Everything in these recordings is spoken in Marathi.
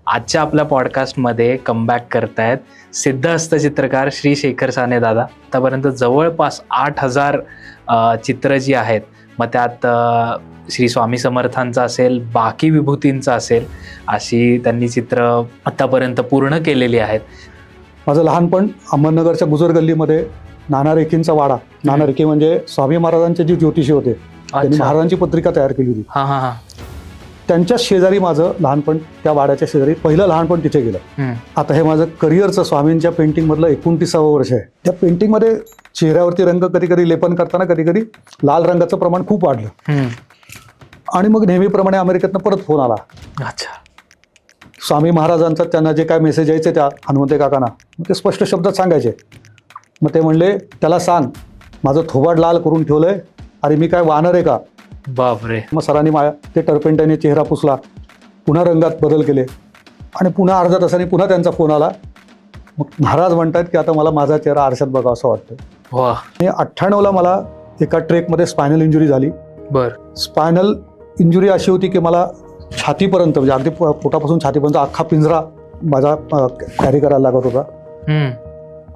आजच्या आपल्या पॉडकास्टमध्ये कमबॅक करतायत सिद्धहस्त चित्रकार श्री शेखर साने दादा. आतापर्यंत जवळपास 8,000 चित्र जी आहेत, मग त्यात श्री स्वामी समर्थांचं असेल, बाकी विभूतींचं असेल, अशी त्यांनी चित्र आतापर्यंत पूर्ण केलेली आहेत. माझं लहानपण अहमदनगरच्या गुजर गल्लीमध्ये नाना रेखेंचा वाडा. नाना रेखे म्हणजे स्वामी महाराजांचे जे ज्योतिषी होते, त्यांनी महाराजांची पत्रिका तयार केली होती. त्यांच्या शेजारी माझं लहानपण, त्या वाड्याच्या शेजारी पहिलं लहानपण तिथे गेलं. आता हे माझं करिअरचं स्वामींच्या पेंटिंग मधलं 29वं वर्ष आहे. त्या पेंटिंगमध्ये चेहऱ्यावरती रंग कधी कधी लेपन करताना कधी कधी लाल रंगाचं प्रमाण खूप वाढलं. आणि मग नेहमीप्रमाणे अमेरिकेतनं परत फोन आला. अच्छा. स्वामी महाराजांचा त्यांना जे काय मेसेज यायचे त्या हनुमंते काकांना, मग ते स्पष्ट शब्दात सांगायचे. मग ते म्हणले, त्याला सांग माझं थोबाड लाल करून ठेवलंय, अरे मी काय वानर आहे का. बापरे. मग सरांनी ते टर्पेंटाने चेहरा पुसला, पुन्हा रंगात बदल केले आणि पुन्हा अर्ध्या तासाने पुन्हा त्यांचा फोन आला. मग महाराज म्हणतात की आता मला माझा चेहरा आरशात बघा असं वाटतं. आणि 98ला मला एका ट्रेकमध्ये स्पायनल इंजुरी झाली. स्पायनल इंजुरी अशी होती की मला छातीपर्यंत, म्हणजे अगदी पोटापासून छातीपर्यंत अख्खा पिंजरा माझा कॅरी करायला लागत होता.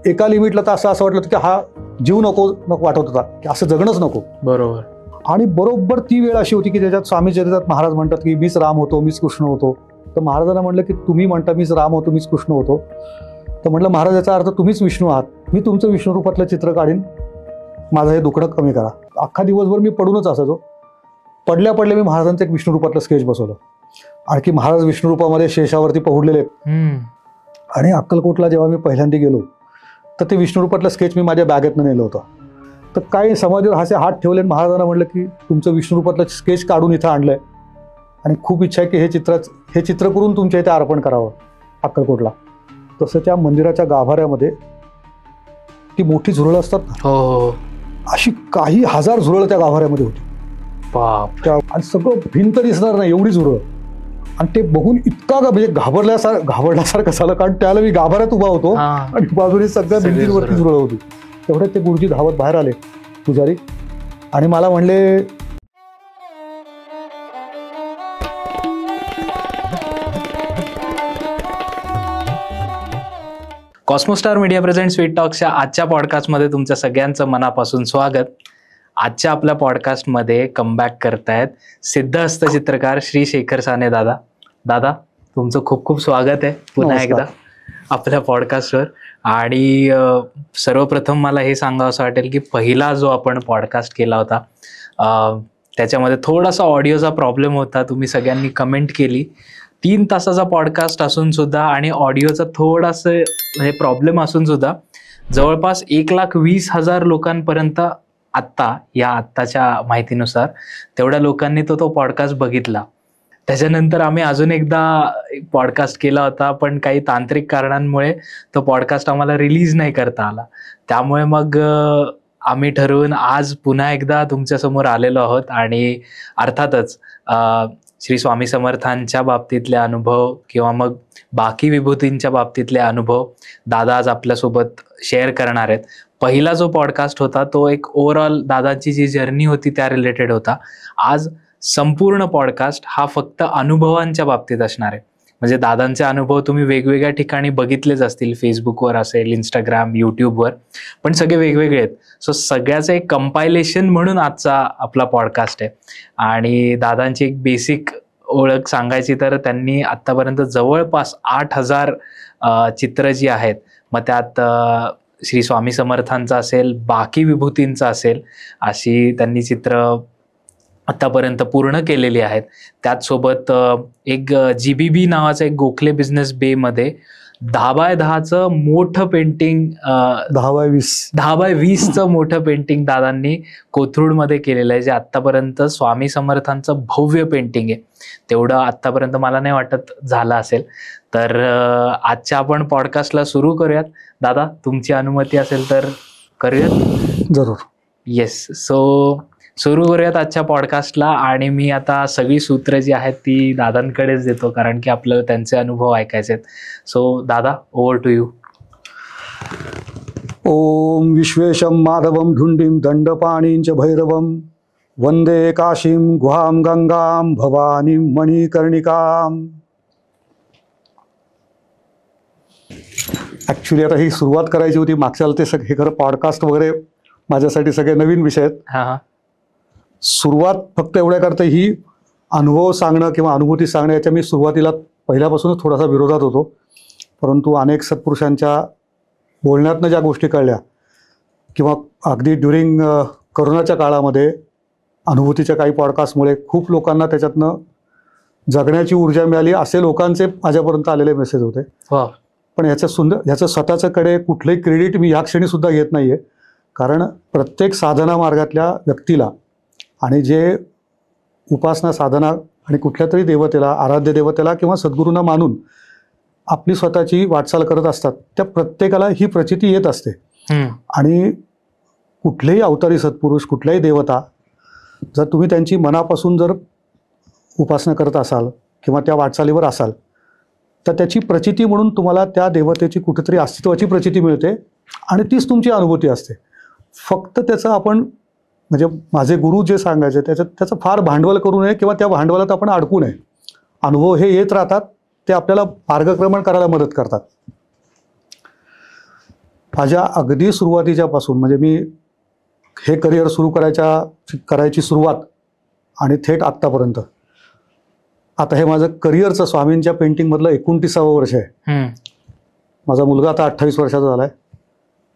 एका लिमिटला तर असं वाटलं होतं की हा जीव नको वाटत होता, की असं जगणंच नको. बरोबर. आणि बरोबर ती वेळ अशी होती की त्याच्यात स्वामी चरित्रात महाराज म्हणतात की मीच राम होतो, मीच कृष्ण होतो. तर महाराजांना म्हणलं की तुम्ही म्हणता मीच राम होतो, मीच कृष्ण होतो. तर म्हटलं महाराज याचा अर्थ तुम्हीच विष्णू आहात. मी तुमचं विष्णू रूपातलं चित्र काढीन, माझं हे दुखणं कमी करा. अख्खा दिवसभर मी पडूनच असायचो. पडल्या मी महाराजांचं एक विष्णू रूपातलं स्केच बसवलं. आणखी महाराज विष्णू रूपामध्ये शेषावरती पहुडलेले. आणि अक्कलकोटला जेव्हा मी पहिल्यांदा गेलो तर ते विष्णू रूपातलं स्केच मी माझ्या बॅगेतनं नेलं होतं. तर काही समाधीवर असे हात ठेवले, महाराजांना म्हणलं की तुमचं विष्णू रूपातलं स्केच काढून इथं आणलंय आणि खूप इच्छा आहे की हे चित्र करून तुमच्या इथे अर्पण करावं अक्कलकोटला. तसं त्या मंदिराच्या गाभाऱ्यामध्ये ती मोठी झुरळं असतात ना, अशी काही हजार झुरळं त्या गाभाऱ्यामध्ये होती. आणि सगळं भिंत दिसणार नाही एवढी झुरळ. आणि ते बघून इतका म्हणजे घाबरल्यासारखं झालं, कारण त्याला मी गाभाऱ्यात उभा होतो आणि बाजूने सगळ्या भिंतींवरती झुरळ होती. तेवढे ते गुरुजी धावत बाहेर आले, पुजारी, आणि मला म्हणले, कॉस्मोस्टार मीडिया प्रेझेंट स्वीट टॉक्सच्या आजच्या पॉडकास्टमध्ये तुमचं सगळ्यांचं मनापासून स्वागत. आजच्या आपल्या पॉडकास्टमध्ये कमबॅक करतायत सिद्धहस्त चित्रकार श्री शेखर साने दादा. दादा, तुमचं खूप खूप स्वागत आहे पुन्हा एकदा आपल्या पॉडकास्टवर. आणि सर्वप्रथम मला हे सांगावं वाटेल की पहिला जो आपण पॉडकास्ट केला होता त्याच्यामध्ये थोडासा ऑडिओचा प्रॉब्लेम होता. तुम्ही सगळ्यांनी कमेंट केली. 3 तासाचा पॉडकास्ट असून सुद्धा आणि ऑडिओचा थोडासा प्रॉब्लेम असून सुद्धा जवळपास 1,20,000 लोकांपर्यंत आत्ताच्या माहितीनुसार तेवढ्या लोकांनी तो पॉडकास्ट बघितला. त्याच्यानंतर आम्ही अजून एकदा पॉडकास्ट केला होता, पण काही तांत्रिक कारणांमुळे तो पॉडकास्ट आम्हाला रिलीज नाही करता आला. त्यामुळे मग आम्ही ठरवून आज पुन्हा एकदा तुमच्यासमोर आलेलो आहोत. आणि अर्थातच श्री स्वामी समर्थांच्या बाबतीतले अनुभव किंवा मग बाकी विभूतींच्या बाबतीतले अनुभव दादा आज आपल्यासोबत शेअर करणार आहेत. पहिला जो पॉडकास्ट होता तो एक ओव्हरऑल दादाची जी जर्नी होती त्या रिलेटेड होता. आज संपूर्ण पॉडकास्ट हा फक्त अनुभवांच्या बाबतीत असणार आहे. म्हणजे दादांचे अनुभव तुम्ही वेगवेगळ्या ठिकाणी बघितलेच असतील, फेसबुकवर असेल, इंस्टाग्राम, यूट्यूबवर, पण सगळे वेगवेगळे आहेत. सो सगळ्याचं एक कंपायलेशन म्हणून आजचा आपला पॉडकास्ट आहे. आणि दादांची एक बेसिक ओळख सांगायची तर त्यांनी आत्तापर्यंत जवळपास 8,000 चित्र जी आहेत, मग त्यात श्री स्वामी समर्थांचं असेल, बाकी विभूतींचं असेल, अशी त्यांनी चित्र आतापर्यंत पूर्ण केलेली आहेत. त्याचसोबत एक GBB नावाचं एक गोखले बिझनेस बे मध्ये 10x10चं मोठं पेंटिंग, 10x20चं मोठं पेंटिंग दादांनी कोथरूडमध्ये केलेलं आहे, जे आत्तापर्यंत स्वामी समर्थांचं भव्य पेंटिंग आहे. तेवढं आत्तापर्यंत मला नाही वाटत झालं असेल. तर आजच्या आपण पॉडकास्टला सुरू करूयात. दादा, तुमची अनुमती असेल तर करूयात? जरूर. येस. सो सुरू करूयात आजच्या पॉडकास्टला. आणि मी आता सगळी सूत्र जी आहेत ती दादांकडेच देतो, कारण की आपल्याला त्यांचे अनुभव ऐकायचे आहेत. सो दादा, ओव्हर टू यू. ओम विश्वेशम माधवम ढुंडीम दंडपाणींच भैरवम वंदे काशीम गुहाम गंगाम भवानीम मणिकर्णिकाम. ॲक्च्युली आता ही सुरुवात करायची होती मागच्या ते हे खरं पॉडकास्ट वगैरे माझ्यासाठी सगळे नवीन विषय आहेत. हा. सुरुवात फक्त एवढ्या करता ही अनुभव सांगणं किंवा अनुभूती सांगणं याच्या मी सुरुवातीला पहिल्यापासूनच थोडासा विरोधात होतो. परंतु अनेक सत्पुरुषांच्या बोलण्यातनं ज्या गोष्टी कळल्या किंवा अगदी ड्युरिंग करोनाच्या काळामध्ये अनुभूतीच्या काही पॉडकास्टमुळे खूप लोकांना त्याच्यातनं जगण्याची ऊर्जा मिळाली असे लोकांचे माझ्यापर्यंत आलेले मेसेज होते. वा. पण ह्याचं स्वतःच्याकडे कुठलंही क्रेडिट मी ह्या क्षणी सुद्धा घेत नाही आहे. कारण प्रत्येक साधना मार्गातल्या व्यक्तीला आणि जे उपासना साधना आणि कुठल्या तरी देवतेला, आराध्य देवतेला किंवा सद्गुरूंना मानून आपली स्वतःची वाटचाल करत असतात त्या प्रत्येकाला ही प्रचिती येत असते. आणि कुठलेही अवतारी सत्पुरुष, कुठल्याही देवता जर तुम्ही त्यांची मनापासून जर उपासना करत असाल किंवा त्या वाटचालीवर असाल तर त्याची प्रचिती म्हणून तुम्हाला त्या देवतेची कुठेतरी अस्तित्वाची प्रचिती मिळते आणि तीच तुमची अनुभूती असते. फक्त त्याचं आपण म्हणजे माझे गुरु जे सांगायचे त्याचं फार भांडवल करू नये किंवा त्या भांडवलात आपण अडकू नये. अनुभव हे येत राहतात, ते आपल्याला मार्गक्रमण करायला मदत करतात. माझ्या अगदी सुरुवातीच्यापासून म्हणजे मी हे करिअर सुरू करायची सुरुवात आणि थेट आत्तापर्यंत, आता हे माझं करिअरचं स्वामींच्या पेंटिंगमधलं 29वं वर्ष आहे. माझा मुलगा आता 28 वर्षाचा झाला आहे.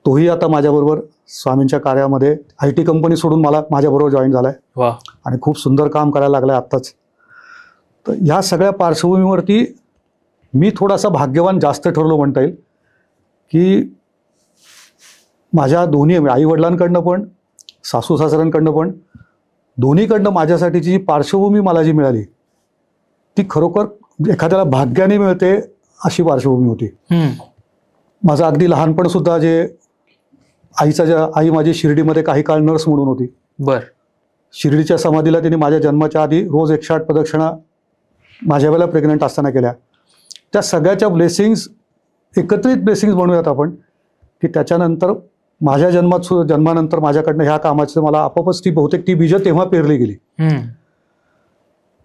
तोही आता माझ्याबरोबर स्वामींच्या कार्यामध्ये IT कंपनी सोडून माझ्याबरोबर जॉईन झाला आहे आणि खूप सुंदर काम करायला लागलं आहे आत्ताच. तर ह्या सगळ्या पार्श्वभूमीवरती मी थोडासा भाग्यवान जास्त ठरलो म्हणता येईल की माझ्या दोन्ही आईवडिलांकडनं पण सासू सासऱ्यांकडनं पण दोन्हीकडनं माझ्यासाठीची जी पार्श्वभूमी मला जी मिळाली ती खरोखर एखाद्याला भाग्याने मिळते अशी पार्श्वभूमी होती. माझं अगदी लहानपणसुद्धा जे आई माझी शिर्डीमध्ये काही काळ नर्स म्हणून होती. बर. शिर्डीच्या समाधीला तिने माझ्या जन्माच्या आधी रोज 108 प्रदक्षिणा माझ्या वेळेला प्रेग्नंट असताना केल्या. त्या सगळ्याच्या ब्लेसिंग्स एकत्रित ब्लेसिंग्स म्हणूयात आपण की त्याच्यानंतर माझ्या जन्मानंतर माझ्याकडनं ह्या कामाचं मला आपोआपच बहुतेक ती बीजं तेव्हा पेरली गेली.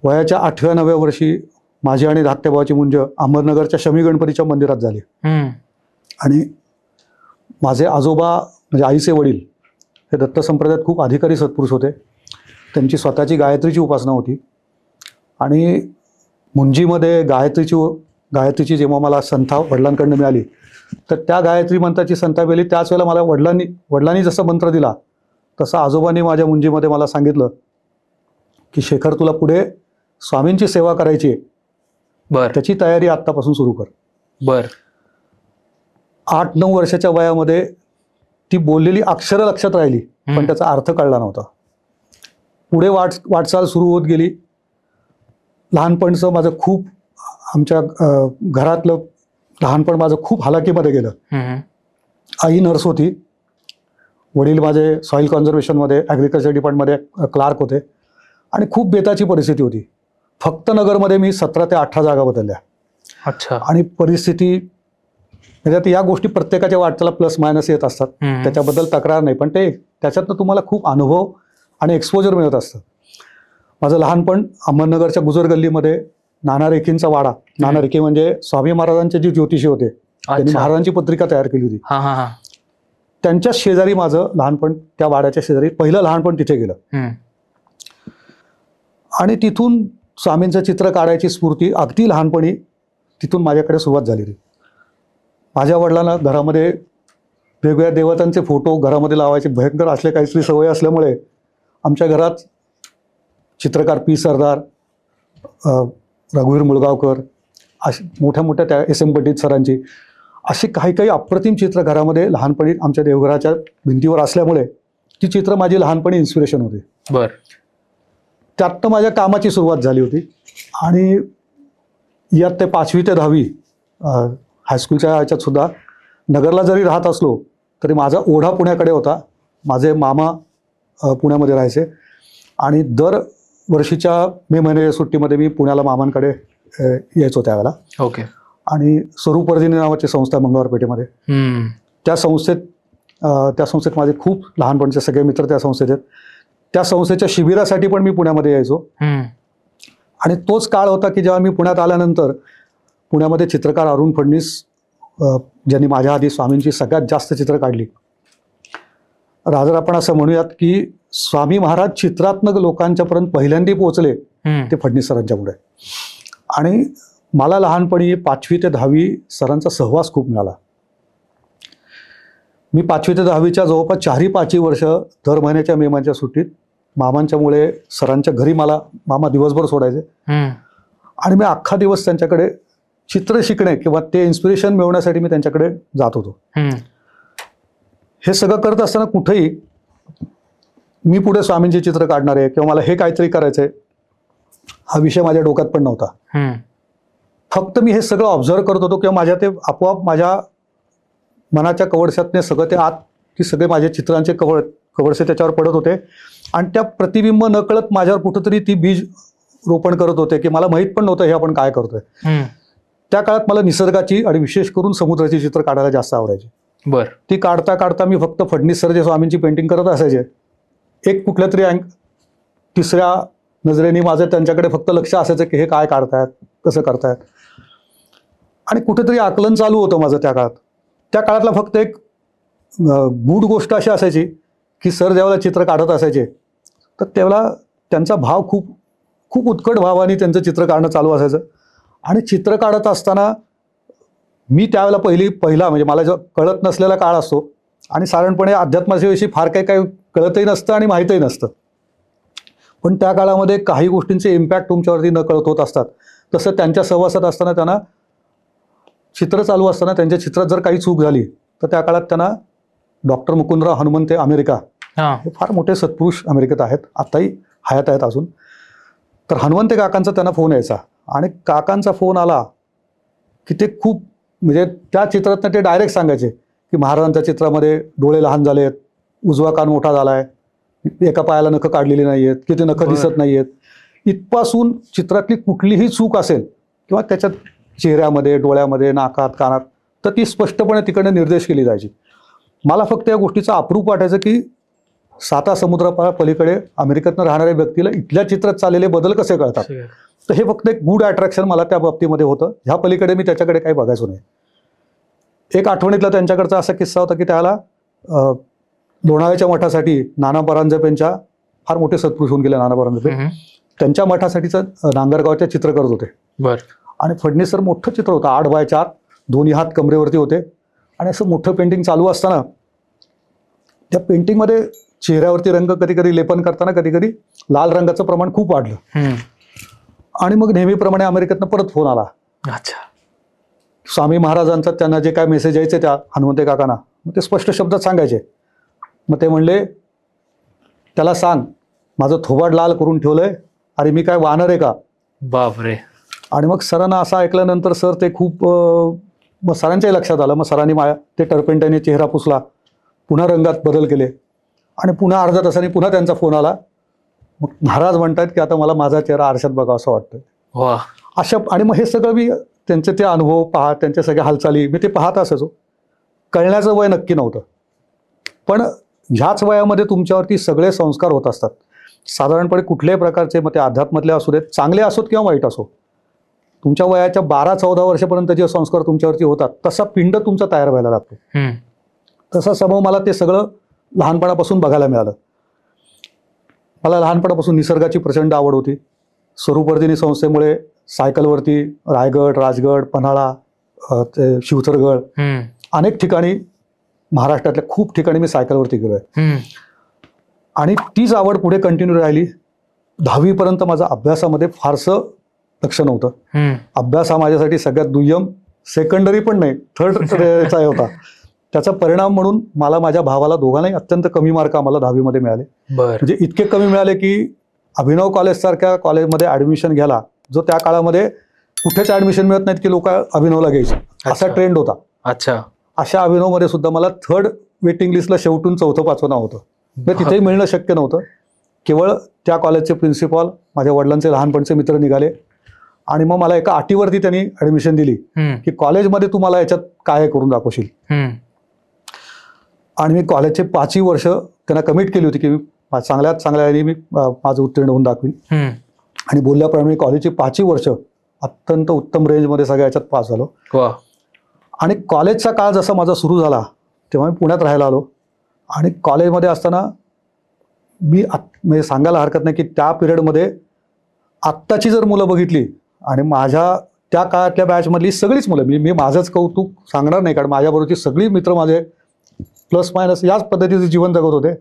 वयाच्या 8व्या-9व्या वर्षी माझी आणि धाकट्या मुंज अहमदनगरच्या शमी गणपतीच्या मंदिरात झाली. आणि माझे आजोबा म्हणजे आईचे वडील हे दत्त संप्रदायात खूप अधिकारी सत्पुरुष होते. त्यांची स्वतःची गायत्रीची उपासना होती आणि मुंजीमध्ये गायत्रीची जेव्हा मला संथा वडिलांकडनं मिळाली तर त्या गायत्री मंत्राची संथा मिळाली. त्याच वेळेला मला वडिलांनी जसा मंत्र दिला तसा आजोबांनी माझ्या मुंजीमध्ये मला सांगितलं की शेखर तुला पुढे स्वामींची सेवा करायची आहे. बर. त्याची तयारी आत्तापासून सुरू कर. बर. 8-9 वर्षाच्या वयामध्ये ती बोललेली अक्षरं लक्षात राहिली पण त्याचा अर्थ कळला नव्हता. पुढे वाटचाल सुरू होत गेली. लहानपणचं माझं खूप आमच्या घरातलं लहानपण माझं खूप हालाकीमध्ये गेलं. आई नर्स होती, वडील माझे सॉईल कॉन्झर्वेशनमध्ये ॲग्रिकल्चर डिपार्टमेंटमध्ये क्लार्क होते आणि खूप बेताची परिस्थिती होती. फक्त नगरमध्ये मी 17 ते 18 जागा बदलल्या. अच्छा. आणि परिस्थिती म्हणजे या गोष्टी प्रत्येकाच्या वाटचाला प्लस मायनस येत असतात, त्याच्याबद्दल तक्रार नाही, पण त्याच्यातनं तुम्हाला खूप अनुभव आणि एक्सपोजर मिळत असतं. माझं लहानपण अहमदनगरच्या गुजर गल्लीमध्ये नाना रेखेंचा वाडा, नाना रेखे म्हणजे स्वामी महाराजांचे जे ज्योतिषी होते त्यांनी महाराजांची पत्रिका तयार केली होती, त्यांच्या शेजारी माझं लहानपण, त्या वाड्याच्या शेजारी पहिलं लहानपण तिथे गेलं. आणि तिथून स्वामींचं चित्र काढायची स्फूर्ती अगदी लहानपणी तिथून माझ्याकडे सुरुवात झाली होती. माझ्या वडिलांना घरामध्ये वेगवेगळ्या देवतांचे फोटो घरामध्ये लावायचे भयंकर असले काहीतरी सवय असल्यामुळे आमच्या घरात चित्रकार पी सरदार, रघुवीर मुळगावकर, अशी मोठ्या त्या SM पंडित सरांची अशी काही अप्रतिम चित्र घरामध्ये लहानपणी आमच्या देवघराच्या भिंतीवर असल्यामुळे ती चित्र माझी लहानपणी इन्स्पिरेशन होती. बर. त्यातनं माझ्या कामाची सुरुवात झाली होती. आणि यात ते 5वी ते 10वी हायस्कूलच्या ह्याच्यात सुद्धा नगरला जरी राहत असलो तरी माझा ओढा पुण्याकडे होता. माझे मामा पुण्यामध्ये राहायचे आणि दर वर्षीच्या मे महिन्याच्या सुट्टीमध्ये मी पुण्याला मामांकडे यायचो त्यावेळेला. ओके. आणि स्वरूपवर्धिनी नावाची संस्था मंगळवार पेठेमध्ये, त्या संस्थेत माझे खूप लहानपणचे सगळे मित्र त्या संस्थेत आहेत. त्या संस्थेच्या शिबिरासाठी पण मी पुण्यामध्ये यायचो. आणि तोच काळ होता की जेव्हा मी पुण्यात आल्यानंतर पुण्यामध्ये चित्रकार अरुण फडणीस ज्यांनी माझ्या आधी स्वामींची सगळ्यात जास्त चित्र काढली. राजर आपण असं म्हणूयात की स्वामी महाराज चित्रात्मक लोकांच्यापर्यंत पहिल्यांदा पोहोचले ते फडणीस सरांच्यामुळे. आणि मला लहानपणी 5वी ते 10वी सरांचा सहवास खूप मिळाला. मी 5वी ते 10वीच्या जवळपास 4-5 वर्ष दर महिन्याच्या मे महिन्याच्या सुट्टीत मामांच्यामुळे सरांच्या घरी मला मामा दिवसभर सोडायचे आणि मी अख्खा दिवस त्यांच्याकडे चित्र शिकणे किंवा ते इन्स्पिरेशन मिळवण्यासाठी मी त्यांच्याकडे जात होतो. हे सगळं करत असताना कुठेही मी पुढे स्वामींची चित्र काढणार आहे किंवा मला हे काहीतरी करायचंय हा विषय माझ्या डोक्यात पण नव्हता. फक्त मी हे सगळं ऑब्झर्व करत होतो किंवा माझ्या ते आपोआप माझ्या मनाच्या कवडशातने सगळं ते आत की सगळे माझे चित्रांचे कवडसे त्याच्यावर पडत होते आणि त्या प्रतिबिंब नकळत माझ्यावर कुठंतरी ती बीज रोपण करत होते की मला माहीत पण नव्हतं हे आपण काय करतोय. त्या काळात मला निसर्गाची आणि विशेष करून समुद्राची चित्र काढायला जास्त आवडायची. बर. ती काढता काढता मी फक्त फडणीस सर जे स्वामींची पेंटिंग करत असायचे एक कुठल्या तरी तिसऱ्या नजरेने माझं त्यांच्याकडे फक्त लक्ष असायचं की हे काय काढतायत कसं करतायत आणि कुठेतरी आकलन चालू होतं माझं त्या काळात. त्या काळातला फक्त एक गूढ गोष्ट अशी असायची की सर ज्यावेळेला चित्र काढत असायचे तर त्यावेळेला त्यांचा भाव खूप खूप उत्कट भावाने त्यांचं चित्र काढणं चालू असायचं. आणि चित्र काढत असताना मी त्यावेळेला पहिला म्हणजे मला जो कळत नसलेला काळ असतो आणि साधारणपणे अध्यात्माविषयी फार काही कळतही नसतं आणि माहीतही नसतं. पण त्या काळामध्ये काही गोष्टींचे इम्पॅक्ट तुमच्यावरती न कळत होत असतात. तसं त्यांच्या सहवासात असताना त्यांना चित्र चालू असताना त्यांच्या चित्रात जर काही चूक झाली तर त्या काळात त्यांना डॉक्टर मुकुंदराव हनुमंते अमेरिका हे फार मोठे सत्पुरुष अमेरिकेत आहेत, आत्ताही हयात आहेत अजून. तर हनुमंते काकांचा त्यांना फोन यायचा आणि काकांचा फोन आला की ते खूप म्हणजे त्या चित्रातनं ते डायरेक्ट सांगायचे की महाराजांच्या चित्रामध्ये डोळे लहान झालेत, उजवा कान मोठा झालाय, एका पायाला नखं काढलेली नाहीयेत की ते नखं दिसत नाहीयेत. इथपासून चित्रातली कुठलीही चूक असेल किंवा त्याच्यात चेहऱ्यामध्ये डोळ्यामध्ये नाकात कानात तर ती स्पष्टपणे तिकडनं निर्देश केली जायची. मला फक्त या गोष्टीचा अप्रूप वाटायचं की 7 समुद्रापलीकडे अमेरिकेतनं राहणाऱ्या व्यक्तीला इथल्या चित्रात चाललेले बदल कसे कळतात. तर हे फक्त एक गुड अट्रॅक्शन मला त्या बाबतीमध्ये होतं. ह्या पलीकडे मी त्याच्याकडे काही बघायचो नाही. एक आठवणीतला त्यांच्याकडचा असा किस्सा होता की त्याला लोणावळ्याच्या मठासाठी नाना परांजपे यांच्या फार मोठे सत्पुरुष होऊन गेले नाना परांजपे त्यांच्या मठासाठीचं नांगरगावच्या चित्र करत होते. आणि फडणीस सर मोठं चित्र होतं 8x4 दोन्ही हात कमरेवरती होते आणि असं मोठं पेंटिंग चालू असताना त्या पेंटिंगमध्ये चेहऱ्यावरती रंग कधी कधी लेपन करताना कधी कधी लाल रंगाचं प्रमाण खूप वाढलं. आणि मग नेहमीप्रमाणे अमेरिकेतनं परत फोन आला. अच्छा. स्वामी महाराजांचा त्यांना जे काय मेसेज यायचे त्या हनुमंते काकांना मग ते स्पष्ट शब्दात सांगायचे. मग ते म्हणले त्याला सांग माझं थोबाड लाल करून ठेवलंय, अरे मी काय वानर आहे का. बापरे. आणि मग सरांना असं ऐकल्यानंतर सर ते खूप मग सरांच्याही लक्षात आलं. मग सरांनी ते टर्पेंटाने चेहरा पुसला, पुन्हा रंगात बदल केले आणि पुन्हा अर्ध्या तासाने पुन्हा त्यांचा फोन आला. मग महाराज म्हणतात की आता मला माझा चेहरा आरशात बघा असं वाटतं. वा. अशा आणि मग हे सगळं मी त्यांचे ते अनुभव पाहत त्यांच्या सगळ्या हालचाली मी ते पाहत असायचो. कळण्याचं वय नक्की नव्हतं पण ह्याच वयामध्ये तुमच्यावरती सगळे संस्कार होत असतात. साधारणपणे कुठल्याही प्रकारचे मग ते अध्यात्मातले असू देत, चांगले असोत किंवा वाईट असो, तुमच्या वयाच्या 12-14 वर्षापर्यंत जे संस्कार तुमच्यावरती होतात तसा पिंड तुमचा तयार व्हायला लागतो. तसा समूह मला ते सगळं लहानपणापासून बघायला मिळालं. मला लहानपणापासून निसर्गाची प्रचंड आवड होती. स्वरूपवर्धिनी संस्थेमुळे सायकलवरती रायगड, राजगड, पन्हाळा, शिवथरगड अनेक ठिकाणी महाराष्ट्रातल्या खूप ठिकाणी मी सायकलवरती गेलोय. आणि तीच आवड पुढे कंटिन्यू राहिली. 10वी पर्यंत माझा अभ्यासामध्ये फारसं लक्ष नव्हतं. अभ्यास हा माझ्यासाठी सगळ्यात दुय्यम, सेकंडरी पण नाही, थर्ड रेचा होता. त्याचा परिणाम म्हणून मला माझ्या भावाला दोघांनाही अत्यंत कमी मार्क आम्हाला 10वी मध्ये मिळाले. म्हणजे इतके कमी मिळाले की अभिनव कॉलेज सारख्या कॉलेजमध्ये ऍडमिशन घ्यायला जो त्या काळामध्ये कुठेच ऍडमिशन मिळत नाहीत की लोक अभिनवला घ्यायचे असा ट्रेंड होता. अच्छा. अशा अभिनवमध्ये सुद्धा मला 3rd वेटिंग लिस्टला शेवटून 4th-5th नाव होतं. तिथेही मिळणं शक्य नव्हतं. केवळ त्या कॉलेजचे प्रिन्सिपॉल माझ्या वडिलांचे लहानपणचे मित्र निघाले आणि मग मला एका अटीवरती त्यांनी ऍडमिशन दिली की कॉलेजमध्ये तू मला याच्यात काय करून दाखवशील. आणि मी कॉलेजचे 5ही वर्ष त्यांना कमिट केली होती की चांगल्यात चांगल्या मी माझं उत्तीर्ण होऊन दाखवीन. आणि बोलल्याप्रमाणे कॉलेजची 5ही वर्ष अत्यंत उत्तम रेंजमध्ये सगळ्या याच्यात पास झालो. आणि कॉलेजचा काळ जसा माझा सुरू झाला तेव्हा मी पुण्यात राहायला आलो. आणि कॉलेजमध्ये असताना मी म्हणजे सांगायला हरकत नाही की त्या पिरियडमध्ये आत्ताची जर मुलं बघितली आणि माझ्या त्या काळातल्या बॅचमधली सगळीच मुलं, मी माझंच कौतुक सांगणार नाही कारण माझ्याबरोबरची सगळी मित्र माझे प्लस मायनस याच पद्धतीचं जीवन जगत होते.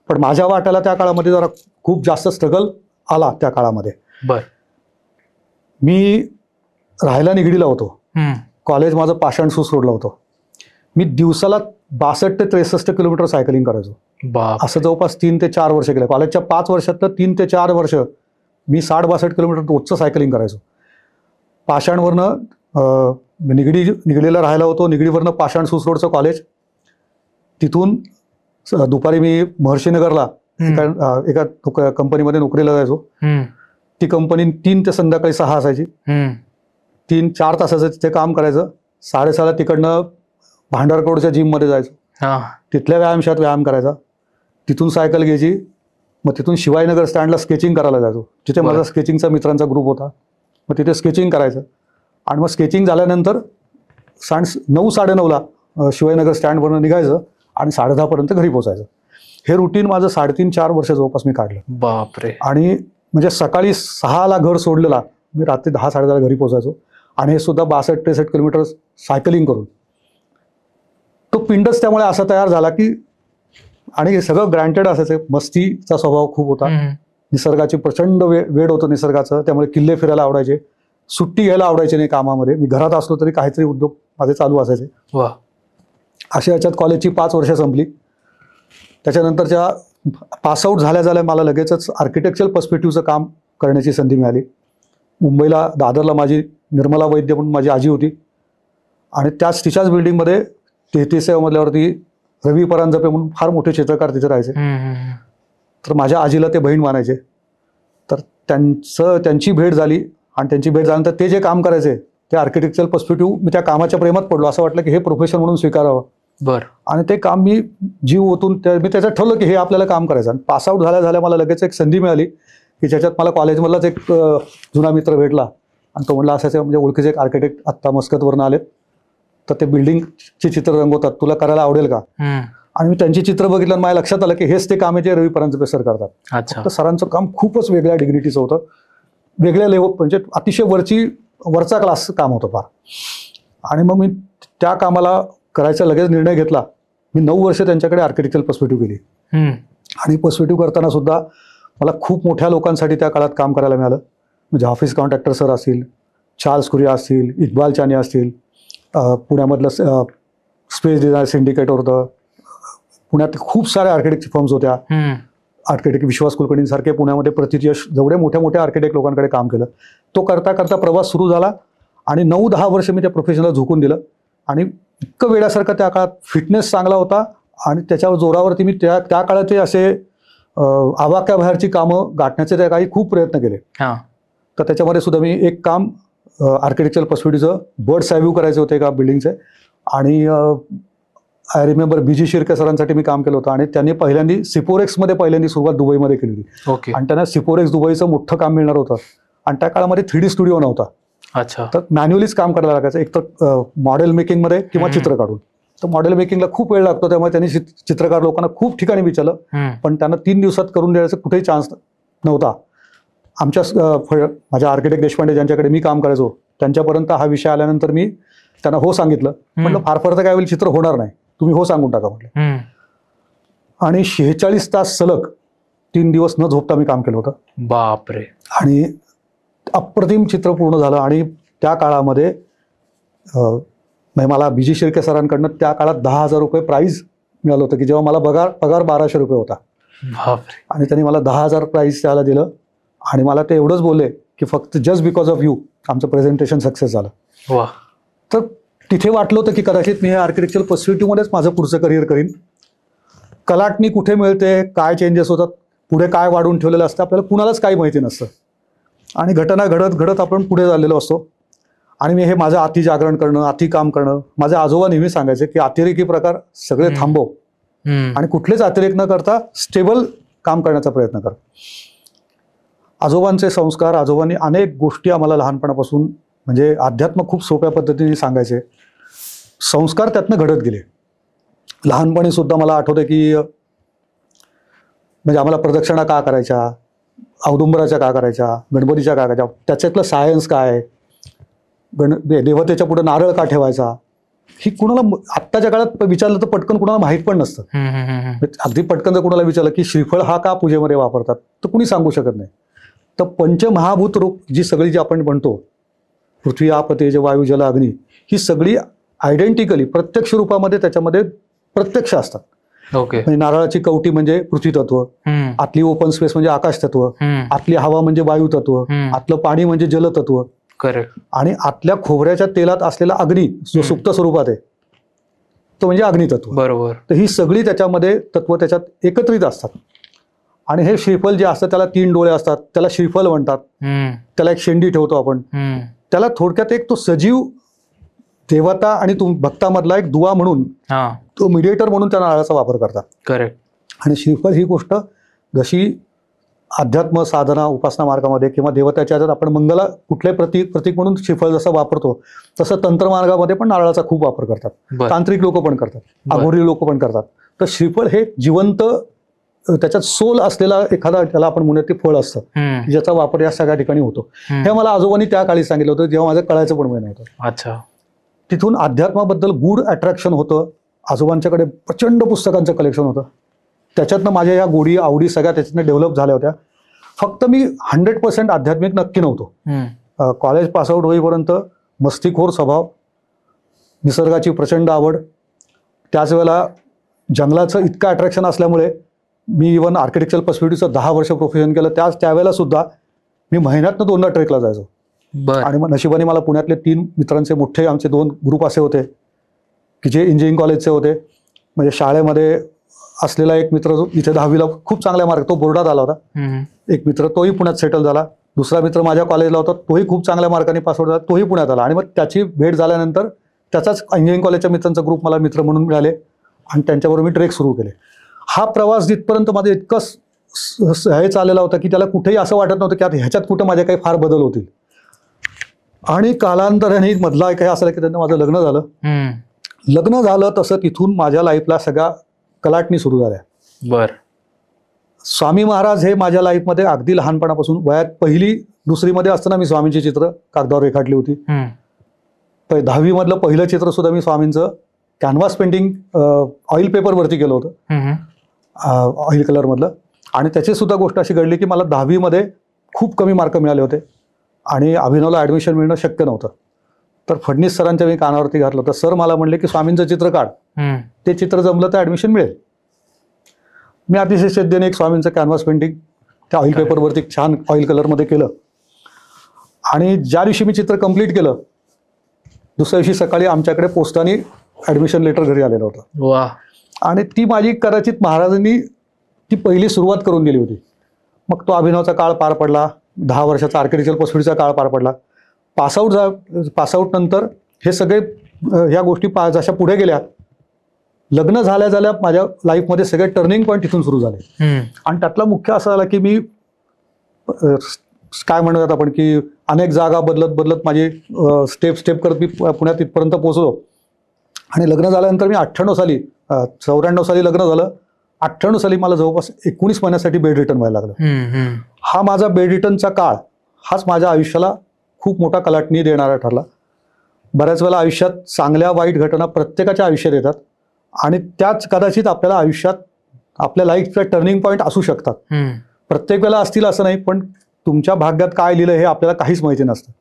पण माझ्या वाट्याला त्या काळामध्ये जरा खूप जास्त स्ट्रगल आला त्या काळामध्ये. बर. मी राहायला निगडीला होतो. कॉलेज माझं पाषाण सूस सोडलं होतं. मी दिवसाला 62 ते 63 किलोमीटर सायकलिंग करायचो. असं जवळपास 3 ते 4 वर्ष केलं. कॉलेजच्या 5 वर्षातलं 3 ते 4 वर्ष मी 60-62 किलोमीटर रोजचं सायकलिंग करायचो. पाषाणवरनं निगडीला राहायला होतो. निगडीवरनं पाषाण सूस रोडचं कॉलेज. तिथून दुपारी मी महर्षीनगरला एका कंपनीमध्ये नोकरीला जायचो. ती कंपनी 3 ते संध्याकाळी 6 असायची. 3-4 तासाचं तिथे काम करायचं. 6:30ला तिकडनं भांडारकोडच्या जिममध्ये जायचो. तिथल्या व्यायामशाळेत व्यायाम करायचा. तिथून सायकल घ्यायची. मग तिथून शिवाजीनगर स्टँडला स्केचिंग करायला जायचो. तिथे माझा स्केचिंगचा मित्रांचा ग्रुप होता. मग तिथे स्केचिंग करायचं आणि मग स्केचिंग झाल्यानंतर 9-9:30ला शिवाजीनगर स्टँडवरून निघायचं आणि 10:30पर्यंत घरी पोहोचायचं. हे रुटीन माझं 3.5-4 वर्ष जवळपास मी काढलं. बापरे. आणि म्हणजे सकाळी 6ला घर सोडलेला मी रात्री 10-10:30 घरी पोहोचायचो. आणि हे सुद्धा 62-63 किलोमीटर सायकलिंग करून. तो पिंडच त्यामुळे असा तयार झाला की, आणि हे सगळं ग्रँटेड असायचं. मस्तीचा स्वभाव खूप होता. निसर्गाची प्रचंड वेड होतं निसर्गाचं. त्यामुळे किल्ले फिरायला आवडायचे. सुट्टी घ्यायला आवडायची नाही कामामध्ये. मी घरात असलो तरी काहीतरी उद्योग माझे चालू असायचे. अशा याच्यात कॉलेजची 5 वर्ष संपली. त्याच्यानंतरच्या पासआउट झाल्या मला लगेचच आर्किटेक्चरल पर्स्पेक्टिव्हचं काम करण्याची संधी मिळाली. मुंबईला दादरला माझी निर्मला वैद्य म्हणून माझी आजी होती. आणि तिच्याच बिल्डिंगमध्ये 33 मजल्यावरती रवी परांजपे म्हणून फार मोठे चित्रकार तिथे राहायचे. तर माझ्या आजीला ते बहीण मानायचे. तर त्यांची भेट झाली आणि त्यांची भेट झाल्यानंतर ते जे काम करायचे ते आर्किटेक्चरल पर्स्पेक्टिव्ह, मी त्या कामाच्या प्रेमात पडलो. असं वाटलं की हे प्रोफेशन म्हणून स्वीकारावं. आणि ते काम मी जीव ओतून मी त्याच्यात ठरवलं की हे आपल्याला काम करायचं. आणि पासआउट झाल्या मला लगेच एक संधी मिळाली की ज्याच्यात मला कॉलेजमधलाच एक जुना मित्र भेटला आणि तो म्हणला असायचं म्हणजे ओळखीचे एक आर्किटेक्ट आत्ता मस्कतवरनं आलेत, तर ते बिल्डिंगची चित्र रंगवतात, तुला करायला आवडेल का? आणि मी त्यांची चित्र बघितलं आणि माझ्या लक्षात आलं की हेच ते काम आहे जे रवी परांजपे सर करतात. तर सरांचं काम खूपच वेगळ्या डिग्निटीचं होतं. वेगळ्या लेवल म्हणजे अतिशय वरचा क्लास काम होतं फार. आणि मग मी त्या कामाला करायचा लगेच निर्णय घेतला. मी 9 वर्ष त्यांच्याकडे आर्किटेक्चरल पर्स्पेक्टिव्ह केली. आणि पर्स्पेक्टिव्ह करताना सुद्धा मला खूप मोठ्या लोकांसाठी त्या काळात काम करायला मिळालं. म्हणजे ऑफिस कॉन्ट्रॅक्टर सर असतील, चार्ल्स कुरिया असतील, इक्बाल चानी असतील, पुण्यामधलं स्पेस डिझाईन सिंडिकेट होतं. पुण्यात खूप साऱ्या आर्किटेक्ट फर्म्स होत्या. आर्किटेक्ट विश्वास कुलकर्णींसारखे पुण्यामध्ये प्रतियश जेवढे मोठ्या आर्किटेक्ट लोकांकडे काम केलं. तो करता करता प्रवास सुरू झाला आणि 9-10 वर्ष मी त्या प्रोफेशनला झोकून दिलं. आणि इतकं वेळासारखं त्या काळात फिटनेस चांगला होता आणि त्याच्यावर जोरावरती मी त्या काळाचे असे आवाक्याबाहेरची कामं गाठण्याचे त्या काही खूप प्रयत्न केले. तर त्याच्यामध्ये सुद्धा मी एक काम आर्किटेक्चरल पर्स्पेक्टिव्हचं बर्ड सायव्ह्यू करायचे होते एका बिल्डिंगचे. आणि आय रिमेंबर BG शिर्के सरांसाठी मी काम केलं होतं. आणि त्यांनी पहिल्यांदा सिपोरेक्समध्ये सुरुवात दुबईमध्ये केली होती. आणि त्यांना सिपोरेक्स दुबईचं मोठं काम मिळणार होतं. आणि त्या काळामध्ये 3D स्टुडिओ नव्हता. तर मॅन्युअलीच काम करायला लागायचं, एक तर मॉडेल मेकिंगमध्ये किंवा चित्र काढून. तर मॉडेल मेकिंगला खूप वेळ लागतो. त्यामुळे त्यांनी चित्रकार लोकांना खूप ठिकाणी विचारलं, पण त्यांना 3 दिवसात करून द्यायचं कुठेही चान्स नव्हता. माझ्या आर्किटेक्ट देशपांडे ज्यांच्याकडे मी काम करायचो त्यांच्यापर्यंत हा विषय आल्यानंतर मी त्यांना हो सांगितलं. म्हटलं फार तर काय होईल, चित्र होणार नाही, तुम्ही हो सांगून टाका म्हटलं. आणि 46 तास सलग 3 दिवस न झोपता मी काम केलं होतं. बापरे. आणि अप्रतिम चित्र पूर्ण झालं. आणि त्या काळामध्ये मला BG शिर्के सरांकडनं त्या काळात 10,000 रुपये प्राईज मिळालं होतं की जेव्हा मला पगार 1200 रुपये होता. आणि त्यांनी मला 10,000 प्राईज त्याला दिलं. आणि मला ते एवढंच बोलले की फक्त जस्ट बिकॉज ऑफ यू आमचं प्रेझेंटेशन सक्सेस झालं. तर तिथे वाटलं होतं की कदाचित मी हे आर्किटेक्चरल पर्स्पेक्टिव्हमध्येच माझं पुढचं करिअर करीन. कलाटणी कुठे मिळते, काय चेंजेस होतात, पुढे काय वाढून ठेवलेलं असतं, आपल्याला कुणालाच काही माहिती नसतं. आणि घटना घडत आपण पुढे झालेलो असतो. आणि मी हे माझं अति जागरण करणं, अति काम करणं, माझे आजोबा नेहमी सांगायचे की अतिरेकी प्रकार सगळे थांबव आणि कुठलेच अतिरेक न करता स्टेबल काम करण्याचा प्रयत्न कर. आजोबांचे संस्कार, आजोबांनी अनेक गोष्टी आम्हाला लहानपणापासून म्हणजे अध्यात्म खूप सोप्या पद्धतीने सांगायचे. संस्कार त्यातनं घडत गेले. लहानपणी सुद्धा मला आठवतं की म्हणजे आम्हाला प्रदक्षिणा का करायच्या, औदुंबराच्या का करायच्या, गणपतीच्या का करायच्या, त्याच्यातलं सायन्स काय, देवतेच्या पुढे नारळ का ठेवायचा, ही कुणाला आत्ताच्या काळात विचारलं तर पटकन कुणाला माहीत पण नसतं. अगदी पटकन जर कुणाला विचारलं की श्रीफळ हा का पूजेमध्ये वापरतात तर कुणी सांगू शकत नाही. तर पंचमहाभूत रूप जी सगळी जी आपण म्हणतो, पृथ्वी आप तेज वायू जल अग्नी, ही सगळी आयडेंटिकली प्रत्यक्ष रूपामध्ये त्याच्यामध्ये प्रत्यक्ष असतात. ओके. म्हणजे नारळाची कवटी म्हणजे पृथ्वी तत्व, आतली ओपन स्पेस म्हणजे आकाश तत्व, आतली हवा म्हणजे वायू तत्व, आतलं पाणी म्हणजे जल तत्व, करेक्ट, आणि आतल्या खोबऱ्याच्या तेलात असलेला अग्नी जो सुप्त स्वरूपात आहे तो म्हणजे अग्नितत्व. बरोबर. तर ही सगळी त्याच्यामध्ये तत्व त्याच्यात एकत्रित असतात. आणि हे श्रीफळ जे असतं त्याला 3 डोळे असतात, त्याला श्रीफळ म्हणतात. त्याला एक शेंडी ठेवतो आपण. त्याला थोडक्यात एक तो सजीव देवता आणि भक्तामधला एक दुवा म्हणून, तो मीडिएटर म्हणून त्या नारळाचा वापर करतात. करेक्ट. आणि श्रीफळ ही गोष्ट जशी अध्यात्म साधना उपासना मार्गामध्ये किंवा देवताच्या जर आपण मंगला कुठल्याही प्रतीक म्हणून श्रीफळ जसं वापरतो तसं तंत्र मार्गामध्ये पण नारळाचा खूप वापर करतात. तांत्रिक लोक पण करतात, अघोरी लोक पण करतात. तर श्रीफळ हे जिवंत त्याच्यात सोल असलेला एखादा त्याला आपण म्हणूया ते फळ असतं ज्याचा वापर या सगळ्या ठिकाणी होतो. हे मला आजोबांनी त्या काळी सांगितलं होतं जेव्हा माझं कळायचं पण माहिती नव्हतं. अच्छा. तिथून अध्यात्माबद्दल गूढ अट्रॅक्शन होतं. आजोबांच्याकडे प्रचंड पुस्तकांचं कलेक्शन होतं. त्याच्यातनं माझ्या या गोडी आवडी सगळ्या त्याच्यातनं डेव्हलप झाल्या होत्या. फक्त मी 100% आध्यात्मिक नक्की नव्हतो. कॉलेज पासआउट होईपर्यंत मस्तीखोर स्वभाव, निसर्गाची प्रचंड आवड, त्याच वेळेला जंगलाचं इतकं अट्रॅक्शन असल्यामुळे मी इव्हन आर्किटेक्चरल पर्स्पेक्टिव्हचं 10 वर्ष प्रोफेशन केलं. त्यावेळेला सुद्धा मी महिन्यातनं 2दा ट्रेकला जायचो. आणि मग नशिबाने मला पुण्यातले 3 मित्रांचे मोठे आमचे 2 ग्रुप असे होते की जे इंजिनिअरिंग कॉलेजचे होते. म्हणजे शाळेमध्ये असलेला एक मित्र जो इथे 10वीला खूप चांगल्या मार्क, तो बोर्डात आला होता. एक मित्र तोही पुण्यात सेटल झाला. दुसरा मित्र माझ्या कॉलेजला होता, तोही खूप चांगल्या मार्काने पासआउट झाला, तोही पुण्यात आला. आणि मग त्याची भेट झाल्यानंतर त्याचाच इंजिनिअरिंग कॉलेजच्या मित्रांचा ग्रुप मला मित्र म्हणून मिळाले आणि त्यांच्याबरोबर मी ट्रेक सुरू केले. हा प्रवास जिथपर्यंत माझं इतकं हे चाललेला होता की त्याला कुठेही असं वाटत नव्हतं की आता ह्याच्यात कुठं माझे काही फार बदल होतील. आणि कालांतराने मधला काही असं की त्यांना माझं लग्न झालं. लग्न झालं तसं तिथून माझ्या लाईफला सगळ्या कलाटणी सुरू झाल्या. बर. स्वामी महाराज हे माझ्या लाईफमध्ये अगदी लहानपणापासून, वयात 1ली-2री मध्ये असताना मी स्वामींची चित्र कागदावर रेखाटली होती. 10वी मधलं पहिलं चित्र सुद्धा मी स्वामींचं कॅनव्हास पेंटिंग ऑइल पेपरवरती केलं होतं, ऑइल कलर मधलं. आणि त्याची सुद्धा गोष्ट अशी घडली की मला 10वी मध्ये खूप कमी मार्क मिळाले होते आणि अभिनवला ऍडमिशन मिळणं शक्य नव्हतं. तर फडणीस सरांच्या मी कानावरती घातलं तर सर मला म्हणले की स्वामींचं चित्र काढ, ते चित्र जमलं तर ऍडमिशन मिळेल. मी अतिशय श्रद्धेने एक स्वामींचं कॅनव्हास पेंटिंग त्या ऑइल पेपरवरती छान ऑइल कलरमध्ये केलं. आणि ज्या दिवशी मी चित्र कंप्लीट केलं दुसऱ्या दिवशी सकाळी आमच्याकडे पोस्टाने ऍडमिशन लेटर घरी आलेलं होतं. वा. आणि ती माझी कदाचित महाराजांनी ती पहिली सुरुवात करून दिली होती. मग तो अभिनवचा काळ पार पडला, 10 वर्षाचा आर्किटेक्चरल पर्स्पेक्टिव्हचा काळ पार पडला. पासआउट नंतर हे सगळे ह्या गोष्टी जशा पुढे गेल्या, लग्न झाल्या माझ्या लाईफमध्ये सगळे टर्निंग पॉईंट तिथून सुरू झाले. आणि त्यातला मुख्य असं झाला की मी काय म्हणतात आपण की अनेक जागा बदलत माझी स्टेप करत मी पुण्यात इथपर्यंत पोहोचलो. आणि लग्न झाल्यानंतर मी 94 साली लग्न झालं. 98 साली मला जवळपास 19 महिन्यासाठी बेड रिटर्न व्हायला लागलं. हा माझा बेड रिटर्नचा काळ हाच माझ्या आयुष्याला खूप मोठा कलाटणी देणारा ठरला. बऱ्याच वेळेला आयुष्यात चांगल्या वाईट घटना प्रत्येकाच्या आयुष्यात येतात आणि त्याच कदाचित आपल्याला आयुष्यात आपल्या लाईफचा टर्निंग पॉईंट असू शकतात. प्रत्येक वेळेला असतील असं नाही, पण तुमच्या भाग्यात काय लिहिलं हे आपल्याला काहीच माहिती नसतं.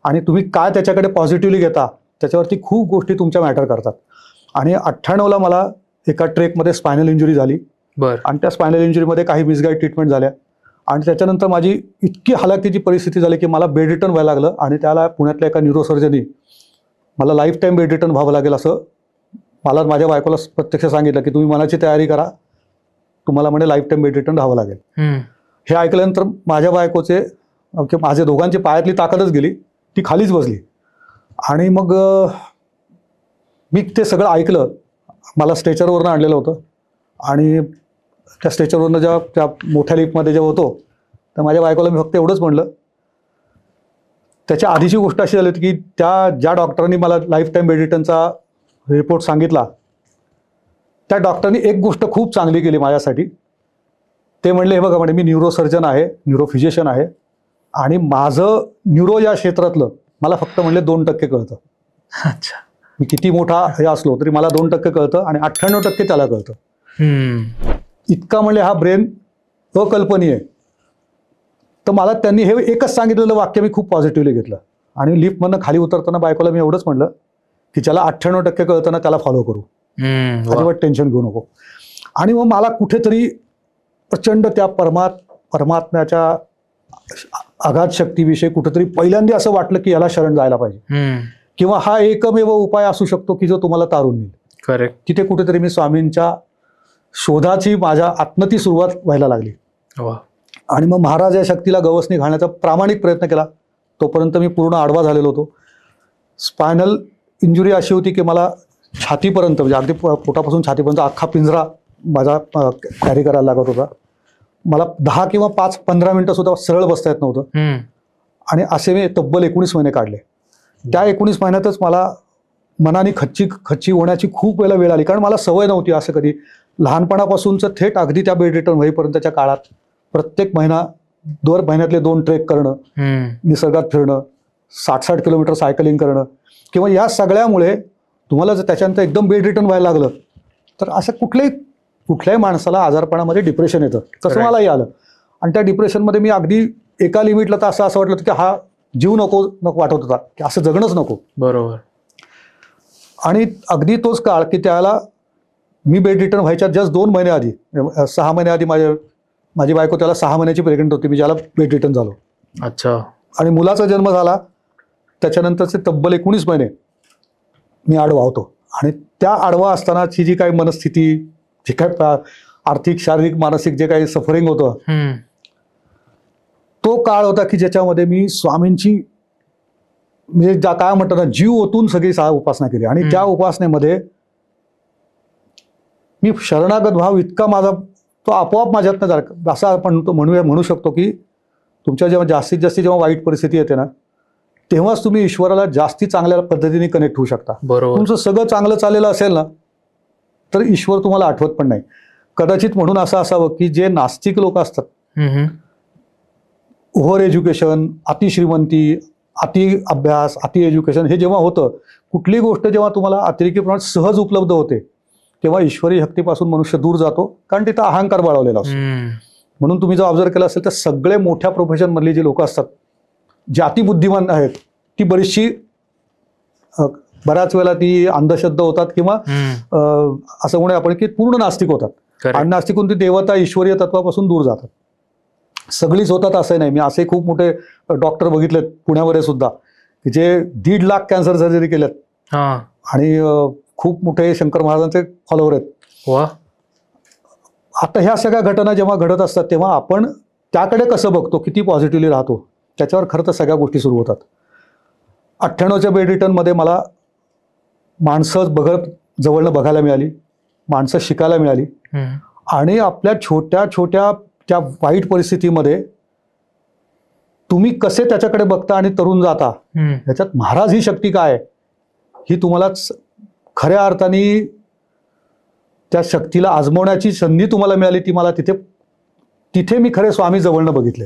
आणि तुम्ही काय त्याच्याकडे पॉझिटिव्हली घेता त्याच्यावरती खूप गोष्टी तुमच्या मॅटर करतात. आणि 98ला मला एका ट्रेकमध्ये स्पायनल इंजुरी झाली. आणि त्या स्पायनल इंजुरीमध्ये काही मिसगाईड ट्रीटमेंट झाल्या आणि त्याच्यानंतर माझी इतकी हलाखीची परिस्थिती झाली की मला बेड रिटर्न व्हायला लागलं. आणि त्याला पुण्यातल्या एका न्यूरोसर्जननी मला लाईफ टाईम बेड रिटर्न व्हावं लागेल असं मला माझ्या बायकोला प्रत्यक्ष सांगितलं की तुम्ही मनाची तयारी करा, तुम्हाला म्हणे लाईफ टाईम बेड रिटर्न राहावं लागेल. हे ऐकल्यानंतर माझ्या बायकोचे माझ्या दोघांची पायातली ताकदच गेली, ती खालीच बसली. आणि मग मी ते सगळं ऐकलं. मला स्ट्रेचरवरनं आणलेलं होतं आणि त्या स्ट्रेचरवरनं जेव्हा त्या मोठ्या लिफ्टमध्ये जेव्हा होतो तर माझ्या बायकोला मी फक्त एवढंच म्हणलं. त्याच्या आधीची गोष्ट अशी झाली होती की त्या ज्या डॉक्टरांनी मला लाईफ टाईम बेड रिटर्नचा रिपोर्ट सांगितला, त्या डॉक्टरनी एक गोष्ट खूप चांगली केली माझ्यासाठी. ते म्हणले, हे बघा म्हणे, मी न्यूरोसर्जन आहे, न्यूरोफिजिशियन आहे, आणि माझं न्यूरो या क्षेत्रातलं मला फक्त म्हणले 2% कळतं. अच्छा. मी किती मोठा हे असलो तरी मला 2% कळतं आणि 98% त्याला कळतं. इतका म्हणले हा ब्रेन अकल्पनीय आहे. तर मला त्यांनी हे एकच सांगितलेलं वाक्य मी खूप पॉझिटिव्हली घेतलं. आणि लिफ्टमधनं खाली उतरताना बायकोला मी एवढंच म्हणलं की ज्याला 98% कळतं ना त्याला फॉलो करू, अजिबात टेन्शन घेऊ नको. आणि मग मला कुठेतरी प्रचंड त्या परमात्म्याच्या अगाध शक्तीविषयी कुठेतरी पहिल्यांदा असं वाटलं की याला शरण जायला पाहिजे, किंवा हा एकमेव उपाय असू शकतो की जो तुम्हाला तारून नेईल. करेक्ट. तिथे कुठेतरी मी स्वामींच्या शोधाची माझ्या आत्मती सुरुवात व्हायला लागली. आणि मग महाराज या शक्तीला गवसणी घालण्याचा प्रामाणिक प्रयत्न केला. तोपर्यंत मी पूर्ण आडवा झालेलो होतो. स्पायनल इंजुरी अशी होती की मला छातीपर्यंत, म्हणजे अगदी पोटापासून छातीपर्यंत अख्खा पिंजरा माझा कॅरी करायला लागत होता. मला 10 किंवा 5-15 मिनिटं सुद्धा सरळ बसता येत नव्हतं. आणि असे मी तब्बल 19 महिने काढले. त्या 19 महिन्यातच मला मनाने खच्ची होण्याची खूप वेळ आली, कारण मला सवय नव्हती असं कधी. लहानपणापासूनचं थेट अगदी त्या बेड रिटर्न होईपर्यंतच्या काळात प्रत्येक दर महिन्यातले 2 ट्रेक करणं, निसर्गात फिरणं, 60-60 किलोमीटर सायकलिंग करणं, किंवा या सगळ्यामुळे तुम्हाला जर त्याच्यानंतर एकदम बेड रिटर्न व्हायला लागलं तर असं कुठल्याही माणसाला आजारपणामध्ये डिप्रेशन येतं. तसं मलाही आलं. आणि त्या डिप्रेशनमध्ये मी अगदी एका लिमिटला तर असं वाटलं होतं की हा जीव नको वाटत होता, की असं जगणंच नको. बरोबर. आणि अगदी तोच काळ की त्याला मी बेड रिटर्न व्हायच्या जस्ट 2 महिने आधी, 6 महिने आधी माझी बायको त्याला 6 महिन्याची प्रेग्नंट होती, मी ज्याला बेड रिटर्न झालो. अच्छा. आणि मुलाचा जन्म झाला त्याच्यानंतरचे तब्बल 19 महिने मी आडवा होतो. आणि त्या आडवा असतानाची जी काही मनस्थिती, जे काही आर्थिक, शारीरिक, मानसिक जे काही सफरिंग होतं, तो काळ होता की ज्याच्यामध्ये मी स्वामींची, म्हणजे काय म्हणतात ना, जीव ओतून सगळी उपासना केली. आणि त्या उपासनेमध्ये मी शरणागत भाव इतका माझा तो आपोआप माझ्यातनं झाला. असं आपण म्हणू शकतो की तुमच्या जेव्हा जास्तीत जास्त जेव्हा वाईट परिस्थिती येते ना, तेव्हाच तुम्ही ईश्वराला जास्ती चांगल्या पद्धतीने कनेक्ट होऊ शकता. बरोबर. तुमचं सगळं चांगलं चाललेलं असेल ना तर ईश्वर तुम्हाला आठवत पण नाही. कदाचित म्हणून असं असावं की जे नास्तिक लोक असतात, ओव्हर एज्युकेशन, अतिश्रीमंती, अति अभ्यास, अति एज्युकेशन, हे जेव्हा होतं, कुठली गोष्ट जेव्हा तुम्हाला अतिरेकी प्रमाणात सहज उपलब्ध होते तेव्हा ईश्वरी शक्तीपासून मनुष्य दूर जातो, कारण तिथं अहंकार बाळवलेला असतो. म्हणून तुम्ही जर ऑब्झर्व केलं असेल तर सगळे मोठ्या प्रोफेशन मधली जी लोक असतात, जी अतिबुद्धिमान आहेत, ती बऱ्याच वेळेला ती अंधश्रद्धा होतात, किंवा असं म्हणूया आपण की पूर्ण नास्तिक होतात. आणि नास्तिकून ती देवता, ईश्वरीय तत्वापासून दूर जातात. सगळीच होतात असं नाही. मी असे खूप मोठे डॉक्टर बघितलेत पुण्यामध्ये सुद्धा, जे 1.5 लाख कॅन्सर सर्जरी केल्यात आणि खूप मोठे शंकर महाराजांचे फॉलोवर आहेत. आता ह्या सगळ्या घटना जेव्हा घडत असतात तेव्हा आपण त्याकडे कसं बघतो, किती पॉझिटिव्हली राहतो, त्याच्यावर खरं तर सगळ्या गोष्टी सुरू होतात. 98च्या बेड रिटर्नमध्ये मला माणसं जवळनं बघायला मिळाली, माणसं शिकायला मिळाली. आणि आपल्या छोट्या छोट्या त्या वाईट परिस्थितीमध्ये तुम्ही कसे त्याच्याकडे बघता आणि तरुण जाता, ह्याच्यात महाराज ही शक्ती काय ही तुम्हाला खऱ्या अर्थाने त्या शक्तीला आजमवण्याची संधी तुम्हाला मिळाली. ती मला तिथे मी खरे स्वामी जवळनं बघितले.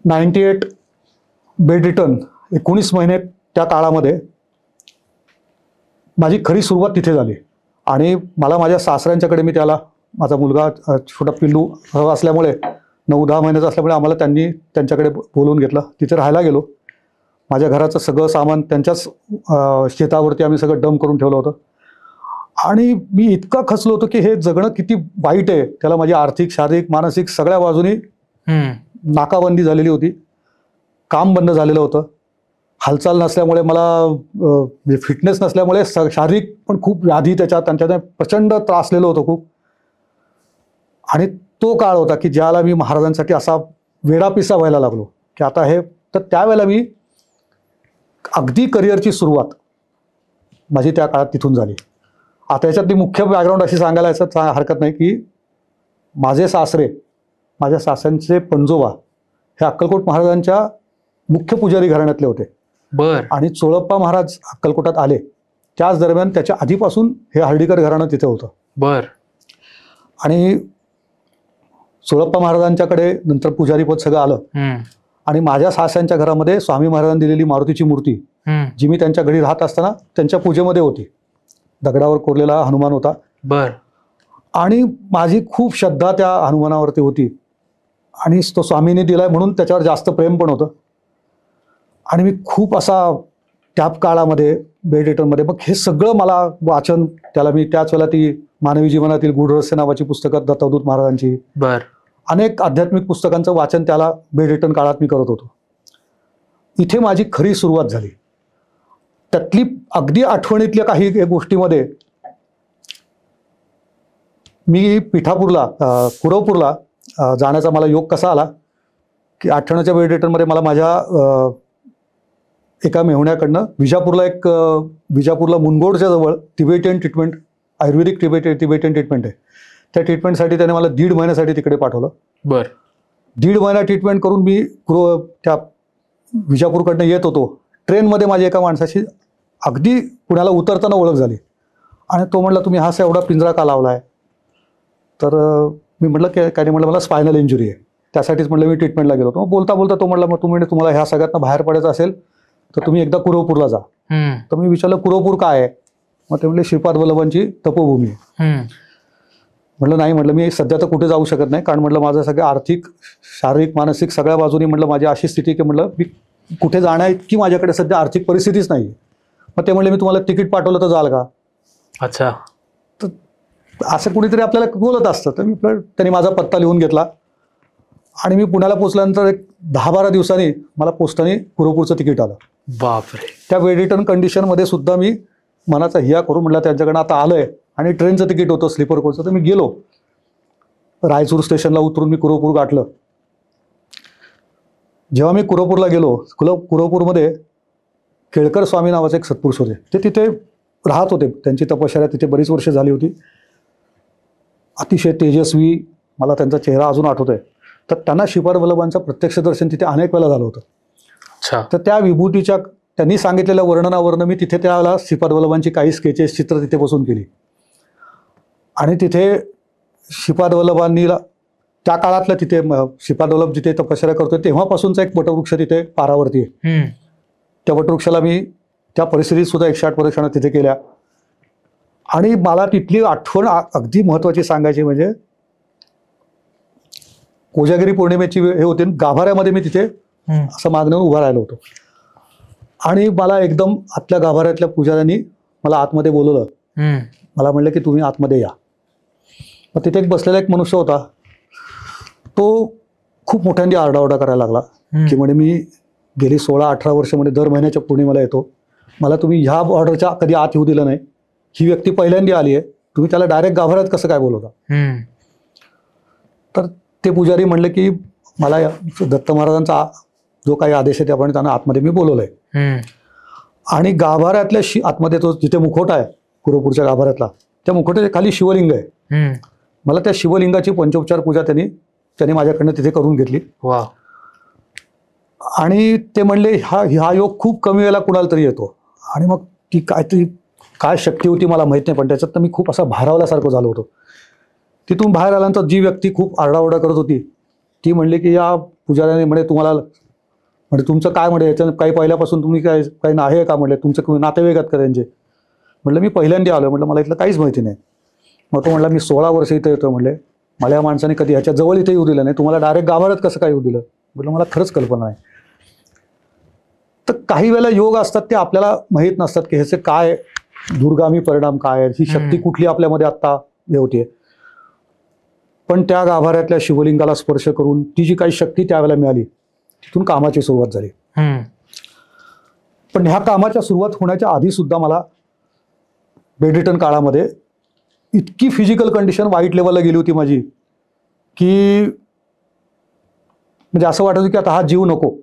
98 बेड रिटर्न, 19 महिने त्या काळामध्ये माझी खरी सुरुवात तिथे झाली. आणि मला माझ्या सासऱ्यांच्याकडे, मी त्याला, माझा मुलगा छोटा पिल्लू असल्यामुळे 9-10 महिन्याचा असल्यामुळे आम्हाला त्यांनी त्यांच्याकडे बोलवून घेतलं. तिथे राहायला गेलो. माझ्या घराचं सगळं सामान त्यांच्याच शेतावरती आम्ही सगळं डंप करून ठेवलं होतं. आणि मी इतका खचलो होतो की हे जगणं किती वाईट आहे. त्याला माझी आर्थिक, शारीरिक, मानसिक सगळ्या बाजूनी नाकाबंदी झालेली होती. काम बंद झालेलं होतं. हालचाल नसल्यामुळे, मला फिटनेस नसल्यामुळे शारीरिक पण खूप व्याधी, त्यांच्याने प्रचंड त्रासलेलं होतं खूप. आणि तो काळ होता की ज्याला मी महाराजांसाठी असा वेडापिसा व्हायला लागलो की आता हे. तर त्यावेळेला मी अगदी करिअरची सुरुवात माझी त्या काळात तिथून झाली. आता याच्यातली मुख्य बॅकग्राऊंड अशी सांगायला हरकत नाही की माझे सासरे, माझ्या सासऱ्यांचे पणजोबा हे अक्कलकोट महाराजांच्या मुख्य पुजारी घराण्यातले होते. आणि चोळप्पा महाराज अक्कलकोटात आले त्याच दरम्यान त्याच्या आधीपासून हे हर्डीकर घराणं तिथे होतं. बर. आणि सोळप्पा महाराजांच्याकडे नंतर पुजारी पद सगळं आलं. आणि माझ्या सासऱ्यांच्या घरामध्ये स्वामी महाराजांनी दिलेली मारुतीची मूर्ती जी मी त्यांच्या घरी राहत असताना त्यांच्या पूजेमध्ये होती. दगडावर कोरलेला हनुमान होता. बर. आणि माझी खूप श्रद्धा त्या हनुमानावरती होती आणि तो स्वामींनी दिलाय म्हणून त्याच्यावर जास्त प्रेम पण होतं. आणि मी खूप असा त्या काळामध्ये मेडिटेशनमध्ये मग हे सगळं मला वाचन, त्याला मी त्याच वेळेला ती मानवी जीवनातील गूढ रहस्य नावाची पुस्तकं दत्तवदूत महाराजांची, बर, अनेक आध्यात्मिक पुस्तकांचं वाचन त्याला मेडिटेशन काळात मी करत होतो. इथे माझी खरी सुरुवात झाली. त्यातली अगदी आठवणीतल्या काही गोष्टीमध्ये मी पिठापूरला कुरवपूरला जाण्याचा मला योग कसा आला की 98च्या मेडिटेशनमध्ये मला माझ्या एका मेहुण्याकडनं विजापूरला मुनगोडच्या जवळ तिबेटियन ट्रीटमेंट, आयुर्वेदिक तिबेटियन ट्रीटमेंट आहे. त्या ट्रीटमेंटसाठी त्याने मला 1.5 महिन्यासाठी तिकडे पाठवलं. बर. 1.5 महिना ट्रीटमेंट करून मी त्या विजापूरकडनं येत होतो. ट्रेनमध्ये माझ्या एका माणसाशी अगदी पुण्याला उतरताना ओळख झाली आणि तो म्हटला, तुम्ही हा एवढा पिंजरा का लावला आहे? तर मी म्हटलं की काय नाही, म्हटलं मला स्पायनल इंजुरी आहे, त्यासाठीच म्हटलं मी ट्रीटमेंटला गेलो होतो. मग बोलता बोलता तो म्हटला, मग तुम्हाला ह्या सगळ्यातनं बाहेर पडायचं असेल तर तुम्ही एकदा कुरवपूरला जा. तर मी विचारलं कुरवपूर काय आहे? मग ते म्हटले श्रीपाद वल्लभांची तपोभूमी आहे. म्हटलं नाही, म्हटलं मी सध्या तर कुठे जाऊ शकत नाही, कारण म्हटलं माझं सगळं आर्थिक, शारीरिक, मानसिक सगळ्या बाजूनी म्हटलं माझी अशी स्थिती की म्हटलं मी कुठे जाण्या इतकी माझ्याकडे सध्या आर्थिक परिस्थितीच नाही. मग ते म्हटले, मी तुम्हाला तिकीट पाठवलं तर जाल का? अच्छा. तर असं कुणीतरी आपल्याला बोलत असतं. तर मी त्यांनी माझा पत्ता लिहून घेतला आणि मी पुण्याला पोचल्यानंतर एक 10-12 दिवसांनी मला पोस्टाने कुरवपूरचं तिकीट आलं. बापरे. त्या वेडिटन कंडिशनमध्ये सुद्धा मी मनाचा हिया करून म्हटलं त्यांच्याकडनं आता आलंय आणि ट्रेनचं तिकीट होतं स्लीपर कोचचं, तर मी गेलो. रायचूर स्टेशनला उतरून मी कुरवपूर गाठलं. जेव्हा मी कुरवपूरला गेलो, कुरवपूरमध्ये केळकर स्वामी नावाचे एक सत्पुरुष होते. ते तिथे राहत होते, त्यांची तपश्चर्या तिथे बरीच वर्ष झाली होती. अतिशय तेजस्वी, मला त्यांचा चेहरा अजून आठवतोय. तर त्यांना श्रीपाद वल्लभांचं प्रत्यक्ष दर्शन तिथे अनेक वेळा झालं होतं. अच्छा. तर त्या विभूतीच्या त्यांनी सांगितलेल्या वर्णनावरनं मी तिथे त्यावेळेला श्रीपाद वल्लभांची काही स्केचेस, चित्र तिथे बसून केली. आणि तिथे श्रीपाद वल्लभांनी त्या काळातलं तिथे श्रीपाद वल्लभ जिथे तपश्चर्या करतोय तेव्हापासूनचा एक वटवृक्ष तिथे पारावरती आहे. त्या वटवृक्षाला मी त्या परिस्थितीत सुद्धा 108 प्रदक्षिणा तिथे केल्या. आणि मला तिथली आठवण अगदी महत्त्वाची सांगायची म्हणजे कोजागिरी पौर्णिमेची हे होती, गाभाऱ्यामध्ये मी तिथे असं मागणं उभा राहिलो होतो. आणि मला एकदम आतल्या गाभाऱ्यातल्या पुजाऱ्यांनी मला आतमध्ये बोलवलं. मला म्हणलं की तुम्ही आतमध्ये या. मग तिथे एक बसलेला एक मनुष्य होता. तो खूप मोठ्यांदी आरडाओरडा करायला लागला की म्हणे मी गेली 16-18 वर्ष म्हणजे दर महिन्याच्या पौर्णिमेला येतो, मला तुम्ही ह्या बॉर्डरच्या कधी आत येऊ दिलं नाही. ही व्यक्ती पहिल्यांदा आली आहे, तुम्ही त्याला डायरेक्ट गाभाऱ्यात कसं काय बोलवता? तर ते पुजारी म्हणले की मला दत्त महाराजांचा जो काही आदेश आहे त्याप्रमाणे त्यांना आतमध्ये मी बोलवलंय. आणि गाभाऱ्यातल्या आतमध्ये तो जिथे मुखवटा आहे कुरवपूरच्या गाभाऱ्यातला, त्या मुखवट्याच्या खाली शिवलिंग आहे. मला त्या शिवलिंगाची पंचोपचार पूजा त्यांनी माझ्याकडनं तिथे करून घेतली. वा. आणि ते म्हणले हा योग खूप कमी वेळेला कुणाला तरी येतो. आणि मग ती काय शक्ती होती मला माहित नाही, पण त्याच्यात तर मी खूप असा भारावल्यासारखं झालो होतो. तिथून बाहेर आल्यानंतर जी व्यक्ती खूप आरडाओरडा करत होती ती म्हणली की या पुजाऱ्याने म्हणे तुम्हाला म्हणजे तुमचं काय म्हणे याच्यानं काही पहिल्यापासून तुम्ही काही आहे का? म्हटलं तुमचं नातेवाईक आहेत का त्यांचे? म्हटलं मी पहिल्यांदा आलो. म्हटलं मला इथलं काहीच माहिती नाही. मग तो म्हटला मी 16 वर्ष इथे येतो. म्हटले मला या माणसाने कधी ह्याच्या जवळ इथे येऊ दिलं नाही, तुम्हाला डायरेक्ट गाभाऱ्यात कसं काय येऊ दिलं? म्हटलं मला खरंच कल्पना नाही. तर काही वेळेला योग असतात ते आपल्याला माहीत नसतात की ह्याचे काय दूरगामी परिणाम काय आहे, ही शक्ती कुठली आपल्यामध्ये आत्ता हे होतीये. पण त्या गाभाऱ्यातल्या शिवलिंगाला स्पर्श करून ती जी काही शक्ती त्यावेळेला मिळाली, तिथून कामाची सुरुवात झाली. पण ह्या कामाच्या सुरुवात होण्याच्या आधी सुद्धा मला मेडिटेशन काळामध्ये इतकी फिजिकल कंडिशन वाईट लेवलला गेली होती माझी की म्हणजे असं वाटत की आता हा जीव नको.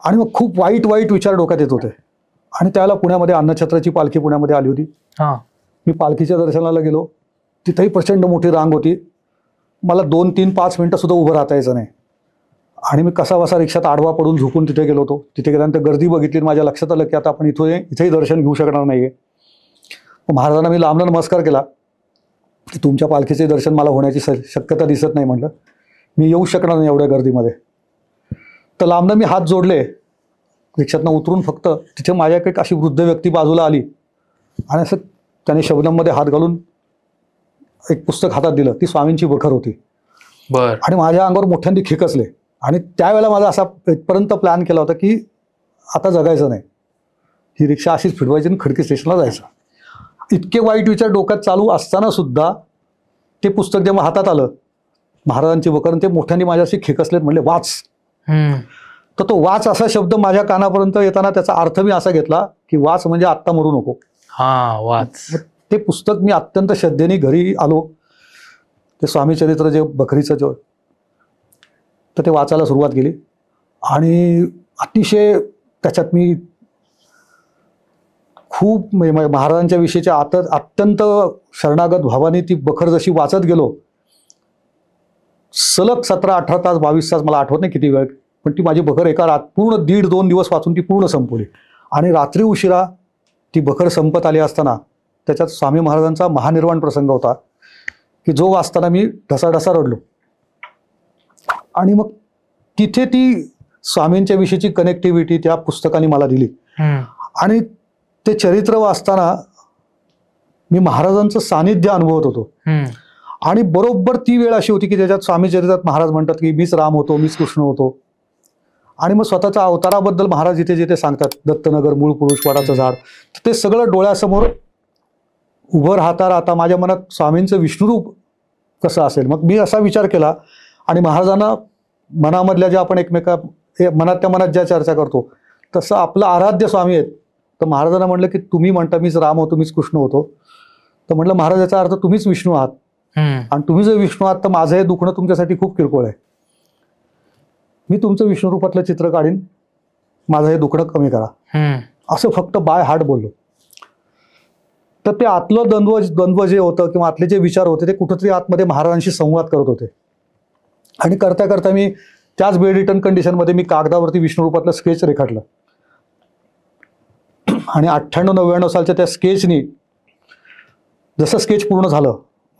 आणि मग खूप वाईट विचार डोक्यात येत होते. आणि त्यावेळेला पुण्यामध्ये अन्नछत्राची पालखी पुण्यामध्ये आली होती. मी पालखीच्या दर्शनाला गेलो, तिथेही प्रचंड मोठी रांग होती. मला 2-3-5 मिनटं सुद्धा उभं राहता यायचं नाही. आणि मी कसा बसा रिक्षात आडवा पडून झोपून तिथे गेलो होतो. तिथे गेल्यानंतर गर्दी बघितली, माझ्या लक्षात आलं की आता आपण इथेही दर्शन घेऊ शकणार नाहीये. महाराजांना मी लांबनं नमस्कार केला की तुमच्या पालखीचे दर्शन मला होण्याची शक्यता दिसत नाही. म्हटलं मी येऊ शकणार नाही एवढ्या गर्दीमध्ये. तर लांबनं मी हात जोडले, रिक्षातनं उतरून फक्त तिथे माझ्याकडे अशी वृद्ध व्यक्ती बाजूला आली आणि असं त्याने शब्दांमध्ये हात घालून एक पुस्तक हातात दिलं. ती स्वामींची बखर होती. बर. आणि माझ्या अंगावर मोठ्यांनी खेकसले. आणि त्यावेळेला माझा असा इथपर्यंत प्लॅन केला होता की आता जगायचं नाही, ही रिक्षा अशीच फिरवायची आणि खडकी स्टेशनला जायचं. इतके वाईट विचार डोक्यात चालू असताना सुद्धा ते पुस्तक जेव्हा हातात आलं, महाराजांची बखर, ते मोठ्यांनी माझ्याशी खेकसलेत. म्हणले वाच. तर तो वाच असा शब्द माझ्या कानापर्यंत येताना त्याचा अर्थ मी असा घेतला की वाच म्हणजे आत्ता मरू नको. हा, वाच. ते पुस्तक मी अत्यंत श्रद्धेने घरी आलो, ते स्वामी चरित्र जे बखरीचं जे, तर ते वाचायला सुरुवात केली. आणि अतिशय त्याच्यात मी खूप महाराजांच्या विषयीच्या अत्यंत शरणागत भावाने ती बखर जशी वाचत गेलो, सलग 17-18 तास 22 तास, मला आठवत नाही किती वेळ, पण ती माझी बखर एका पूर्ण 1.5-2 दिवस वाचून ती पूर्ण संपवली. आणि रात्री उशिरा ती बखर संपत आली असताना त्याच्यात स्वामी महाराजांचा महानिर्वाण प्रसंग होता की जो वाचताना मी ढसाढसा रडलो. आणि मग तिथे ती स्वामींच्या विषयीची कनेक्टिव्हिटी त्या पुस्तकाने मला दिली. आणि ते चरित्र वाचताना मी महाराजांचं सानिध्य अनुभवत होतो. आणि बरोबर ती वेळ अशी होती की त्याच्यात स्वामी चरित्रात महाराज म्हणतात की मीच राम होतो, मीच कृष्ण होतो. आणि मग स्वतःच्या अवताराबद्दल महाराज जिथे जिथे सांगतात, दत्तनगर, मूळ पुरुष, वडाचं झाड, ते सगळं डोळ्यासमोर उभं राहता माझ्या मनात स्वामींचं विष्णुरूप कसं असेल. मग मी असा विचार केला आणि महाराजांना मनामधल्या ज्या आपण मनात ज्या चर्चा करतो तसं आपलं आराध्य स्वामी आहेत. तर महाराजांना म्हटलं की तुम्ही म्हणता मीच राम होतो, मीच कृष्ण होतो. तर म्हटलं महाराज याचा अर्थ तुम्हीच विष्णू आहात. आणि तुम्ही जर विष्णू आहात तर माझं हे दुखणं तुमच्यासाठी खूप किरकोळ आहे. मी तुमचं विष्णू रूपातलं चित्र काढीन, माझं हे दुखणं कमी करा. असं फक्त बाय हार्ट बोललो. तर ते आतलं द्वंद्व जे होतं किंवा आतले जे विचार होते ते कुठंतरी आतमध्ये महाराजांशी संवाद करत होते. आणि करता करता मी त्याच बेड रिटर्न कंडिशनमध्ये मी कागदावरती विष्णू रूपातलं स्केच रेखाटलं. आणि 98-99 सालच्या त्या स्केचनी जसं स्केच पूर्ण झालं,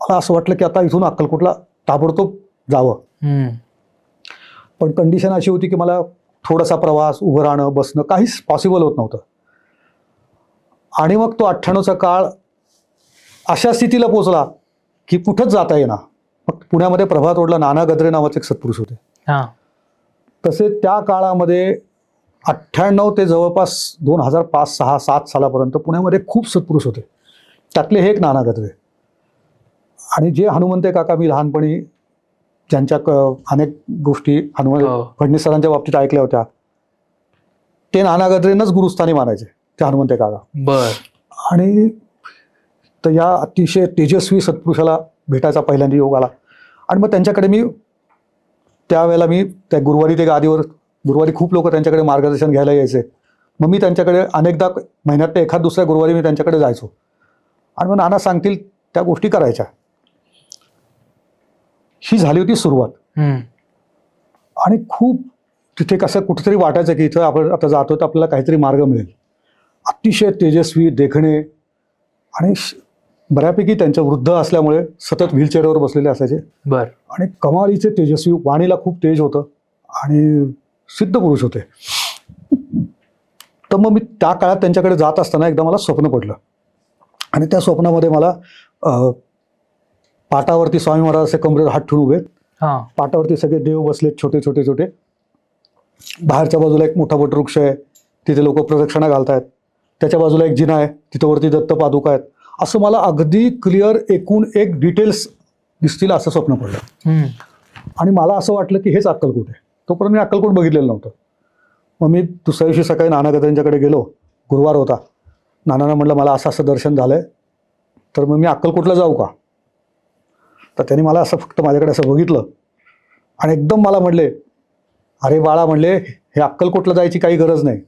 मला असं वाटलं की आता इथून अक्कलकोटला ताबडतोब जावं. पण कंडिशन अशी होती की मला थोडासा प्रवास, उभं राहणं, बसणं काहीच पॉसिबल होत नव्हतं. आणि मग तो 98चा काळ अशा स्थितीला पोचला की कुठंच जाता येईना. मग पुण्यामध्ये प्रभात रोडला नाना गद्रे नावाचे एक सत्पुरुष होते. तसे त्या काळामध्ये 98 ते जवळपास 2005, 6, 7 सालापर्यंत पुण्यामध्ये खूप सत्पुरुष होते. त्यातले हे एक नाना गद्रे. आणि जे हनुमंते काका मी लहानपणी ज्यांच्या अनेक गोष्टी फडणीस सरांच्या बाबतीत ऐकल्या होत्या, ते नाना गद्रेंनाच गुरुस्थानी मानायचे, ते हनुमंते काका. बर. आणि तर या अतिशय तेजस्वी सत्पुरुषाला भेटायचा पहिल्यांदा योग आला. आणि मग त्यांच्याकडे मी त्यावेळेला त्या गुरुवारी ते गादीवर, गुरुवारी खूप लोक त्यांच्याकडे मार्गदर्शन घ्यायला यायचे. मग मी त्यांच्याकडे अनेकदा महिन्यात एखाद दुसऱ्या गुरुवारी मी त्यांच्याकडे जायचो. आणि मग नाना सांगतील त्या गोष्टी करायच्या. ही झाली होती सुरुवात. आणि खूप तिथे कसं कुठेतरी वाटायचं की इथं आपण आता जातो तर आपल्याला काहीतरी मार्ग मिळेल. अतिशय तेजस्वी, देखणे आणि बऱ्यापैकी त्यांच्या वृद्ध असल्यामुळे सतत व्हीलचेअरवर बसलेले असायचे. बर. आणि कमालीचे तेजस्वी, वाणीला खूप तेज होतं आणि सिद्ध पुरुष होते. तर मग मी त्या काळात त्यांच्याकडे जात असताना एकदा मला स्वप्न पडलं. आणि त्या स्वप्नामध्ये मला पाटावरती स्वामी महाराज असे कमरेवर हात ठेवून उभे, पाटावरती सगळे देव बसलेत, छोटे छोटे छोटे. बाहेरच्या बाजूला एक मोठा वटवृक्ष आहे, तिथे लोक प्रदक्षिणा घालतायत. त्याच्या बाजूला एक जिना आहे, तिथं वरती दत्त पादुका आहेत. असं मला अगदी क्लिअर एकूण एक डिटेल्स दिसतील असं स्वप्न पडलं. आणि मला असं वाटलं की हेच अक्कलकोट आहे. तोपर्यंत मी अक्कलकोट बघितलेलं नव्हतं. मग मी दुसऱ्या दिवशी सकाळी नाना गद्रेंच्याकडे गेलो, गुरुवार होता. नानांना म्हटलं मला असं असं दर्शन झालंय, तर मग मी अक्कलकोटला जाऊ का? तर त्यांनी मला असं फक्त माझ्याकडे असं बघितलं आणि एकदम मला म्हणले, अरे बाळा, म्हणले हे अक्कलकोटला जायची काही गरज नाही,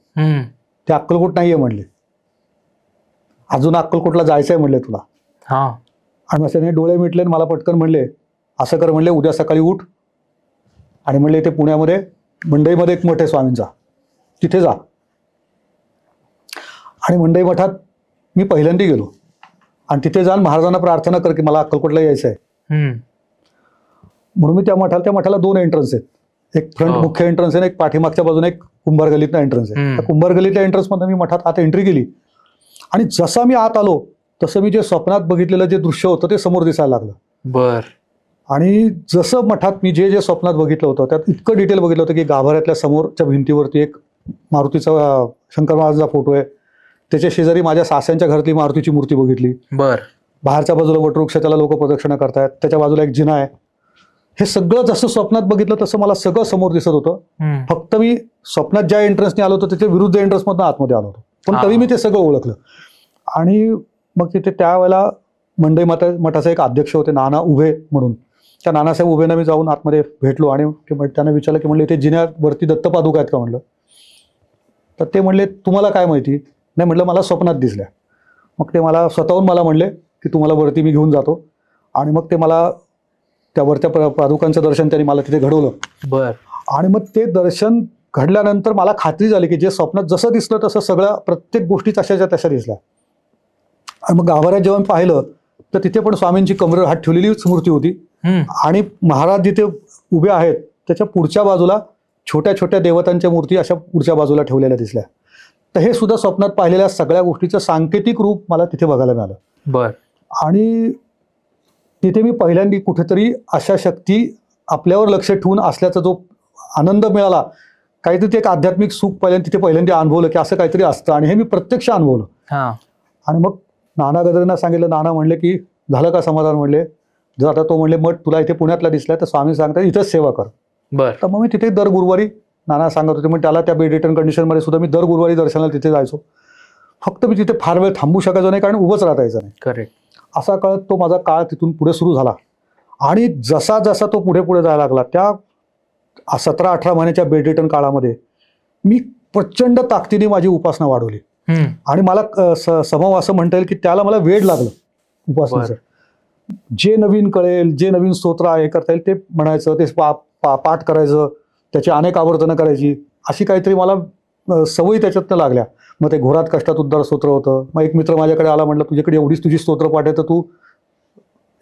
ते अक्कलकोट नाहीये म्हणले, अजून अक्कलकोटला जायचंय म्हणले तुला. आणि मग त्याने डोळे मिटले आणि मला पटकन म्हणले, असं कर म्हणले, उद्या सकाळी उठ आणि म्हणले इथे पुण्यामध्ये मंडईमध्ये एक मठ आहे स्वामींचा, तिथे जा. आणि मंडई मठात मी पहिल्यांदा गेलो आणि तिथे जाऊन महाराजांना प्रार्थना कर की मला अक्कलकोटला यायचं आहे. म्हणून मी त्या मठाला 2 एंट्रन्स आहेत. एक फ्रंट मुख्य एंट्रन्स आहे, एक पाठीमागच्या बाजूने एक कुंभार गल्लीतला एंट्रन्स आहे. त्या कुंभार गल्लीतल्या एंट्रन्समध्ये मी मठात आत एंट्री केली आणि जसा मी आत आलो तसं मी जे स्वप्नात बघितलेलं जे दृश्य होतं ते समोर दिसायला लागलं. बर. आणि जसं मठात मी जे स्वप्नात बघितलं होतं त्यात इतकं डिटेल बघितलं होतं की गाभाऱ्यातल्या समोरच्या भिंतीवरती एक मारुतीचा शंकर महाराजांचा फोटो आहे. त्याच्या शेजारी माझ्या सास्यांच्या घरातली मारुतीची मूर्ती बघितली. बर. बाहेरच्या बाजूला वटवृक्ष, त्याला लोक प्रदक्षिणा करतायत, त्याच्या बाजूला एक जिना आहे. हे सगळं जसं स्वप्नात बघितलं तसं मला सगळं समोर दिसत होतं. फक्त मी स्वप्नात ज्या एंट्रन्सने आलो होतो त्याच्या विरुद्ध एंट्रन्समधून आतमध्ये आलो होतो, पण तरी मी ते सगळं ओळखलं. आणि मग तिथे त्यावेळेला मंडई मठाचे एक अध्यक्ष होते नाना उभे म्हणून, त्या नानासाहेब उभेंना मी जाऊन आतमध्ये भेटलो आणि त्यांना विचारलं की म्हणले इथे जिन्यावरती दत्तपादुका आहेत का म्हणलं. तर ते म्हणले तुम्हाला काय माहिती. नाही म्हटलं मला स्वप्नात दिसल्या. मग ते मला स्वतःहून मला म्हणले की तुम्हाला वरती मी घेऊन जातो. आणि मग ते मला त्या वरच्या पादुकांचं दर्शन त्यांनी मला तिथे घडवलं. बर. आणि मग ते दर्शन घडल्यानंतर मला खात्री झाली की जे स्वप्नात जसं दिसलं तसं सगळ्या प्रत्येक गोष्टी तशाच्या तशा दिसल्या. आणि मग गाभाऱ्यात जेव्हा पाहिलं तर तिथे पण स्वामींची कमरेवर हात ठेवलेली मूर्ती होती. आणि महाराज जिथे उभे आहेत त्याच्या पुढच्या बाजूला छोट्या छोट्या देवतांच्या मूर्ती अशा पुढच्या बाजूला ठेवलेल्या दिसल्या. तर हे सुद्धा स्वप्नात पाहिलेल्या सगळ्या गोष्टीचं सांकेतिक रूप मला तिथे बघायला मिळालं. बर. आणि तिथे मी पहिल्यांदा कुठेतरी अशा शक्ती आपल्यावर लक्ष ठेवून असल्याचा जो आनंद मिळाला, काहीतरी ते एक आध्यात्मिक सुख पहिल्यांदा अनुभवलं की असं काहीतरी असतं. आणि हे मी प्रत्यक्ष अनुभवलं. आणि मग नाना गजरेंना सांगितलं. नाना म्हणले की झालं का समाधान. म्हणले जर आता तो म्हणले मठ तुला इथे पुण्यातला दिसलाय तर स्वामी सांगतात इथंच सेवा कर. बर. तर मग मी तिथे दर गुरुवारी, नाना सांगत होते मग त्याला त्या बेड रिटर्न कंडिशनमध्ये सुद्धा मी दर गुरुवारी दर्शनाला तिथे जायचो. फक्त मी तिथे फार वेळ थांबू शकायचो नाही कारण उभंच राहायचं नाही. करेक्ट. असा काळ तो माझा काळ तिथून पुढे सुरू झाला. आणि जसा जसा तो पुढे जायला लागला त्या 17-18 महिन्याच्या बेड रिटर्न काळामध्ये मी प्रचंड ताकदीने माझी उपासना वाढवली. आणि मला समव असं म्हणता येईल की त्याला मला वेळ लागलं उपासनेचं. जे नवीन कळेल, जे नवीन स्तोत्र आहे करता येईल ते म्हणायचं, ते पाठ करायचं, त्याची अनेक आवर्तनं करायची, अशी काहीतरी मला सवयी त्याच्यातनं लागल्या. मग ते घोरात कष्टात उद्धार स्तोत्र होतं. मग एक मित्र माझ्याकडे आला, म्हटलं तुझ्याकडे एवढीच तुझी स्तोत्र पाठ आहे तर तू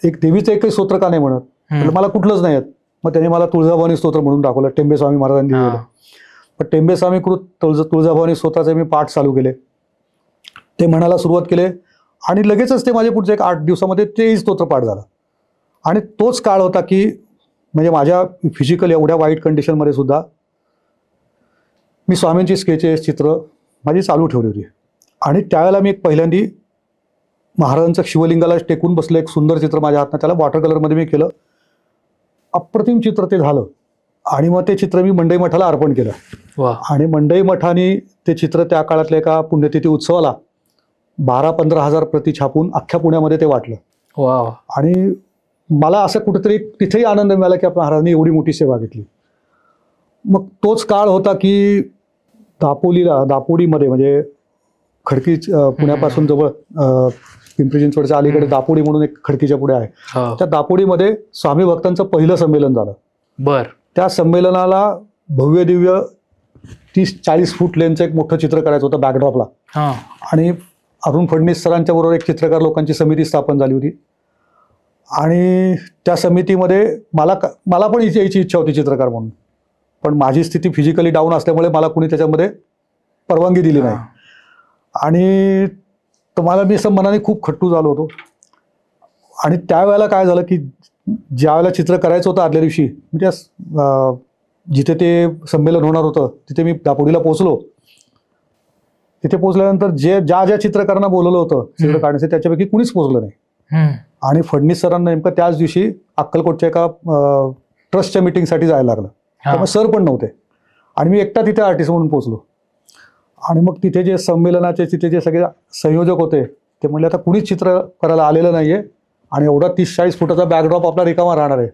एक देवीचं एकही स्तोत्र का नाही म्हणत. म्हटलं मला कुठलंच नाही येत. मग त्याने मला तुळजाभवानी स्तोत्र म्हणून दाखवलं, टेंबेस्वामी महाराजांनी दिलेलं. पण टेंबेस्वामी कृत तुळजाभवानी स्तोत्राचे मी पाठ चालू केले, ते म्हणायला सुरुवात केले आणि लगेचच ते माझे पुढचे एक 8 दिवसामध्ये तेही स्तोत्र पाठ झालं. आणि तोच काळ होता की म्हणजे माझ्या फिजिकल एवढ्या वाईट कंडिशनमध्ये सुद्धा मी स्वामींची स्केचेस, चित्र माझी चालू ठेवली होती. आणि त्यावेळेला मी एक पहिल्यांदा महाराजांचं शिवलिंगाला टेकून बसलं एक सुंदर चित्र माझ्या हातनं, त्याला वॉटर कलरमध्ये मी केलं. अप्रतिम चित्र ते झालं. आणि मग ते चित्र मी मंडई मठाला अर्पण केलं. आणि मंडई मठाने ते चित्र त्या काळातल्या एका पुण्यतिथी उत्सवाला 12-15 हजार प्रति छापून अख्ख्या पुण्यामध्ये ते वाटलं. आणि मला असं कुठेतरी तिथेही आनंद मिळाला की आपल्या महाराजांनी एवढी मोठी सेवा घेतली. मग तोच काळ होता की दापोडीमध्ये म्हणजे खडकी पुण्यापासून जवळ पिंपरी चिंचवडच्या अलीकडे दापोडी म्हणून एक खडकीच्या पुढे आहे. त्या दापोडीमध्ये स्वामी भक्तांचं पहिलं संमेलन झालं. बर. त्या संमेलनाला भव्य दिव्य 30-40 फूट लेनचं एक मोठं चित्र करायचं होतं बॅकड्रॉपला. आणि अरुण फडणवीस सरांच्या बरोबर एक चित्रकार लोकांची समिती स्थापन झाली होती. आणि त्या समितीमध्ये मला पण यायची इच्छा होती चित्रकार म्हणून, पण माझी स्थिती फिजिकली डाऊन असल्यामुळे मला कुणी त्याच्यामध्ये परवानगी दिली नाही. आणि मला मी असं मनाने खूप खट्टू झालो होतो. आणि त्यावेळेला काय झालं की ज्या वेळेला चित्र करायचं होतं आदल्या दिवशी म्हणजे जिथे ते संमेलन होणार होतं तिथे मी दापोडीला पोहोचलो. तिथे पोहोचल्यानंतर ज्या चित्रकारांना बोलवलं होतं चित्र काढण्यासाठी त्याच्यापैकी कुणीच पोहोचलं नाही. आणि फडणवीस सरांना नेमकं त्याच दिवशी अक्कलकोटच्या एका ट्रस्टच्या मिटिंगसाठी जायला लागलं. त्यामुळे सर पण नव्हते आणि मी एकटा तिथे आर्टिस्ट म्हणून पोहोचलो. आणि मग तिथे जे संमेलनाचे तिथे जे सगळे संयोजक होते ते म्हणले आता कुणीच चित्र करायला आलेलं नाहीये आणि एवढा 30-40 फुटाचा बॅकड्रॉप आपला रिकामा राहणार आहे.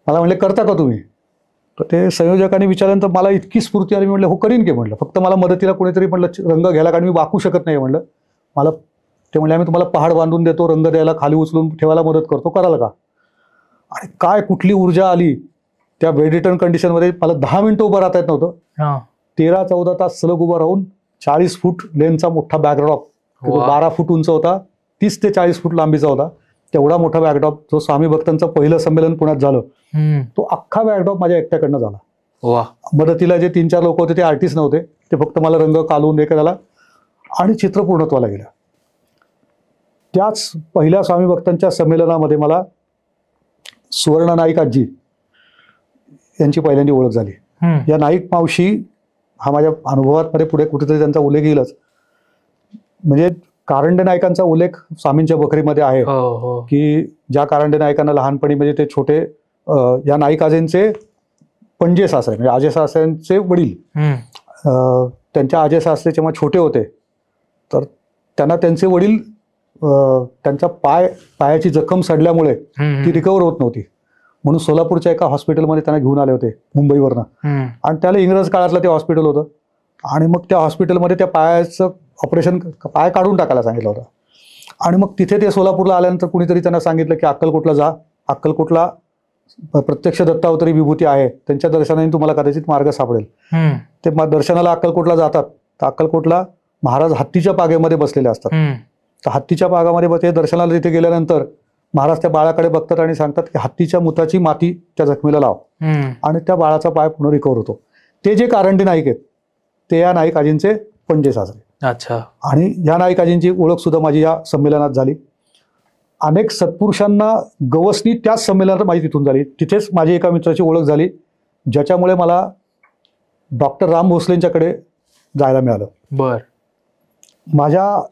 मला म्हणले करता का तुम्ही. तर ते संयोजकांनी विचारल्यानंतर मला इतकी स्फूर्ती आली. मी म्हटलं हो करीन की. म्हटलं फक्त मला मदतीला कोणीतरी म्हटलं रंग घ्यायला, कारण मी वाकू शकत नाही म्हटलं. मला ते म्हणले आम्ही तुम्हाला पहाड बांधून देतो, रंग द्यायला, खाली उचलून ठेवायला मदत करतो, कराल का. आणि काय कुठली ऊर्जा आली त्या बेड रिटर्न कंडिशनमध्ये मला 10 मिनिटं उभं राहता येत नव्हतं. हा. 13-14 तास सलग उभं राहून 40 फूट लेनचा मोठा बॅकड्रॉप, वा. 12 फूट उंच होता, 30 ते 40 फूट लांबीचा होता. तेवढा मोठा बॅकड्रॉप, जो स्वामी भक्तांचं पहिलं संमेलन पुण्यात झालं, तो अख्खा बॅकड्रॉप माझ्या एकट्याकडनं झाला. वा. मदतीला जे 3-4 लोक होते ते आर्टिस्ट नव्हते, ते फक्त मला रंग कालवून हे करायला, आणि चित्र पूर्णत्वाला गेलं. त्याच पहिल्या स्वामी भक्तांच्या संमेलनामध्ये मला सुवर्ण नाईक आजी यांची पहिल्यांदा ओळख झाली. या नाईक मावशी हा माझ्या अनुभवात पुढे कुठेतरी त्यांचा उल्लेख येईलच. म्हणजे कारंडे नायकांचा उल्लेख स्वामींच्या बकरीमध्ये आहे, की ज्या कारंडे नायकांना लहानपणी म्हणजे ते छोटे, या नाईक आजेंचे पणजे सासरे म्हणजे आजे सासऱ्यांचे वडील, त्यांच्या आजे सासरे जेव्हा छोटे होते तर त्यांना त्यांचे वडील, त्यांचा पायाची जखम सडल्यामुळे ती रिकवर होत नव्हती, म्हणून सोलापूरच्या एका हॉस्पिटलमध्ये त्यांना घेऊन आले होते मुंबईवरनं. आणि त्याला इंग्रज काळातलं ते हॉस्पिटल होतं, आणि मग त्या हॉस्पिटलमध्ये त्या पायाचं ऑपरेशन, पाय काढून टाकायला सांगितलं होतं. आणि मग तिथे ते सोलापूरला आल्यानंतर कुणीतरी त्यांना सांगितलं की अक्कलकोटला जा, अक्कलकोटला प्रत्यक्ष दत्तावतारी विभूती आहे, त्यांच्या दर्शनाने तुम्हाला कदाचित मार्ग सापडेल. ते दर्शनाला अक्कलकोटला जातात, तर अक्कलकोटला महाराज हत्तीच्या पागेमध्ये बसलेले असतात. तर हत्तीच्या पागामध्ये ते दर्शनाला तिथे गेल्यानंतर महाराज त्या बाळाकडे बघतात आणि सांगतात की हत्तीच्या मुताची माती त्या जखमेला लाव, आणि त्या बाळाचा पाय पुन्हा रिकवर होतो. ते जे कारंडी नाईक आहेत ते या नाईक आजींचे पणजे सासरे. अच्छा. आणि या नाईक आजींची ओळख सुद्धा माझी या संमेलनात झाली. अनेक सत्पुरुषांना गवसणी त्याच संमेलनात माझी तिथून झाली. तिथेच माझी एका मित्राची ओळख झाली, ज्याच्यामुळे मला डॉक्टर राम भोसलेंच्याकडे जायला मिळालं. बर. माझ्या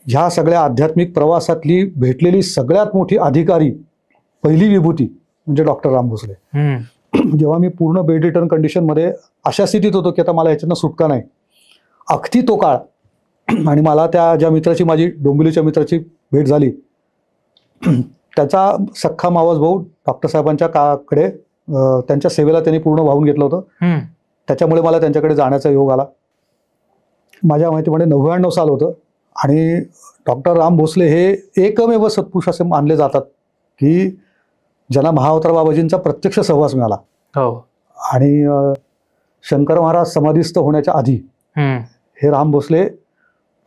ह्या सगळ्या आध्यात्मिक प्रवासातली भेटलेली सगळ्यात मोठी अधिकारी, पहिली विभूती म्हणजे डॉक्टर राम भोसले. जेव्हा मी पूर्ण बेड रिटर्न कंडिशनमध्ये अशा स्थितीत होतो की आता मला ह्याच्यानं सुटका नाही, अगदी तो काळ, आणि मला त्या ज्या मित्राची, माझी डोंबिवलीच्या मित्राची भेट झाली, त्याचा सख्खा मावस भाऊ डॉक्टर साहेबांच्या कडे, त्यांच्या सेवेला त्यांनी पूर्ण वाहून घेतलं होतं. त्याच्यामुळे मला त्यांच्याकडे जाण्याचा योग आला. माझ्या माहितीमध्ये 99 साल होतं, आणि डॉक्टर राम भोसले हे एकमेव सत्पुरुष असे मानले जातात की ज्यांना महाअवतार बाबाजींचा प्रत्यक्ष सहवास मिळाला. आणि शंकर महाराज समाधीस्थ होण्याच्या आधी हे राम भोसले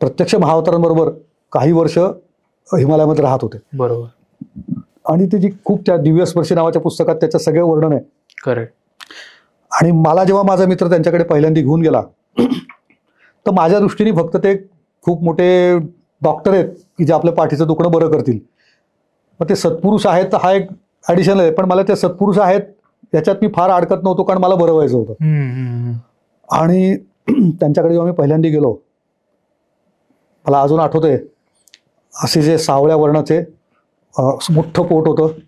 प्रत्यक्ष महाअवतारांबरोबर काही वर्ष हिमालयामध्ये राहत होते. बरोबर. आणि त्याची खूप, त्या दिव्यस्पर्शी नावाच्या पुस्तकात त्याचं सगळे वर्णन आहे. करेक्ट. आणि मला जेव्हा माझा मित्र त्यांच्याकडे पहिल्यांदा घेऊन गेला, तर माझ्या दृष्टीने फक्त ते खूप मोठे डॉक्टर आहेत की जे आपल्या पाठीचं दुखणं बरं करतील. मग ते सत्पुरुष आहेत तर हा एक ॲडिशनल आहे, पण मला ते सत्पुरुष आहेत याच्यात मी फार अडकत नव्हतो, कारण मला बरं व्हायचं होतं. आणि त्यांच्याकडे जेव्हा मी पहिल्यांदा गेलो, मला अजून आठवतंय, असे जे सावळ्या वर्णाचे मोठं पोट होतं,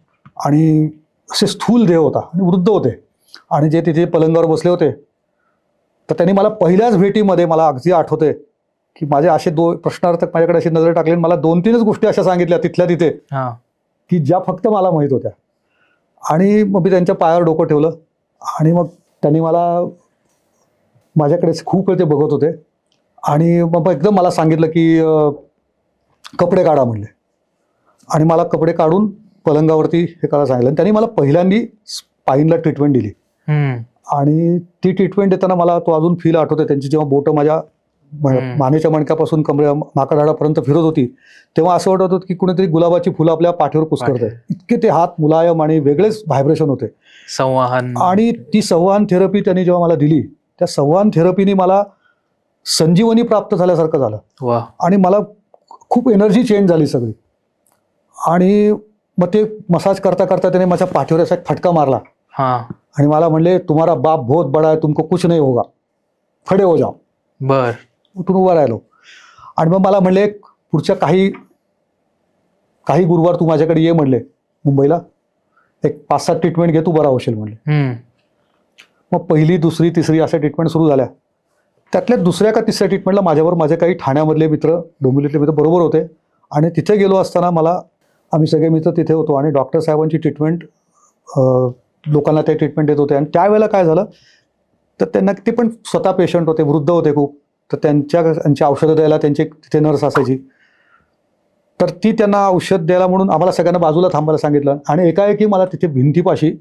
आणि असे स्थूल देह होता, आणि वृद्ध होते, आणि जे तिथे पलंगावर बसले होते, तर त्यांनी मला पहिल्याच भेटीमध्ये, मला अगदी आठवतंय की माझे असे प्रश्नार्थक माझ्याकडे अशी नजर टाकली, मला 2-3च गोष्टी अशा सांगितल्या तिथल्या तिथे की ज्या फक्त मला माहीत होत्या. आणि मग मी त्यांच्या पायावर डोकं ठेवलं, आणि मग त्यांनी माझ्याकडे खूप वेळ ते बघत होते, आणि मग एकदम मला सांगितलं की कपडे काढा म्हणले, आणि मला कपडे काढून पलंगावरती हे करायला सांगितलं. आणि त्यांनी मला पहिल्यांदा स्पाईनला ट्रीटमेंट दिली, आणि ती ट्रीटमेंट देताना मला तो अजून फील आठवते. त्यांची जेव्हा बोटं माझ्या मानेच्या मणक्यापासून नाकाडापर्यंत फिरत होती, तेव्हा असं वाटत होतं की कुणीतरी गुलाबाची फुलं आपल्या पाठीवर पुस्करतंय. इतके ते हात मुलायम आणि वेगळेच व्हायब्रेशन होते, संवाहन. आणि ती संवाहन थेरपी त्यांनी जेव्हा मला दिली, त्या संवाहन थेरपीने मला संजीवनी प्राप्त झाल्यासारखं झालं. आणि मला खूप एनर्जी चेंज झाली सगळी. आणि मग ते मसाज करता करता त्याने माझ्या पाठीवर असा एक फटका मारला, आणि मला म्हणले, तुम्हारा बाप बहुत बडा है, तुमको कुछ नहीं होगा, खडे हो जाओ. बर. उठून उभा राहिलो. आणि मग मला म्हणले, पुढच्या काही गुरुवार तू माझ्याकडे ये म्हणले मुंबईला, एक 5-7 ट्रीटमेंट घे, तू बरा होशील म्हणले. मग पहिली, दुसरी, तिसरी अशा ट्रीटमेंट सुरू झाल्या. त्यातल्या दुसऱ्या का तिसऱ्या ट्रीटमेंटला माझ्यावर माझे काही ठाण्यामधले मित्र, डोंबिवलीतले मित्र बरोबर होते. आणि तिथे गेलो असताना आम्ही सगळे मित्र तिथे होतो, आणि डॉक्टर साहेबांची ट्रीटमेंट, लोकांना ते ट्रीटमेंट देत होते. आणि त्यावेळेला काय झालं, तर त्यांना, ते पण स्वतः पेशंट होते, वृद्ध होते खूप, तर त्यांची औषधं द्यायला त्यांची तिथे नर्स असायची. तर ती त्यांना औषध द्यायला म्हणून आम्हाला सगळ्यांना बाजूला थांबायला सांगितलं. आणि एकाएकी मला तिथे भिंतीपाशी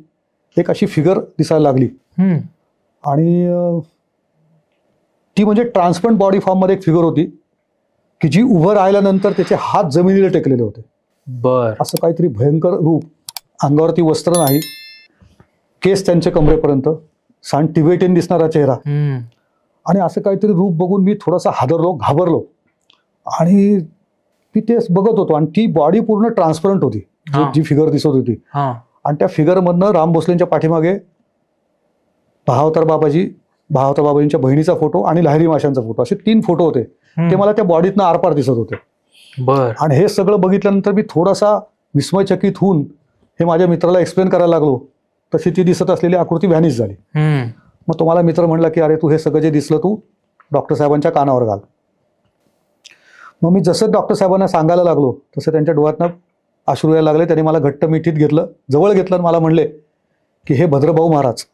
एक अशी फिगर दिसायला लागली. आणि ती म्हणजे ट्रान्सपरंट बॉडी फॉर्ममध्ये एक फिगर होती की जी उभं राहिल्यानंतर त्याचे हात जमिनीला टेकलेले होते. बर. असं काहीतरी भयंकर रूप, अंगावरती वस्त्र नाही, केस त्यांच्या कमरेपर्यंत, सांड टिबेटियन दिसणारा चेहरा. आणि असं काहीतरी रूप बघून मी थोडासा हादरलो, घाबरलो. आणि मी तेच बघत होतो आणि ती बॉडी पूर्ण ट्रान्सपरंट होती, जी फिगर दिसत होती. आणि त्या फिगरमधनं राम भोसलेंच्या पाठीमागे भावावतार बाबाजींच्या बहिणीचा फोटो आणि लहरी माशांचा फोटो, असे 3 फोटो होते. ते मला त्या बॉडीतनं आरपार दिसत होते. बर. आणि हे सगळं बघितल्यानंतर मी थोडासा विस्मयचकित होऊन हे माझ्या मित्राला एक्सप्लेन करायला लागलो. तशी ती दिसत असलेली आकृती व्हॅनिश झाली. मग तुम्हाला मित्र म्हणला की अरे तू हे सगळं जे दिसलं तू डॉक्टर साहेबांच्या कानावर घाल. मग मी जसं डॉक्टर साहेबांना सांगायला लागलो तसं त्यांच्या डोळ्यातनं अश्रू यायला लागले. त्यांनी मला घट्ट मिठीत घेतलं, जवळ घेतलं आणि मला म्हणले की हे भद्रभाऊ महाराज.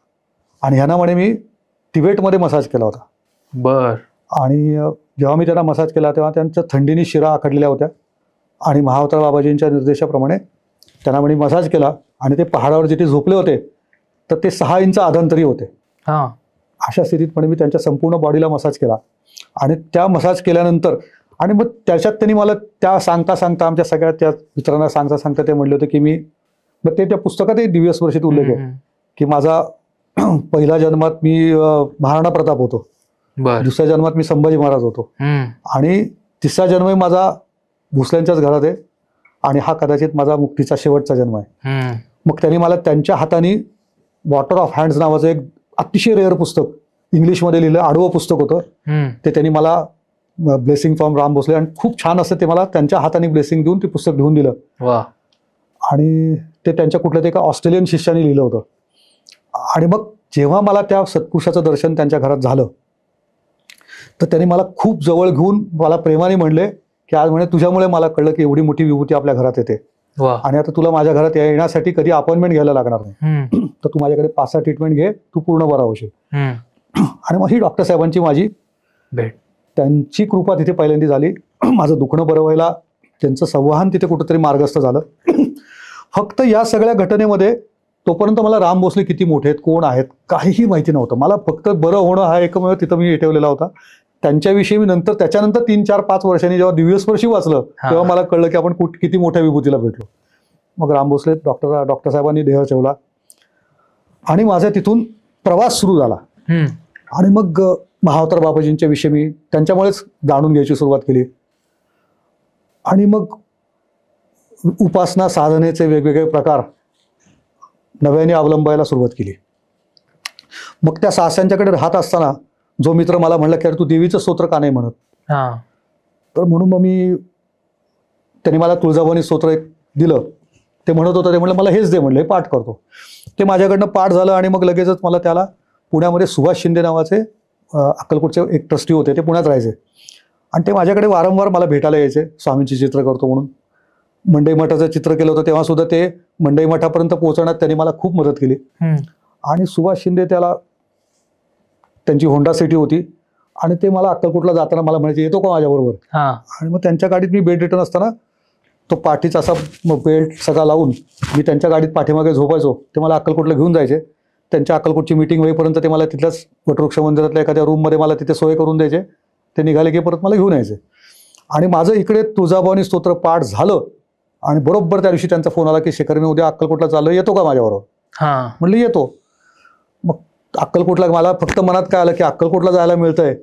आणि ह्यांना म्हणे मी तिबेटमध्ये मसाज केला होता. बर. आणि जेव्हा मी त्यांना मसाज केला तेव्हा त्यांच्या थंडीने शिरा आखडलेल्या होत्या. आणि महाअवतार बाबाजींच्या निर्देशाप्रमाणे त्यांना म्हणे मसाज केला. आणि ते पहाडावर जिथे झोपले होते तर ते 6 इंच आधांतरी होते. अशा स्थितीत पण मी त्यांच्या संपूर्ण बॉडीला मसाज केला. आणि त्या मसाज केल्यानंतर आणि मग त्याच्यात त्यांनी मला त्या सांगता आमच्या सगळ्या त्या मित्रांना सांगता ते म्हणले होते की मी, मग ते त्या पुस्तकातही दिव्य वर्षीत उल्लेख आहे की माझा पहिल्या जन्मात मी महाराणा प्रताप होतो, दुसऱ्या जन्मात मी संभाजी महाराज होतो, आणि तिसरा जन्मही माझा भोसल्यांच्याच घरात आहे, आणि हा कदाचित माझा मुक्तीचा शेवटचा जन्म आहे. मग त्यांनी मला त्यांच्या हाताने वॉटर ऑफ हँड्स नावाचं एक अतिशय रेअर पुस्तक इंग्लिशमध्ये लिहिलं, आडवं पुस्तक होतं. ते त्यांनी मला ब्लेसिंग फ्रॉम राम भोसले, आणि खूप छान असं ते मला त्यांच्या हाताने ब्लेसिंग देऊन ते पुस्तक घेऊन दिलं. आणि ते त्यांच्या कुठल्या एका ऑस्ट्रेलियन शिष्याने लिहिलं होतं. आणि मग जेव्हा मला त्या सत्पुरुषाचं दर्शन त्यांच्या घरात झालं तर त्यांनी मला खूप जवळ घेऊन मला प्रेमाने म्हणले की आज म्हणे तुझ्यामुळे मला कळलं की एवढी मोठी विभूती आपल्या घरात येते, आणि आता तुला माझ्या घरात येण्यासाठी कधी अपॉइंटमेंट घ्यायला लागणार नाही, तर तू माझ्याकडे 5-6 ट्रीटमेंट घे, तू पूर्ण बरा होशील. आणि मग ही डॉक्टर साहेबांची माझी भेट, त्यांची कृपा तिथे पहिल्यांदा झाली. माझं दुखणं बरं व्हायला त्यांचं संवाहन तिथे कुठंतरी मार्गस्थ झालं. फक्त या सगळ्या घटनेमध्ये तोपर्यंत मला राम भोसले किती मोठे आहेत, कोण आहेत, काहीही माहिती नव्हतं. मला फक्त बरं होणं हा एकमेव तिथं मी ठेवलेला होता. त्यांच्याविषयी मी त्याच्यानंतर 3-4-5 वर्षांनी जेव्हा दिव्यस्पर्शी वाचलं तेव्हा मला कळलं की आपण किती मोठ्या विभूतीला भेटलो. मग राम भोसले डॉक्टर साहेबांनी देह ठेवला आणि माझा तिथून प्रवास सुरू झाला. आणि मग महाअवतार बाबाजींच्या विषयी मी त्यांच्यामुळेच जाणून घ्यायची सुरुवात केली. आणि मग उपासना साधनेचे वेगवेगळे प्रकार नव्याने अवलंबायला सुरुवात केली. मग त्या सास्यांच्याकडे राहत असताना जो मित्र मला म्हणला की अरे तू देवीचं स्तोत्र का नाही म्हणत, तर म्हणून मग त्यांनी मला तुळजाभवानी स्तोत्र एक दिलं. ते म्हणत होतं, ते म्हणलं मला हेच दे, म्हणलं हे पाठ करतो. ते माझ्याकडनं पाठ झालं आणि मग लगेचच मला त्याला पुण्यामध्ये सुभाष शिंदे नावाचे अक्कलकोटचे एक ट्रस्टी होते, ते पुण्यात राहायचे, आणि ते माझ्याकडे वारंवार मला भेटायला यायचे. स्वामींची चित्र करतो म्हणून मंडई मठाचं चित्र केलं होतं तेव्हा सुद्धा ते मंडई मठापर्यंत पोहोचवण्यात त्यांनी मला खूप मदत केली. आणि सुभाष शिंदे त्यांची होंडा सिटी होती, आणि ते मला अक्कलकोटला जाताना मला म्हणायचे येतो का माझ्याबरोबर. आणि मग त्यांच्या गाडीत मी बेड रिटर्न असताना तो पाठीचा असा बेल्ट सगळा लावून मी त्यांच्या गाडीत पाठीमागे झोपायचो. ते मला अक्कलकोटला घेऊन जायचे. त्यांच्या अक्कलकोटची मीटिंग होईपर्यंत ते मला तिथल्याच वटवृक्ष मंदिरातल्या एखाद्या रूममध्ये मला तिथे सोय करून द्यायचे. ते निघाले की परत मला घेऊन यायचे. आणि माझं इकडे तुळजाभवानी स्तोत्र पाठ झालं आणि बरोबर त्या दिवशी त्यांचा फोन आला की शेखर मी उद्या अक्कलकोटला चाललो, येतो का माझ्याबरोबर. म्हणलं येतो. मग अक्कलकोटला मला फक्त मनात काय आलं की अक्कलकोटला जायला मिळतंय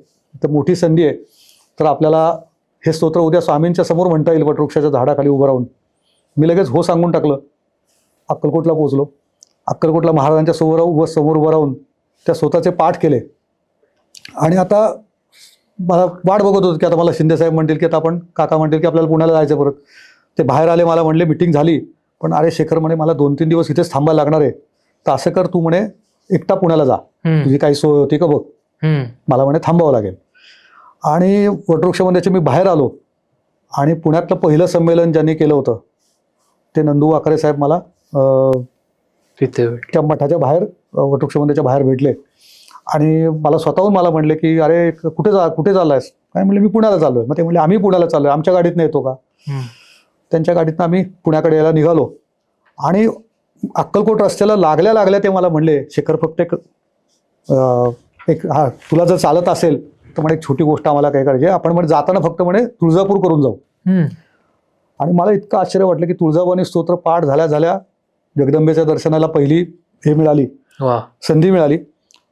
तर मोठी संधी आहे, तर आपल्याला हे स्तोत्र उद्या स्वामींच्या समोर म्हणता येईल वटवृक्षाच्या झाडाखाली उभं राहून. मी लगेच हो सांगून टाकलं. अक्कलकोटला पोहोचलो. अक्कलकोटला महाराजांच्या समोर उभं राहून त्या स्वतःचे पाठ केले. आणि आता मला वाट बघत होतो की आता मला शिंदेसाहेब म्हणतील की आता आपण काका म्हणतील की आपल्याला पुण्याला जायचं परत. ते बाहेर आले, मला म्हणले मिटिंग झाली, पण अरे शेखर म्हणे मला 2-3 दिवस इथेच थांबायला लागणार आहे, तर असं कर तू म्हणे एकटा पुण्याला जा, तुझी काही सोय होती का बघ, मला म्हणे थांबावं लागेल. आणि वटवृक्ष मंदिराचे मी बाहेर आलो आणि पुण्यातलं पहिलं संमेलन ज्यांनी केलं होतं ते नंदू वाकरे साहेब मला त्या मठाच्या बाहेर वटवृक्ष मंदिराच्या बाहेर भेटले. आणि मला स्वतःहून मला म्हणले की अरे कुठे चाललायस, काय म्हणले मी पुण्याला चाललोय. मग ते म्हणले आम्ही पुण्याला चाललोय, आमच्या गाडीतनं येतो का. त्यांच्या गाडीतनं आम्ही पुण्याकडे यायला निघालो. आणि अक्कलकोट रस्त्याला लागल्या लागल्या ते मला म्हणले, शेखर फक्त एक हा तुला जर चालत असेल तर म्हणे एक छोटी गोष्ट आम्हाला काय करायची, आपण म्हणे जाताना फक्त म्हणे तुळजापूर करून जाऊ. आणि मला इतकं आश्चर्य वाटलं की तुळजाभवानी स्तोत्र पाठ झाल्या झाल्या जगदंबेच्या दर्शनाला पहिली हे मिळाली, संधी मिळाली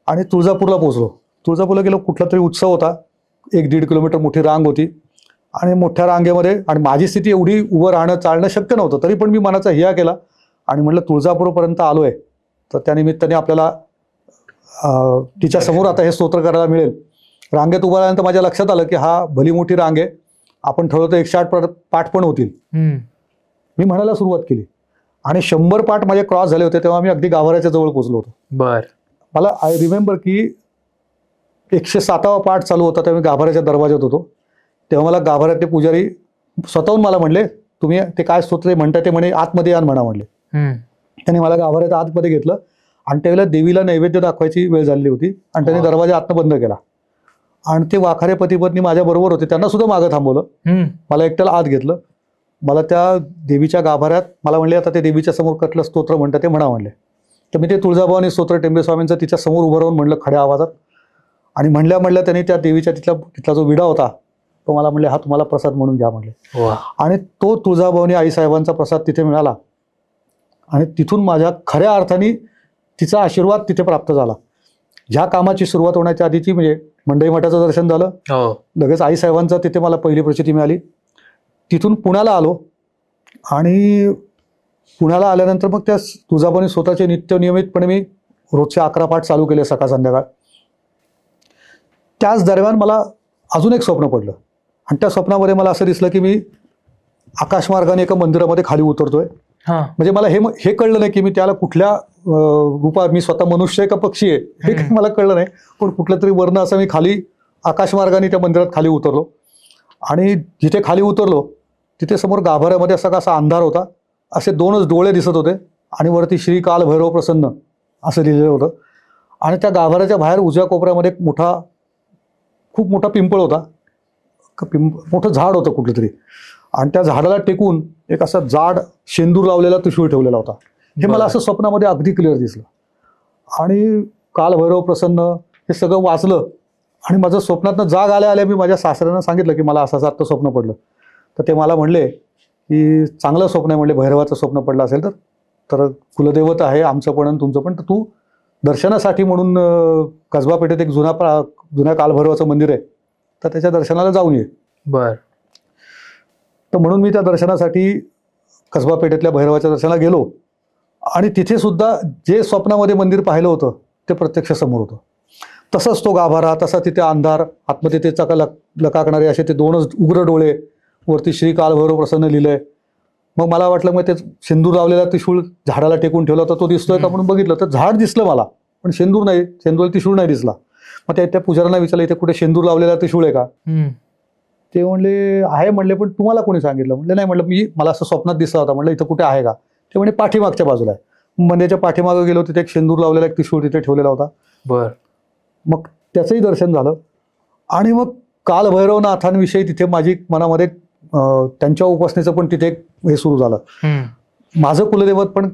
आणि तुळजापूरला पोहोचलो. तुळजापूरला गेलो, कुठला तरी उत्सव होता, 1-1.5 किलोमीटर मोठी रांग होती आणि मोठ्या रांगेमध्ये, आणि माझी स्थिती एवढी उभं राहणं चालणं शक्य नव्हतं, तरी पण मी मनाचा हिया केला आणि म्हटलं तुळजापूरपर्यंत आलोय तर त्यानिमित्ताने आपल्याला तिच्या समोर आता हे स्तोत्र करायला मिळेल. रांगेत उभं राहिल्यानंतर माझ्या लक्षात आलं की हा भली मोठी रांग आहे, आपण ठरवतो 108 पाठ पण होतील. मी म्हणायला सुरुवात केली आणि 100 पाठ माझे क्रॉस झाले होते तेव्हा मी अगदी गाभाऱ्याच्या जवळ पोहोचलो होतो. बर. मला आय रिमेंबर की 107वा पाठ चालू होता तेव्हा मी गाभाऱ्याच्या दरवाज्यात होतो. तेव्हा मला गाभाऱ्यातले पुजारी स्वतःहून मला म्हणले, तुम्ही ते काय स्तोत्र म्हणता ते म्हणे आतमध्ये या म्हणा म्हणले. त्यांनी मला गाभाऱ्यात आतमध्ये घेतलं आणि त्यावेळेला देवीला नैवेद्य दाखवायची वेळ झालेली होती आणि त्यांनी दरवाजा आतनं बंद केला आणि ते वाखारे पती पत्नी माझ्या बरोबर होते, त्यांना सुद्धा मागं थांबवलं, मला एकट्याला आत घेतलं. मला त्या देवीच्या गाभाऱ्यात मला म्हणले, आता ते देवीच्या समोर कटलं स्तोत्र म्हणतात ते म्हणा म्हणले. तर मी ते तुळजाभवानी स्तोत्र टेंबेस्वामींचं तिच्या समोर उभं राहून म्हणलं खड्या आवाजात आणि म्हणल्या त्यांनी त्या देवीच्या तिथला जो विडा होता तो मला म्हणले, हा तुम्हाला प्रसाद म्हणून घ्या म्हणले. आणि तो तुळजाभवानी आईसाहेबांचा प्रसाद तिथे मिळाला आणि तिथून माझ्या खऱ्या अर्थाने तिचा आशीर्वाद तिथे प्राप्त झाला. ज्या कामाची सुरुवात होण्याच्या आधीची म्हणजे मंडई मठाचं दर्शन झालं, लगेच आईसाहेबांचं तिथे मला पहिली प्रचिती मिळाली. तिथून पुण्याला आलो आणि पुण्याला आल्यानंतर मग त्या तुळजाभवानी स्वतःचे नित्यनियमितपणे मी रोजचे 11 पाठ चालू केले सकाळ संध्याकाळ. त्याच दरम्यान मला अजून एक स्वप्न पडलं आणि त्या स्वप्नामध्ये मला असं दिसलं की मी आकाशमार्गाने एका मंदिरामध्ये खाली उतरतोय. म्हणजे मला हे कळलं नाही की मी त्याला कुठल्या रूपात, मी स्वतः मनुष्य आहे का पक्षी आहे हे काही मला कळलं नाही, पण कुठल्या तरी वर्ण असं मी खाली आकाशमार्गाने त्या मंदिरात खाली उतरलो आणि जिथे खाली उतरलो तिथे समोर गाभाऱ्यामध्ये असा अंधार होता, असे 2च डोळे दिसत होते आणि वरती श्री काल भैरव प्रसन्न असं लिहिलेलं होतं. आणि त्या गाभाऱ्याच्या बाहेर उजव्या कोपऱ्यामध्ये एक खूप मोठा पिंपळ होता, मोठं झाड होतं कुठलं तरी, आणि त्या झाडाला टेकून एक असा जाड शेंदूर लावलेला त्रिशूळ ठेवलेला होता. हे मला असं स्वप्नामध्ये अगदी क्लिअर दिसलं आणि काल भैरव प्रसन्न हे सगळं वाचलं आणि माझं स्वप्नातनं जाग आल्या मी माझ्या सासऱ्यांना सांगितलं की मला असं आत्ता स्वप्न पडलं. तर ते मला म्हणले की चांगलं स्वप्न आहे, म्हणले भैरवाचं स्वप्न पडलं असेल तर कुलदैवत आहे आमचं पण आणि तुमचं पण, तर तू दर्शनासाठी म्हणून कसबा पेठेत एक जुन्या कालभैरवाचं मंदिर आहे तर त्याच्या दर्शनाला जाऊन ये. बर. तर म्हणून मी त्या दर्शनासाठी कसबा पेठेतल्या भैरवाच्या दर्शनाला गेलो आणि तिथे सुद्धा जे स्वप्नामध्ये मंदिर पाहिलं होतं ते प्रत्यक्ष समोर होतं. तसंच तो गाभारा, तसा तिथे अंधार, आतमध्ये ते लकाकणारे असे ते 2च उग्र डोळे, वरती श्री कालभैरव प्रसन्न लिहिलंय. मग मला वाटलं मग ते शेंदूर लावलेला त्रिशूळ झाडाला टेकून ठेवला होता तो दिसतोय का म्हणून बघितलं तर झाड दिसलं मला, पण शेंदूर नाही, शेंदूर त्रिशूळ नाही दिसला. मग त्या पुजाऱ्यांना विचारलं इथे कुठे शेंदूर लावलेला त्रिशूळ आहे का? ते म्हणले आहे म्हणले, पण तुम्हाला कोणी सांगितलं? म्हणले नाही, म्हणलं मला असं स्वप्नात दिसला होता. म्हणलं इथं कुठे आहे का? ते म्हणे पाठीमागच्या बाजूला आहे. मंदिराच्या पाठीमागं गेलो, तिथे एक शेंदूर लावलेला एक त्रिशूळ तिथे ठेवलेला होता. बर. मग त्याचंही दर्शन झालं आणि मग कालभैरवनाथांविषयी तिथे माझी मनामध्ये त्यांच्या उपासनेचं पण तिथे हे सुरू झालं. माझं कुलदैवत पण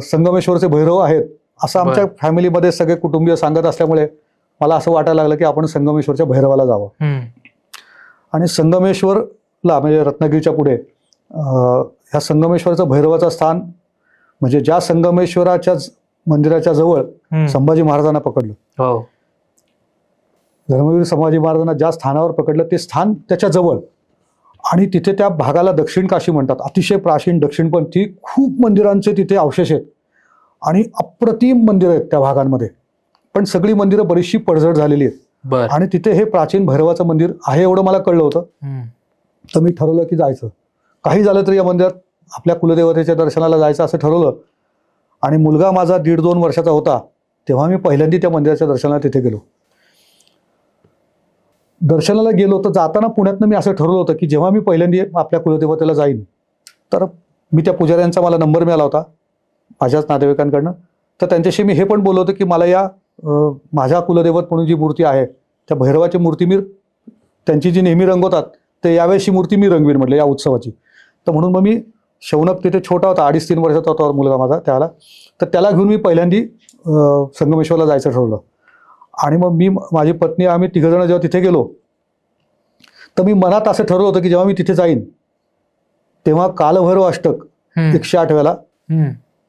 संगमेश्वरचे भैरव आहेत असं आमच्या फॅमिलीमध्ये सगळे कुटुंबीय सांगत असल्यामुळे मला असं वाटायला लागलं की आपण संगमेश्वरच्या भैरवाला जावं. आणि संगमेश्वरला म्हणजे रत्नागिरीच्या पुढे ह्या संगमेश्वरचं भैरवाचं स्थान म्हणजे ज्या संगमेश्वराच्या मंदिराच्या जवळ संभाजी महाराजांना पकडलं, धर्मवीर संभाजी महाराजांना ज्या स्थानावर पकडलं ते स्थान त्याच्या जवळ, आणि तिथे त्या भागाला दक्षिण काशी म्हणतात. अतिशय प्राचीन दक्षिणपंथी खूप मंदिरांचे तिथे अवशेष आहेत आणि अप्रतिम मंदिर आहेत त्या भागांमध्ये, पण सगळी मंदिरं बरीचशी पडझड झालेली आहेत. आणि तिथे हे प्राचीन भैरवाचं मंदिर आहे एवढं मला कळलं होतं. तर मी ठरवलं की जायचं, काही झालं तरी या मंदिरात आपल्या कुलदेवतेच्या दर्शनाला जायचं असं ठरवलं. आणि मुलगा माझा 1.5-2 वर्षाचा होता तेव्हा मी पहिल्यांदा त्या मंदिराच्या दर्शनाला तिथे गेलो. दर्शनाला गेलो तर जाताना पुण्यातनं मी असं ठरवलं होतं की जेव्हा मी पहिल्यांदा आपल्या कुलदेवतेला जाईन तर मी त्या पुजाऱ्यांचा मला नंबर मिळाला होता माझ्याच नातेवाईकांकडनं, तर त्यांच्याशी मी हे पण बोललो होतो की मला या माझ्या कुलदैवत म्हणून जी मूर्ती आहे त्या भैरवाची मूर्ती मी त्यांची जी नेहमी रंगवतात ते यावेळेस ही मूर्ती मी रंगवीन म्हटलं या उत्सवाची. तर म्हणून मग मी शौनक तिथे छोटा होता, 2.5-3 वर्षाचा होता मुलगा माझा त्याला. तर त्याला घेऊन मी पहिल्यांदी संगमेश्वरला जायचं ठरवलं. आणि मग मी, माझी पत्नी, आम्ही तिघंजण जेव्हा तिथे गेलो, तर मी मनात असं ठरवलं होतं की जेव्हा मी तिथे जाईन तेव्हा कालभैरव अष्टक 108 वेळा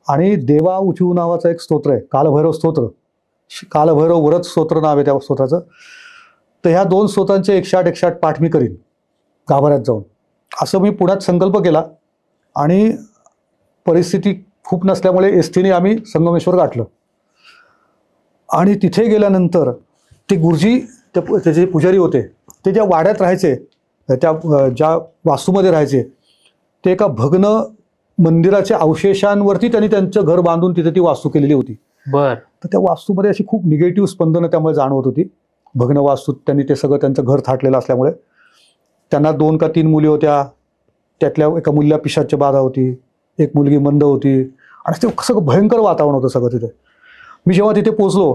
आणि देवा उचू नावाचं एक स्तोत्र आहे, कालभैरव स्तोत्र, कालभैरव व्रत स्तोत्र नाव आहे त्या स्तोत्राचं. तर ह्या 2 स्तोत्रांचे 108 पाठ मी करीन गाभाऱ्यात जाऊन, असं मी पुण्यात संकल्प केला. आणि परिस्थिती खूप नसल्यामुळे एसटीने आम्ही संगमेश्वर गाठलं. आणि तिथे गेल्यानंतर ते गुरुजी, त्याचे पुजारी होते, ते ज्या वाड्यात राहायचे, त्या ज्या वास्तूमध्ये राहायचे, ते एका भग्न मंदिराच्या अवशेषांवरती त्यांनी त्यांचं घर बांधून तिथे ती वास्तू केलेली होती. बर. तर त्या वास्तूमध्ये अशी खूप निगेटिव्ह स्पंदनं त्यामुळे जाणवत होती. भग्न वास्तूत त्यांनी ते सगळं त्यांचं घर थाटलेलं असल्यामुळे. त्यांना 2 का 3 मुली होत्या, त्यातल्या एका मुलीला पिशाच्ची बाधा होती, एक मुलगी मंद होती, आणि ते सगळं भयंकर वातावरण होतं सगळं तिथे. मी जेव्हा तिथे पोचलो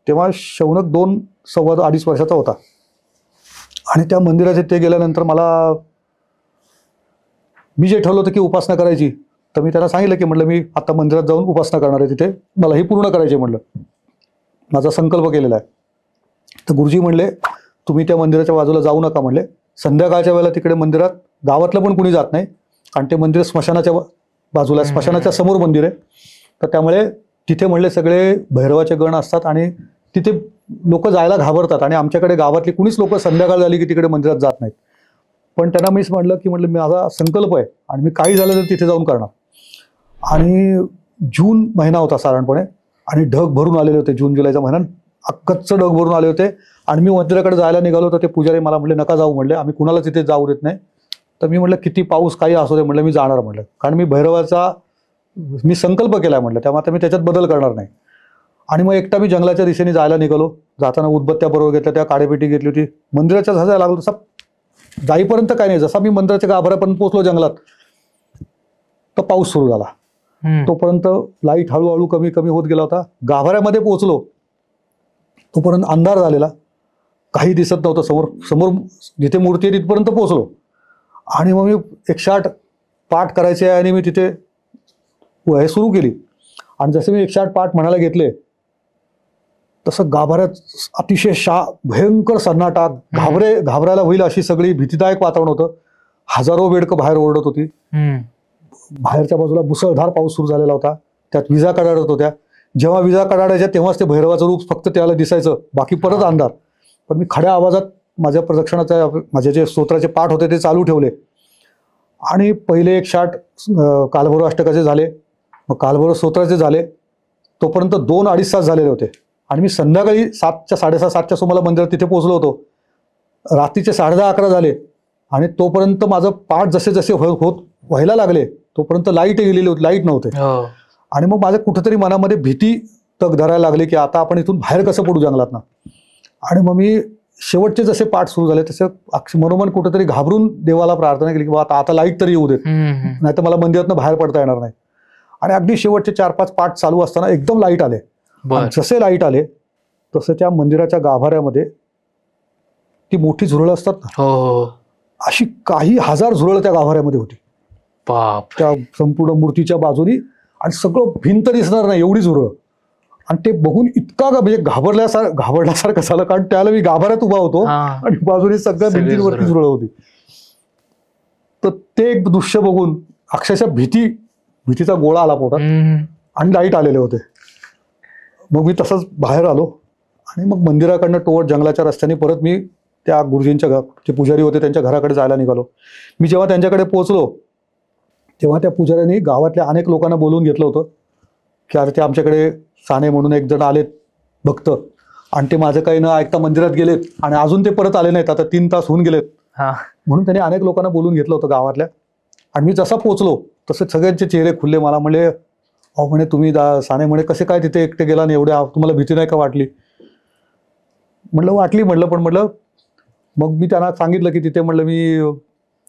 तेव्हा शौनक 2-2.25 वर्षाचा होता. आणि त्या मंदिराचे ते गेल्यानंतर मी जे ठरवलं होतं की उपासना करायची, तर मी त्यांना सांगितलं की म्हटलं मी आता मंदिरात जाऊन उपासना करणार आहे, तिथे मला ही पूर्ण करायची म्हटलं, माझा संकल्प केलेला आहे. तर गुरुजी म्हणले तुम्ही त्या मंदिराच्या बाजूला जाऊ नका म्हणले. संध्याकाळच्या वेळेला तिकडे मंदिरात गावातलं पण कुणी जात नाही, कारण ते मंदिर स्मशानाच्या बाजूला, स्मशानाच्या समोर मंदिर आहे. तर त्यामुळे तिथे म्हणले सगळे भैरवाचे गण असतात आणि तिथे लोक जायला घाबरतात. आणि आमच्याकडे गावातली कुणीच लोक संध्याकाळ झाली की तिकडे मंदिरात जात नाहीत. पण त्यांना मीच म्हटलं माझा संकल्प आहे आणि मी काही झालं तर तिथे जाऊन करणार. आणि जून महिना होता साधारणपणे, आणि ढग भरून आलेले होते. जून जुलैचा महिना, अक्कच ढग भरून आले होते. आणि मी मंदिराकडे जायला निघालो तर ते पुजारी मला म्हटले नका जाऊ म्हणले, आम्ही कुणाला तिथे जाऊ देत नाही. तर मी म्हटलं किती पाऊस काही असू दे म्हटलं मी जाणार म्हटलं, कारण मी भैरवाचा मी संकल्प केला म्हटलं, त्यामुळे आता मी त्याच्यात बदल करणार नाही. आणि मग एकटा मी जंगलाच्या दिशेने जायला निघालो. जाताना उदबत्त्या बरोबर घेतल्या, त्या काडेपेटी घेतली होती. मंदिराच्या जायला लागलो तसा जाईपर्यंत काय नाही, जसा मी मंदिराच्या गाभाऱ्यापर्यंत पोहोचलो जंगलात, तर पाऊस सुरू झाला. तोपर्यंत लाईट हळूहळू कमी कमी होत गेला होता. गाभाऱ्यामध्ये पोहोचलो तोपर्यंत अंधार झालेला, काही दिसत नव्हतं. समोर जिथे मूर्ती आहे तिथपर्यंत पोहोचलो. आणि मग मी 108 पाठ करायचे आणि मी तिथे हे सुरू केली. आणि जसे मी 108 पाठ म्हणायला घेतले तसं गाभाऱ्यात अतिशय भयंकर सन्नाटा, घाबरायला होईल अशी सगळी भीतीदायक वातावरण होतं. हजारो बेडकं बाहेर ओरडत होती. बाहेरच्या बाजूला मुसळधार पाऊस सुरू झालेला होता. त्यात विजा कडाडत होत्या. जेव्हा विजा कडाडायच्या तेव्हाच ते भैरवाचं रूप फक्त त्याला दिसायचं, बाकी परत अंधार. पण मी खड्या आवाजात माझ्या प्रदक्षिणाच्या, माझे जे स्तोत्राचे पाठ होते ते चालू ठेवले. आणि पहिले 108 कालभैरव अष्टकाचे झाले, मग कालभैरव स्तोत्राचे झाले. तोपर्यंत 2-2.5 तास झालेले होते. आणि मी संध्याकाळी 7:30-7:30च्या सुमाला मंदिरात तिथे पोहोचलो होतो. रात्रीचे 10:30-11 झाले. आणि तोपर्यंत माझं पाठ जसे जसे व्हायला लागले तोपर्यंत लाईट गेलेली होती, लाईट नव्हते. आणि मग माझ्या कुठेतरी मनामध्ये भीती तग धरायला लागली की आता आपण इथून बाहेर कसं पडू जंगलात ना. आणि मग मी शेवटचे जसे पाठ सुरू झाले तसे मनोमन कुठेतरी घाबरून देवाला प्रार्थना केली की आता लाईट तरी येऊ देत, नाही तर मला मंदिरातनं बाहेर पडता येणार नाही. आणि अगदी शेवटचे 4-5 पाठ चालू असताना एकदम लाईट आले. जसे लाईट आले तसं त्या मंदिराच्या गाभाऱ्यामध्ये ती मोठी झुरळं असतात ना, अशी काही हजार झुरळं त्या गाभाऱ्यामध्ये होती. त्या संपूर्ण मूर्तीच्या बाजूनी, आणि सगळं भिंत दिसणार नाही एवढी झुरळं. आणि ते बघून इतका म्हणजे घाबरल्यासारखं झालं, कारण त्याला मी गाभाऱ्यात उभा होतो आणि बाजूने सगळ्या भिंतींवरती झुरळ होती. तर ते एक दृश्य बघून अक्षरशः भीतीचा गोळा आला पोटात. आणि लाईट आलेले होते. मग मी तसंच बाहेर आलो आणि मग मंदिराकडनं टोवर जंगलाच्या रस्त्याने परत मी त्या गुरुजींच्या जे पुजारी होते त्यांच्या घराकडे जायला निघालो. मी जेव्हा त्यांच्याकडे पोहोचलो तेव्हा त्या पुजाऱ्यांनी गावातल्या अनेक लोकांना बोलवून घेतलं होतं की अरे ते आमच्याकडे साने म्हणून एक जण आलेत भक्त, आणि ते माझं काही न ऐकता मंदिरात गेलेत आणि अजून ते परत आले नाहीत, आता 3 तास होऊन गेलेत. म्हणून त्यांनी अनेक लोकांना बोलवून घेतलं होतं गावातल्या. आणि मी जसा पोहोचलो तसे सगळ्यांचे चेहरे खुलले. मला म्हणले अहो म्हणे तुम्ही साने म्हणे कसे काय तिथे एकटे गेला आणि एवढ्या तुम्हाला भीती नाही का वाटली? वाटली पण मग मी त्यांना सांगितलं की तिथे मी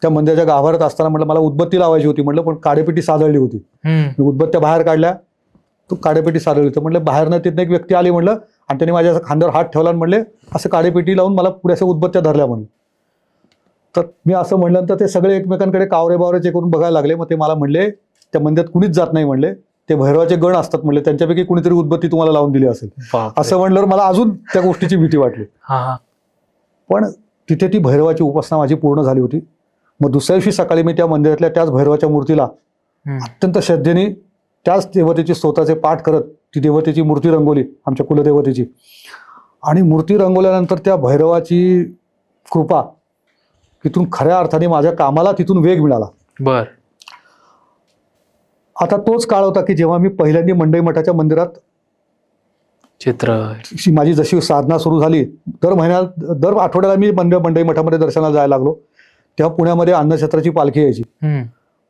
त्या मंदिराच्या गाभाऱ्यात असताना मला उदबत्ती लावायची होती. पण काडेपेटी सादळली होती. मी उदबत्त्या बाहेर काढल्या, तो काडेपेटी सादळली होती. बाहेरनं तिथनं एक व्यक्ती आली आणि त्याने माझ्या खांद्यावर हात ठेवला आणि असं काडेपेटी लावून मला पुढे अशा उदबत्त्या धरल्या. तर मी असं म्हणल्यानंतर ते सगळे एकमेकांकडे कावरे बावरे चेक करून बघायला लागले. मग ते मला म्हणले त्या मंदिरात कुणीच जात नाही म्हणले, ते भैरवाचे गण असतात म्हणले, त्यांच्यापैकी कुणीतरी उदबत्ती तुम्हाला लावून दिली असेल. बापरे. असं म्हणल्यावर मला अजून त्या गोष्टीची भीती वाटली. हा. पण तिथे ती भैरवाची उपासना माझी पूर्ण झाली होती. मग दुसऱ्या दिवशी सकाळी मी त्या मंदिरातल्या त्याच भैरवाच्या मूर्तीला अत्यंत श्रद्धेने त्याच देवतेची स्तोत्राचे पाठ करत ती देवतेची मूर्ती रंगवली, आमच्या कुलदेवतेची. आणि मूर्ती रंगवल्यानंतर त्या भैरवाची कृपा, तिथून खऱ्या अर्थाने माझ्या कामाला तिथून वेग मिळाला. बर. आता तोच काळ होता की जेव्हा मी पहिल्यांदा मंडई मठाच्या मंदिरात चित्र माझी जशी साधना सुरू झाली, दर आठवड्याला मी मंडई मठामध्ये दर्शनाला जायला लागलो. तेव्हा पुण्यामध्ये अन्नछत्राची पालखी यायची.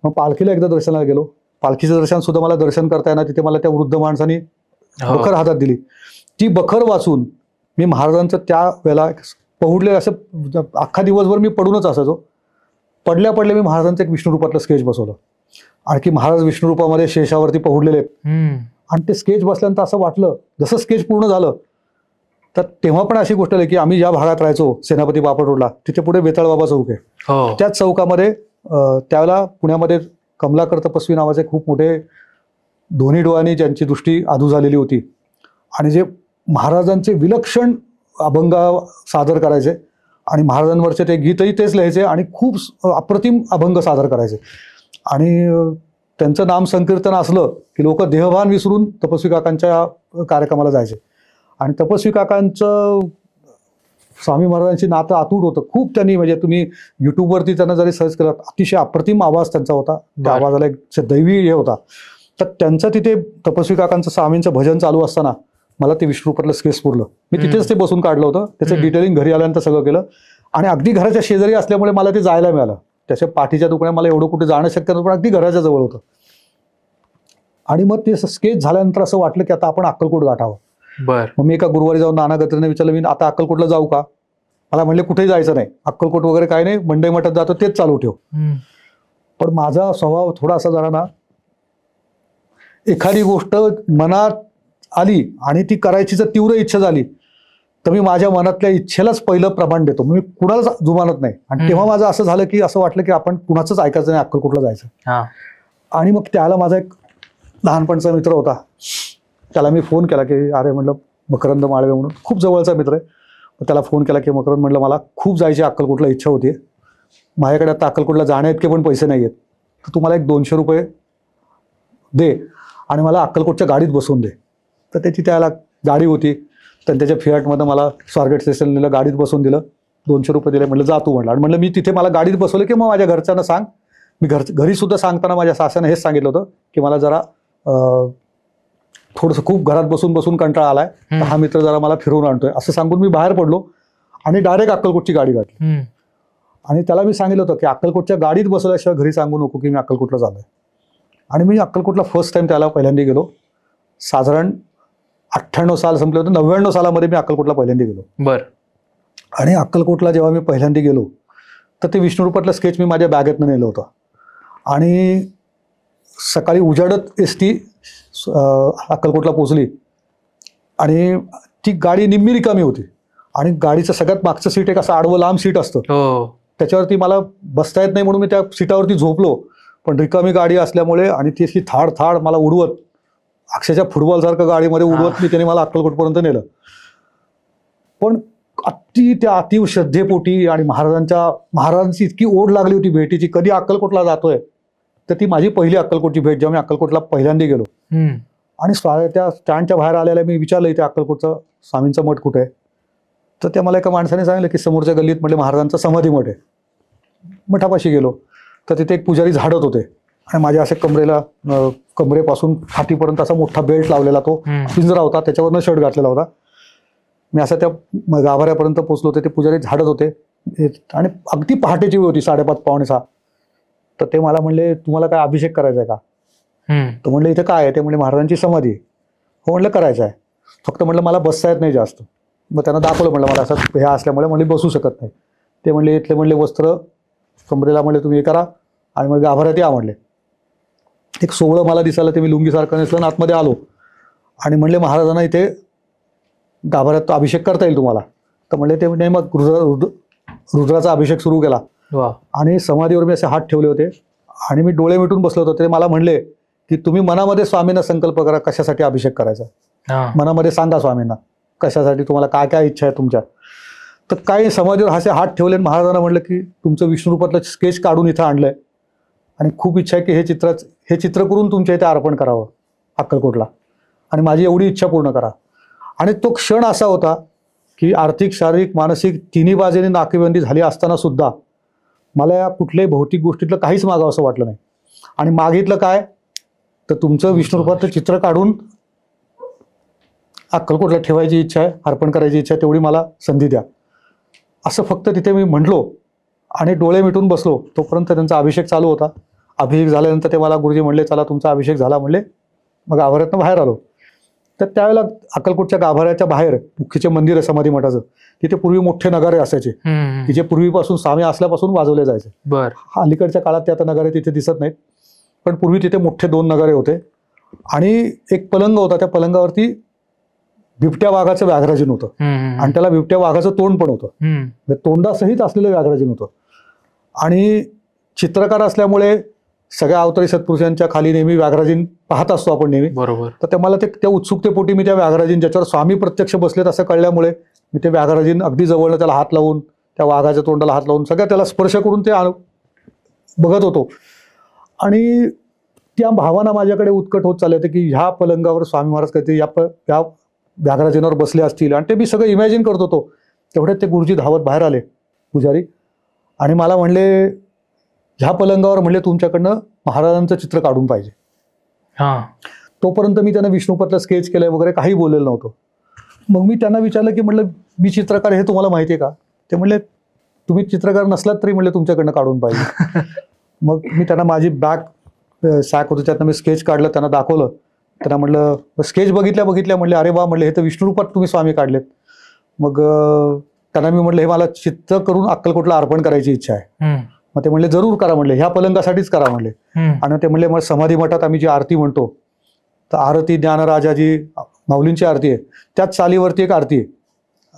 मग पालखीला एकदा दर्शनाला गेलो. पालखीचं दर्शन सुद्धा मला दर्शन करता येणार, तिथे मला त्या वृद्ध माणसाने बखर हातात दिली. ती बखर वाचून मी महाराजांचं त्या वेळेला पहुडले, असं अख्खा दिवसभर मी पडूनच असायचो. पडल्या मी महाराजांचं एक विष्णू रूपातलं स्केच बसवलं. आणखी महाराज विष्णू रूपामध्ये शेषावरती पहुडलेले आहेत. आणि ते स्केच बसल्यानंतर असं वाटलं, जसं स्केच पूर्ण झालं तर तेव्हा पण अशी गोष्ट आहे की आम्ही ज्या भागात राहायचो सेनापती बापट रोडला, तिथे पुढे बेताळ बाबा चौक आहे. त्याच चौकामध्ये त्यावेळेला पुण्यामध्ये कमलाकर तपस्वी नावाचे खूप मोठे दोन्ही डोळ्यांनी ज्यांची दृष्टी आधू झालेली होती आणि जे महाराजांचे विलक्षण अभंग सादर करायचे आणि महाराजांवरचे ते गीतही तेच लिहायचे आणि खूप अप्रतिम अभंग सादर करायचे. आणि त्यांचं नाम संकीर्तन असलं की लोक देहभान विसरून तपस्वी काकांच्या कार्यक्रमाला जायचे. आणि तपस्वी काकांचं स्वामी महाराजांची नातं अतूट होतं खूप. त्यांनी म्हणजे तुम्ही युट्यूबवरती त्यांना जरी सर्च केलं, अतिशय अप्रतिम आवाज त्यांचा होता. त्या आवाजाला एक दैवी हे होता. तर त्यांचं तिथे तपस्वी काकांचं स्वामींचं भजन चालू असताना मला ते विष्णू रूपातलं स्केच पुरलं. मी तिथेच ते बसून काढलं होतं. त्याचं डिटेलिंग घरी आल्यानंतर सगळं केलं. आणि अगदी घराच्या शेजारी असल्यामुळे मला ते जायला मिळालं. त्याच्या पाठीच्या दुकानात मला एवढं कुठे जाणं शक्य नव्हतं, पण अगदी घराच्या जवळ होतं. आणि मग ते स्केच झाल्यानंतर असं वाटलं की आता आपण अक्कलकोट गाठावं. मग मी एका गुरुवारी जाऊन नाना गत्रेने विचारलं, मी आता अक्कलकोटला जाऊ का? मला म्हणले कुठेही जायचं नाही, अक्कलकोट वगैरे काही नाही, मंडई मठात जातो तेच चालू ठेव. पण माझा स्वभाव थोडासा जरा ना, एखादी गोष्ट मनात आली आणि ती करायची जर तीव्र इच्छा झाली तर मी माझ्या मनातल्या इच्छेलाच पहिलं प्रमाण देतो. मी कुणालाच जुमानत नाही. आणि तेव्हा माझं असं झालं की असं वाटलं की आपण कुणाचंच ऐकायचं नाही, अक्कलकोटला जायचं. आणि मग त्याला माझा एक लहानपणचा मित्र होता, त्याला मी फोन केला की अरे म्हणलं मकरंद माळवे म्हणून खूप जवळचा मित्र आहे. त्याला फोन केला की मकरंद म्हणलं मला खूप जायची अक्कलकोटला इच्छा होती, माझ्याकडे आता अक्कलकोटला जाण्या इतके पण पैसे नाही आहेत, तर तुम्हाला एक 200 रुपये दे आणि मला अक्कलकोटच्या गाडीत बसवून दे. तर त्याची त्याला गाडी होती, तर त्याच्या फियाटमध्ये मला स्वारगेट स्टेशन नेलं, गाडीत बसवून दिलं, 200 रुपये दिले. म्हटलं जा तू म्हणलं. आणि म्हणलं मी तिथे मला गाडीत बसवलं की मग माझ्या घरच्यांना सांग. मी घरी सुद्धा सांगताना माझ्या सासऱ्याने हेच सांगितलं होतं की मला जरा थोडंसं खूप घरात बसून कंटाळा आलाय, तर हा मित्र जरा मला फिरवून आणतोय असं सांगून मी बाहेर पडलो आणि डायरेक्ट अक्कलकोटची गाडी गाठली. आणि त्याला मी सांगितलं होतं की अक्कलकोटच्या गाडीत बसवल्याशिवाय घरी सांगू नको की मी अक्कलकोटला झालोय. आणि मी अक्कलकोटला फर्स्ट टाइम त्याला पहिल्यांदा गेलो. साधारण 98 साल संपले होते, 99 सालामध्ये मी अक्कलकोटला पहिल्यांदा गेलो. बरं. आणि अक्कलकोटला जेव्हा मी पहिल्यांदा गेलो तर ते विष्णू रूपातलं स्केच मी माझ्या बॅगेतनं नेलं होतं. आणि सकाळी उजाडत एसटी अक्कलकोटला पोचली आणि ती गाडी निम्मी रिकामी होती. आणि गाडीचं सगळ्यात मागचं सीट एक असं आडवं लांब सीट असतं, त्याच्यावरती मला बसता येत नाही म्हणून मी त्या सीटावरती झोपलो. पण रिकामी गाडी असल्यामुळे आणि ती अशी थाड मला उडवत, अक्षरशः फुटबॉलसारखं गाडीमध्ये उडवत मी त्याने मला अक्कलकोटपर्यंत नेलं. पण त्या अतीव श्रद्धेपोटी आणि महाराजांची इतकी ओढ लागली होती भेटीची, कधी अक्कलकोटला जातोय, तर ती माझी पहिली अक्कलकोटची भेट जेव्हा मी अक्कलकोटला पहिल्यांदा गेलो. आणि त्या स्टँडच्या बाहेर आलेल्या मी विचारलं इथे अक्कलकोटचं स्वामींचं मठ कुठे आहे? तर त्या मला एका माणसाने सांगितलं की समोरच्या गल्लीत म्हटलं महाराजांचा समाधी मठ आहे. मठापाशी गेलो तर तिथे एक पुजारी झाडत होते आणि माझ्या असे कमरेपासून हातीपर्यंत असा मोठा बेल्ट लावलेला तो पिंजरा होता, त्याच्यावरनं शर्ट घातलेला होता. मी असं त्या गाभाऱ्यापर्यंत पोहोचलो होते, ते पुजारी झाडत होते आणि अगदी पहाटेची वेळ होती, 5:30 पावणे 6. तर ते मला म्हणले तुम्हाला काय अभिषेक करायचा आहे का? तर म्हणलं इथं काय आहे? ते म्हणजे महाराजांची समाधी आहे. हो म्हणलं करायचं आहे, फक्त म्हणलं मला बसता येत नाही जास्त. मग त्यांना दाखवलं, म्हणलं मला असं ह्या असल्यामुळे म्हणले बसू शकत नाही. ते म्हणले इथले म्हणले वस्त्र कमरेला म्हणले तुम्ही हे करा आणि मग गाभाऱ्यात या म्हणले. एक सोहळं मला दिसायला, ते मी लुंगीसारखं नेसलं आतमध्ये आलो आणि म्हणले महाराजांना इथे गाभाऱ्यात अभिषेक करता येईल तुम्हाला? तर म्हणले ते म्हणजे मग रुद्राचा अभिषेक सुरू केला. वा. आणि समाधीवर मी असे हात ठेवले होते आणि मी डोळे मिटून बसलो होतो. ते मला म्हणले की तुम्ही मनामध्ये स्वामींना संकल्प करा कशासाठी अभिषेक करायचा, हा. मनामध्ये सांगा स्वामींना कशासाठी, तुम्हाला काय काय इच्छा आहे तुमच्या. तर काही समाधीवर असे हात ठेवले आणि महाराजांना म्हणलं की तुमचं विष्णुरूपातलं स्केच काढून इथं आणलंय आणि खूप इच्छा आहे की हे चित्र करून तुमच्या इथे अर्पण करावं अक्कलकोटला, आणि माझी एवढी इच्छा पूर्ण करा. आणि तो क्षण असा होता की आर्थिक, शारीरिक, मानसिक तिन्ही बाजूने नाकेबंदी झाली असताना सुद्धा मला या कुठल्याही भौतिक गोष्टीतलं काहीच मागावं असं वाटलं नाही. आणि मागितलं काय, तर तुमचं विष्णुरूपातलं चित्र काढून अक्कलकोटला ठेवायची इच्छा आहे, अर्पण करायची इच्छा आहे, तेवढी मला संधी द्या, असं फक्त तिथे मी म्हटलो आणि डोळे मिटून बसलो. तोपर्यंत त्यांचा अभिषेक चालू होता. अभिषेक झाल्यानंतर ते मला गुरुजी म्हणले चला तुमचा अभिषेक झाला म्हणले. मग गाभाऱ्यातनं बाहेर आलो. तर त्यावेळेला अक्कलकोटच्या गाभाऱ्याच्या बाहेर मुख्यचे मंदिर आहे समाधी मठाचं, तिथे पूर्वी मोठे नगारे असायचे की जे पूर्वीपासून स्वामी असल्यापासून वाजवले जायचे. बर. अलीकडच्या काळात ते आता नगारे तिथे दिसत नाहीत, पण पूर्वी तिथे मोठे 2 नगारे होते. आणि एक पलंग होता, त्या पलंगावरती बिबट्या वाघाचं व्याघ्राजीन होतं आणि त्याला बिबट्या वाघाचं तोंड पण होतं, तोंडासहित असलेलं व्याघ्राजीन होतं. आणि चित्रकार असल्यामुळे सगळ्या अवतारी सत्पुरुषांच्या खाली नेहमी व्याघ्राजीन पाहत असतो आपण नेहमी. बरोबर. तर ते मला त्या उत्सुकतेपोटी मी त्या व्याघ्राजीन, ज्याच्यावर स्वामी प्रत्यक्ष बसलेत असं कळल्यामुळे मी ते व्याघ्राजीन अगदी जवळनं त्याला हात लावून, त्या वाघाच्या तोंडाला हात लावून सगळ्या त्याला स्पर्श करून ते बघत होतो. आणि त्या भावना माझ्याकडे उत्कट होत चालल्या होत्या की ह्या पलंगावर स्वामी महाराज काहीतरी या व्याघ्राजीनावर बसले असतील, आणि ते मी सगळं इमॅजिन करत होतो. तेवढ्यात ते गुरुजी धावत बाहेर आले, पुजारी, आणि मला म्हणले ह्या पलंगावर म्हणले तुमच्याकडनं महाराजांचं चित्र काढून पाहिजे. हा. तोपर्यंत मी त्यांना विष्णुपतलं स्केच केलंय वगैरे काही बोललेलं नव्हतं. मग मी त्यांना विचारलं की म्हटलं मी चित्रकार, हे तुम्हाला माहिती आहे का? ते म्हणले तुम्ही चित्रकार नसलात तरी म्हणले तुमच्याकडनं काढून पाहिजे. मग मी त्यांना माझी बॅग सॅक होती त्यातनं मी स्केच काढलं, त्यांना दाखवलं. त्यांना म्हटलं स्केच बघितल्या म्हणले अरे वा, म्हणले हे तर विष्णुरूपात तुम्ही स्वामी काढलेत. मग त्यांना मी म्हटलं हे मला चित्र करून अक्कलकोटला अर्पण करायची इच्छा आहे. मग ते म्हणले जरूर करा, म्हणले ह्या पलंगासाठीच करा म्हणले. आणि ते म्हणले मग समाधी मठात आम्ही जी आरती म्हणतो, तर आरती ज्ञानराजा जी माऊलींची आरती आहे त्याच चालीवरती एक आरती आहे.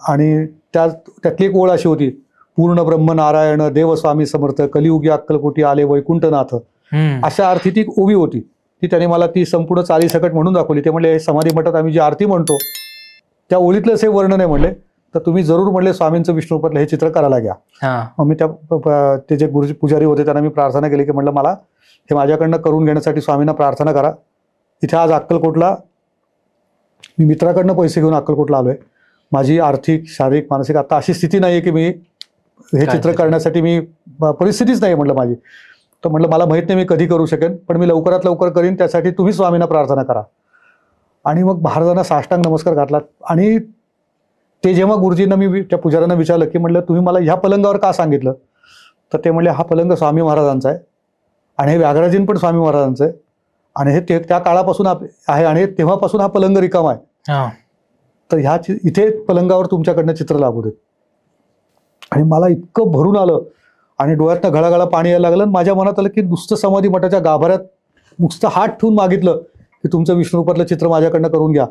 आणि त्यातली एक ओळ अशी होती, पूर्ण ब्रह्म नारायण देव स्वामी समर्थ कलियुगी अक्कलकोटी आले वैकुंठनाथ, अशा अर्थी ती ओवी होती. ती त्याने मला ती संपूर्ण चालीसकट म्हणून दाखवली. ते म्हणले समाधी मठात आम्ही जी आरती म्हणतो त्या ओळीतलंच हे वर्णन आहे म्हणले, तर तुम्ही जरूर म्हणले स्वामींचं विष्णुरूपातलं हे चित्र करायला घ्या. मग मी ते जे गुरुजी पुजारी होते त्यांना मी प्रार्थना केली की म्हटलं मला हे माझ्याकडनं करून घेण्यासाठी स्वामींना प्रार्थना करा. इथे आज अक्कलकोटला मी मित्राकडनं पैसे घेऊन अक्कलकोटला आलोय. माझी आर्थिक, शारीरिक, मानसिक आता अशी स्थिती नाही आहे की मी हे चित्र करण्यासाठी मी परिस्थितीच नाही म्हटलं माझी. तर म्हटलं मला माहित नाही मी कधी करू शकेन, पण मी लवकरात लवकर करीन, त्यासाठी तुम्ही स्वामींना प्रार्थना करा. आणि मग महाराजांना साष्टांग नमस्कार घातला. आणि ते जेव्हा गुरुजींना मी त्या पुजाऱ्यांना विचारलं की म्हटलं तुम्ही मला ह्या पलंगावर का सांगितलं, तर ते म्हणले हा पलंग स्वामी महाराजांचा आहे आणि हे व्याघ्राजीन पण स्वामी महाराजांचं आहे आणि हे त्या काळापासून आहे आणि तेव्हापासून हा पलंग रिकामा आहे. तर इथे पलंगावर तुमच्याकडनं चित्र लागू देत. आणि मला इतकं भरून आलं आणि डोळ्यातनं घळाघळा पाणी यायला लागलं. माझ्या मनात आलं की नुसतं समाधी मठाच्या गाभाऱ्यात नुसतं हात ठेवून मागितलं की तुमचं विष्णुरूपातलं चित्र माझ्याकडनं करून घ्या,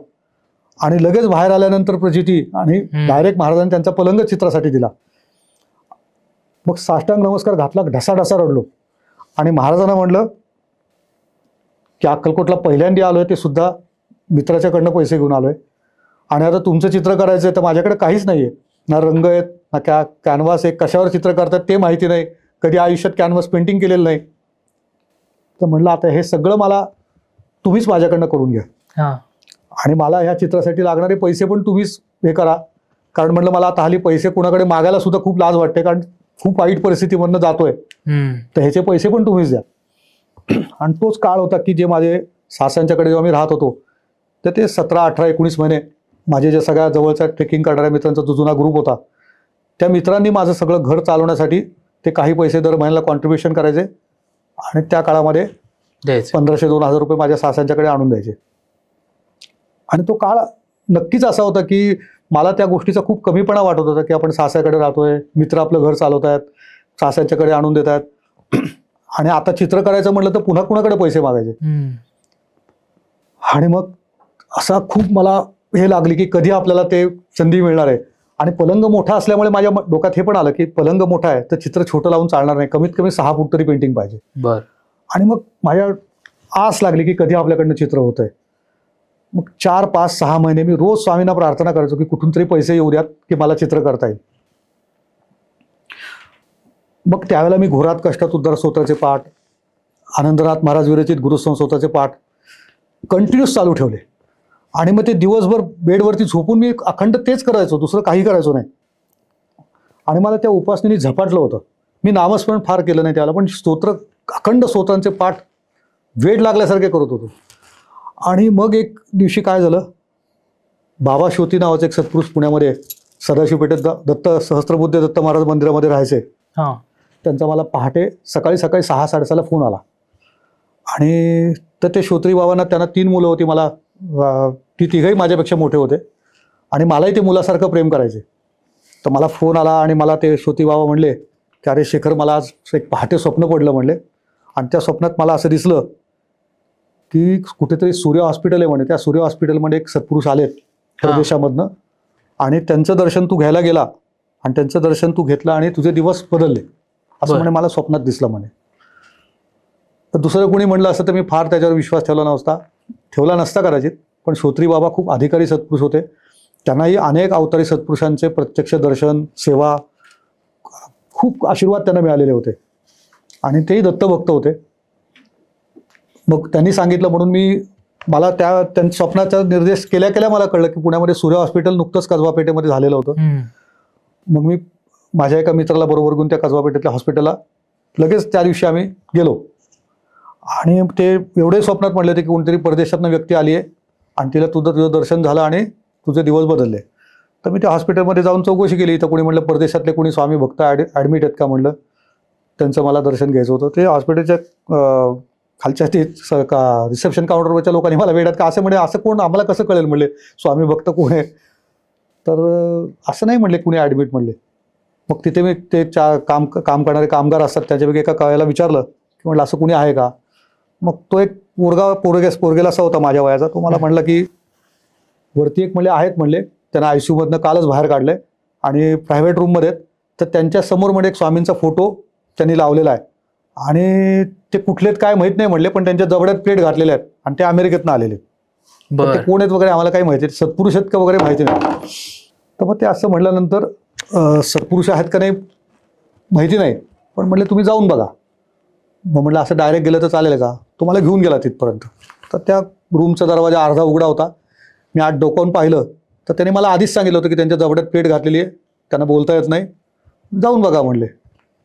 आणि लगेच बाहेर आल्यानंतर प्रचिती आणि डायरेक्ट महाराजांनी त्यांचा पलंग चित्रासाठी दिला. मग साष्टांग नमस्कार घातला, ढसाढसा रडलो आणि महाराजांना म्हणलं की अक्कलकोटला पहिल्यांदा आलोय, ते सुद्धा मित्राच्याकडनं पैसे घेऊन आलोय, आणि आता तुमचं चित्र करायचं आहे तर माझ्याकडे काहीच नाहीये, ना रंग आहेत ना कॅनव्हास आहे, कशावर चित्र करतात ते माहिती नाही, कधी आयुष्यात कॅनव्हास पेंटिंग केलेलं नाही. तर म्हणलं आता हे सगळं मला तुम्हीच माझ्याकडनं करून घ्या आणि मला ह्या चित्रासाठी लागणारे पैसे पण तुम्हीच हे करा, कारण म्हटलं मला आता हल्ली पैसे कुणाकडे मागायला सुद्धा खूप लाज वाटते, कारण खूप वाईट परिस्थितीमधनं जातोय, तर ह्याचे पैसे पण तुम्हीच द्या. आणि तोच काळ होता की जे माझे सासऱ्यांच्याकडे जेव्हा मी राहत होतो तर ते 17, 18, 19 महिने माझे जे सगळ्या जवळच्या ट्रेकिंग करणाऱ्या मित्रांचा जो जुना ग्रुप होता, त्या मित्रांनी माझं सगळं घर चालवण्यासाठी ते काही पैसे दर महिन्याला कॉन्ट्रीब्युशन करायचे आणि त्या काळामध्ये 1500-2000 रुपये माझ्या सासऱ्यांच्याकडे आणून द्यायचे. आणि तो काळ नक्कीच असा होता की मला त्या गोष्टीचा खूप कमीपणा वाटत होता की आपण सासऱ्याकडे राहतोय, मित्र आपलं घर चालवत आहेत, सासऱ्यांच्याकडे आणून देत आहेत, आणि आता चित्र करायचं म्हटलं तर पुन्हा कुणाकडे पैसे मागायचे. आणि मग असा खूप मला हे लागली की कधी आपल्याला ते संधी मिळणार आहे. आणि पलंग मोठा असल्यामुळे माझ्या डोक्यात हे पण आलं की पलंग मोठा आहे तर चित्र छोटं लावून चालणार नाही, कमीत कमी 6 फूट तरी पेंटिंग पाहिजे. बर. आणि मग माझ्या आस लागली की कधी आपल्याकडनं चित्र होतंय. मग 4, 5, 6 महिने मी रोज स्वामींना प्रार्थना करायचो की कुठून तरी पैसे येऊ द्यात की मला चित्र करता येईल. मग त्यावेळेला मी घोरात कष्टात उद्धार स्तोत्राचे पाठ, आनंदनाथ महाराज विरचित गुरुस्थान स्तोत्राचे पाठ कंटिन्यूस चालू ठेवले. आणि मग ते दिवसभर बेडवरती झोपून मी अखंड तेच करायचो, दुसरं काही करायचो नाही. आणि मला त्या उपासनेने झपाटलं होतं. मी नामस्मरण फार केलं नाही त्याला, पण अखंड स्तोत्रांचे पाठ वेड लागल्यासारखे करत होतो. आणि मग एक दिवशी काय झालं, बाबा श्रोती नावाचे एक सत्पुरुष पुण्यामध्ये सदाशिव पेठेत दत्त सहस्त्रबुद्धे दत्त महाराज मंदिरामध्ये राहायचे. हां. त्यांचा मला पहाटे सकाळी 6-6:30 फोन आला. आणि तर ते श्रोत्री बाबांना, त्यांना 3 मुलं होती. मला ती तिघही माझ्यापेक्षा मोठे होते आणि मलाही ते मुलासारखं प्रेम करायचे. तर मला फोन आला आणि मला ते श्रोती बाबा म्हणले की अरे शेखर, मला आज एक पहाटे स्वप्न पडलं म्हणले. आणि त्या स्वप्नात मला असं दिसलं की कुठेतरी सूर्य हॉस्पिटल आहे म्हणे, त्या सूर्य हॉस्पिटलमध्ये एक सत्पुरुष आलेत प्रदेशामधनं आणि त्यांचं दर्शन तू घ्यायला गेला आणि त्यांचं दर्शन तू घेतलं आणि तुझे दिवस बदलले असं म्हणे मला स्वप्नात दिसलं म्हणे. तर दुसरं कोणी म्हणलं असं तर मी फार त्याच्यावर विश्वास ठेवला नसता कदाचित. पण श्रोत्री बाबा खूप अधिकारी सत्पुरुष होते. त्यांनाही अनेक अवतारी सत्पुरुषांचे प्रत्यक्ष दर्शन, सेवा, खूप आशीर्वाद त्यांना मिळालेले होते आणि तेही दत्तभक्त होते. मग त्यांनी सांगितलं म्हणून मला त्यांच्या स्वप्नाचा निर्देश केल्या मला कळलं की पुण्यामध्ये सूर्य हॉस्पिटल नुकतंच कसबा पेठेमध्ये झालेलं होतं. मग मी माझ्या एका मित्राला बरोबर घेऊन त्या कसबा पेठेतल्या हॉस्पिटलला लगेच त्या दिवशी आम्ही गेलो. आणि ते एवढे स्वप्नात म्हणले होते की कोणतरी परदेशातनं व्यक्ती आली आहे आणि तिला तुझं दर्शन झालं आणि तुझे दिवस बदलले. तर मी त्या हॉस्पिटलमध्ये जाऊन चौकशी केली. तर कोणी म्हणलं परदेशातले कोणी स्वामी भक्त ॲडमिट आहेत का म्हणलं, त्यांचं मला दर्शन घ्यायचं होतं. ते हॉस्पिटलच्या खालच्या ते रिसेप्शन काउंटरवरच्या लोकांनी मला वेळात का असं म्हणजे असं कोण, आम्हाला कसं कळेल म्हणले स्वामी भक्त कोण आहे. तर असं नाही म्हणले कुणी ॲडमिट म्हणले. मग तिथे मी ते काम करणारे कामगार असतात त्याच्यापैकी एका कळायला विचारलं की म्हटलं असं कुणी आहे का. मग तो एक पोरगेला असा होता माझ्या वयाचा, तो मला म्हणला की वरती एक म्हणले आहेत म्हणले, त्यांना ICUमधनं कालच बाहेर काढलंय आणि प्रायव्हेट रूममध्ये आहेत. तर त्यांच्या समोर म्हणजे एक स्वामींचा फोटो त्यांनी लावलेला आहे आणि ते कुठलेत काय माहीत नाही म्हणले, पण त्यांच्या जबड्यात प्लेट घातलेल्या आहेत आणि ते अमेरिकेतनं आलेले. ते कोण आहेत वगैरे आम्हाला काही माहिती, सत्पुरुष आहेत का वगैरे माहिती नाही. तर मग ते असं म्हटल्यानंतर सत्पुरुष आहेत का नाही माहिती नाही, पण म्हणले तुम्ही जाऊन बघा. मग म्हटलं असं डायरेक्ट गेलं तर चालेल का. तो मला घेऊन गेला तिथपर्यंत. तर त्या रूमचा दरवाजा अर्धा उघडा होता. मी आत डोकावून पाहिलं तर त्याने मला आधीच सांगितलं होतं की त्यांच्या जबड्यात प्लेट घातलेली आहे, त्यांना बोलता येत नाही, जाऊन बघा म्हणले.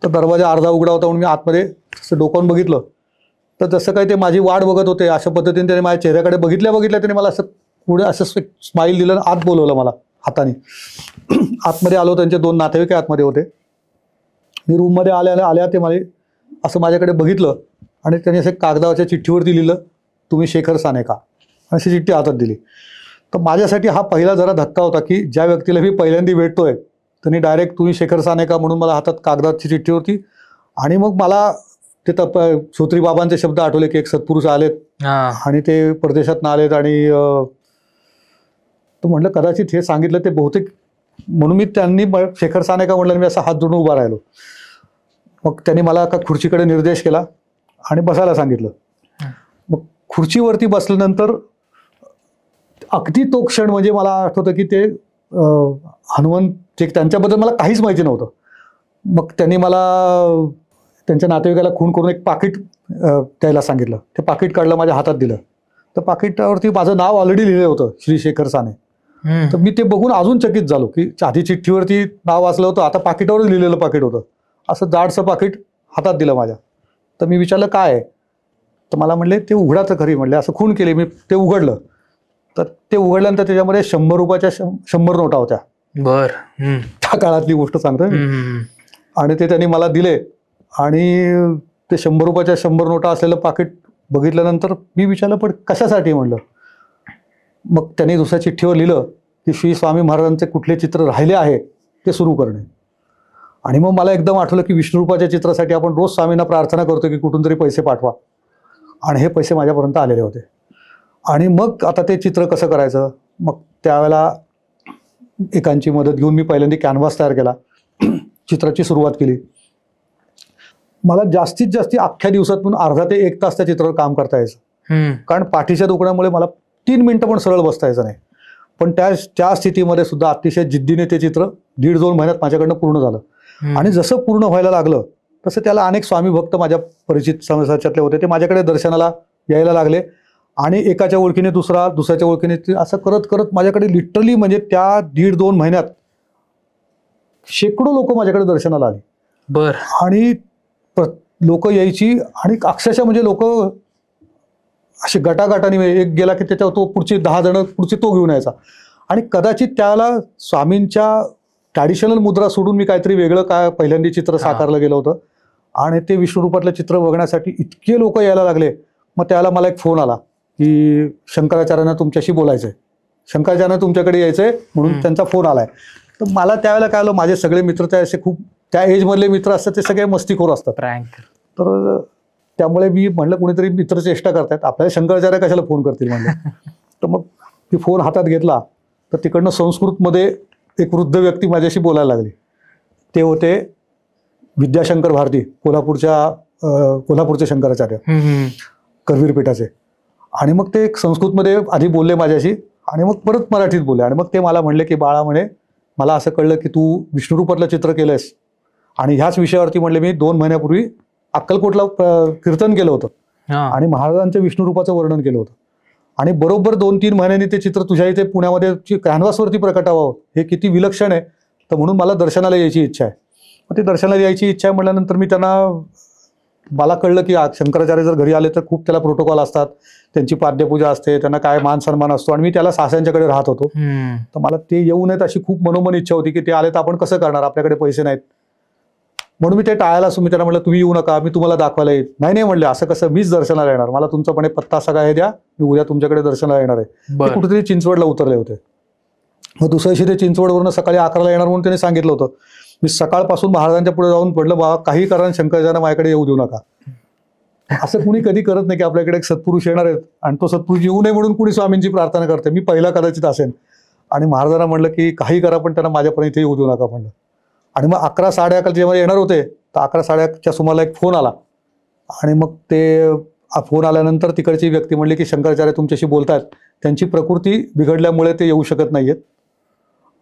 तर दरवाजा अर्धा उघडा होता म्हणून मी आतमध्ये असं डोकावून बघितलं. तर जसं काही ते माझी वाट बघत होते अशा पद्धतीने त्याने माझ्या चेहऱ्याकडे बघितल्या त्याने मला असं पुढे असं स्माईल दिलं, आत बोलवलं मला हाताने. आतमध्ये आलो, त्यांचे 2 नातेवाईक आतमध्ये होते. मी रूममध्ये आल्या ते मला असं माझ्याकडे बघितलं आणि त्यांनी असं कागदाच्या चिठ्ठीवरती लिहिलं तुम्ही शेखर साने का, अशी चिठ्ठी हातात दिली. तर माझ्यासाठी हा पहिला जरा धक्का होता की ज्या व्यक्तीला मी पहिल्यांदा भेटतोय त्यांनी डायरेक्ट तुम्ही शेखर साने का म्हणून मला हातात कागदाची चिठ्ठी होती. आणि मग मला ते श्रोत्री बाबांचे शब्द आठवले की एक सत्पुरुष आलेत आणि ते परदेशातनं आलेत आणि तो म्हटलं कदाचित हे सांगितलं ते बहुतेक, म्हणून मी त्यांनी शेखर साने का म्हटलं मी असा हात जोडून उभा राहिलो. मग त्यांनी मला एका खुर्चीकडे निर्देश केला आणि बसायला सांगितलं. मग खुर्चीवरती बसल्यानंतर अगदी तो क्षण म्हणजे मला आठवतं की ते हनुमंत, त्यांच्याबद्दल मला काहीच माहिती नव्हतं. मग त्यांनी मला त्यांच्या नातेवाईकाला खून करून एक पाकिट द्यायला सांगितलं. ते पाकिट काढलं, माझ्या हातात दिलं. तर पाकिटावरती माझं नाव ऑलरेडी लिहिलं होतं, श्री शेखर साने. तर मी ते बघून अजून चकित झालो की आधी चिठ्ठीवरती नाव वाचलं होतं, आता पाकिटावरच लिहिलेलं पाकिट होतं. असं जाडसं पाकिट हातात दिलं माझ्या. तर मी विचारलं काय आहे. तर मला म्हणले ते उघडा तर खरी म्हणले, असं खून केले. मी ते उघडलं. तर ते उघडल्यानंतर त्याच्यामध्ये 100 रुपयाच्या 100 नोटा होत्या. बर. त्या काळातली गोष्ट सांगतोय. आणि ते त्यांनी मला दिले आणि ते 100 रुपयाच्या 100 नोटा असलेलं पाकिट बघितल्यानंतर मी विचारलं पण कशासाठी म्हणलं. मग त्यांनी दुसऱ्या चिठ्ठीवर लिहिलं की श्री स्वामी महाराजांचे कुठले चित्र राहिले आहे ते सुरू करणे. आणि मग मला एकदम आठवलं की विष्णुरूपाच्या चित्रासाठी आपण रोज स्वामींना प्रार्थना करतो की कुठून तरी पैसे पाठवा, आणि हे पैसे माझ्यापर्यंत आलेले होते. आणि मग आता ते चित्र कसं करायचं. मग त्यावेळेला एकांची मदत घेऊन मी पहिल्यांदा कॅनव्हास तयार केला. चित्राची सुरुवात केली. मला जास्तीत जास्त अख्ख्या दिवसातून अर्धा ते 1 तास त्या चित्रावर काम करता यायचं. कारण पाठीच्या दुखण्यामुळे मला 3 मिनिटं पण सरळ बसता यायचं नाही. पण त्या स्थितीमध्ये सुद्धा अतिशय जिद्दीने ते चित्र 1.5-2 महिन्यात माझ्याकडनं पूर्ण झालं. आणि जसं पूर्ण व्हायला लागलं तसं त्याला अनेक स्वामी भक्त माझ्या परिचित समाजाच्यातले होते, ते माझ्याकडे दर्शनाला यायला लागले. आणि एकाच्या ओळखीने दुसऱ्याच्या ओळखीने असं करत करत माझ्याकडे लिटरली म्हणजे त्या 1.5-2 महिन्यात शेकडो लोक माझ्याकडे दर्शनाला आली. बर. आणि लोक यायची आणि अक्षरशः म्हणजे लोक असे गटागटाने एक गेला की त्याच्यावर तो पुढचे 10 जण पुढचे तो घेऊन यायचा. आणि कदाचित त्याला स्वामींच्या ट्रॅडिशनल मुद्रा सोडून मी काहीतरी वेगळं काय पहिल्यांदा चित्र साकारलं गेलं होतं. आणि ते विष्णुरूपातलं चित्र बघण्यासाठी इतके लोक यायला लागले. मग त्याला मला एक फोन आला की शंकराचार्यांना तुमच्याशी बोलायचंय, शंकराचार्यांना तुमच्याकडे यायचंय म्हणून त्यांचा फोन आलाय. तर मला त्यावेळेला काय आलं, माझे सगळे मित्र त्या असे खूप त्या एजमधले मित्र असतात, ते सगळे मस्तीखोर असतात. तर त्यामुळे मी म्हणलं कुणीतरी मित्र चेष्टा करतायत, आपल्याला शंकराचार्य कशाला फोन करतील म्हणलं. तर मग ती फोन हातात घेतला तर तिकडनं संस्कृतमध्ये एक वृद्ध व्यक्ती माझ्याशी बोलायला लागली. ते होते विद्याशंकर भारती, कोल्हापूरचे शंकराचार्य, करवीर पीठाचे. आणि मग ते संस्कृतमध्ये आधी बोलले माझ्याशी आणि मग परत मराठीत बोलले. आणि मग ते मला म्हणले की बाळा, म्हणे मला असं कळलं की तू विष्णुरूपातलं चित्र केलंयस आणि ह्याच विषयावरती म्हणले मी 2 महिन्यापूर्वी अक्कलकोटला कीर्तन केलं होतं आणि महाराजांच्या विष्णुरूपाचं वर्णन केलं होतं. आणि बरोबर 2-3 महिन्यांनी ते चित्र तुझ्या इथे पुण्यामध्ये कॅनव्हासवरती प्रकटावं, हे किती विलक्षण आहे. तर म्हणून मला दर्शनाला यायची इच्छा आहे. मग ते दर्शनाला यायची इच्छा आहे म्हटल्यानंतर मी त्यांना, मला कळलं की शंकराचार्य जर घरी आले तर खूप त्याला प्रोटोकॉल असतात, त्यांची पाद्यपूजा असते, त्यांना काय मान सन्मान असतो. आणि मी त्याला सासऱ्यांच्याकडे राहत होतो. तर मला ते येऊ नयेत अशी खूप मनोमन इच्छा होती की ते आले तर आपण कसं करणार, आपल्याकडे पैसे नाहीत. म्हणून मी ते टाळायला मी त्यांना म्हटलं तुम्ही येऊ नका, मी तुम्हाला दाखवायला येईल. नाही म्हणले, असं कसं, मीच दर्शनाला येणार, मला तुमचा पण पत्ता सगळा हे द्या, मी उद्या तुमच्याकडे दर्शनाला येणार आहे. ते कुठेतरी चिंचवडला उतरले होते. मग दुसऱ्या दिवशी ते चिंचवडवरून सकाळी 11ला येणार म्हणून त्यांनी सांगितलं होतं. मी सकाळपासून महाराजांच्या पुढे जाऊन पडलं, बाबा काही कारण शंकराचार्यांना माझ्याकडे येऊ देऊ नका. असं कुणी कधी करत नाही की आपल्याकडे एक सत्पुरुष येणार आहेत आणि तो सत्पुरुष येऊ नये म्हणून कुणी स्वामींची प्रार्थना करते. मी पहिला कदाचित असेल. आणि महाराजांना म्हणलं की काही करा पण त्यांना माझ्यापर्यंत येऊ देऊ नका म्हणलं. आणि मग 11-11:30 जेव्हा येणार होते तर 11-11:30च्या सुमाराला एक फोन आला. आणि मग ते फोन आल्यानंतर तिकडची व्यक्ती म्हणली की शंकराचार्य तुमच्याशी बोलतायत, त्यांची प्रकृती बिघडल्यामुळे ते येऊ शकत नाहीयेत.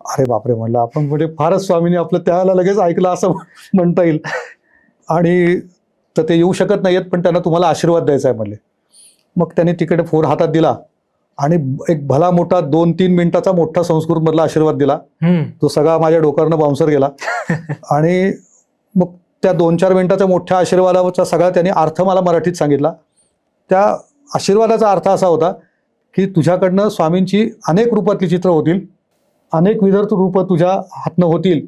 अरे बापरे म्हणलं, आपण म्हणजे फारच स्वामींनी आपलं त्याला लगेच ऐकलं असं म्हणता येईल. आणि तर ते येऊ शकत नाहीयेत पण त्यांना तुम्हाला आशीर्वाद द्यायचा आहे म्हणले. मग त्यांनी तिकडे फोन हातात दिला आणि एक भला मोठा 2-3 मिनिटाचा मोठा संस्कृतमधला आशीर्वाद दिला. तो सगळा माझ्या डोक्यावरनं बाउन्सर गेला. आणि मग त्या 2-4 मिनिटाच्या मोठ्या आशीर्वादाचा सगळा त्यांनी अर्थ मला मराठीत सांगितला. त्या आशीर्वादाचा अर्थ असा होता की तुझ्याकडनं स्वामींची अनेक रूपातली चित्र होतील, अनेक विधर्थ रूप तुझ्या हातनं होतील,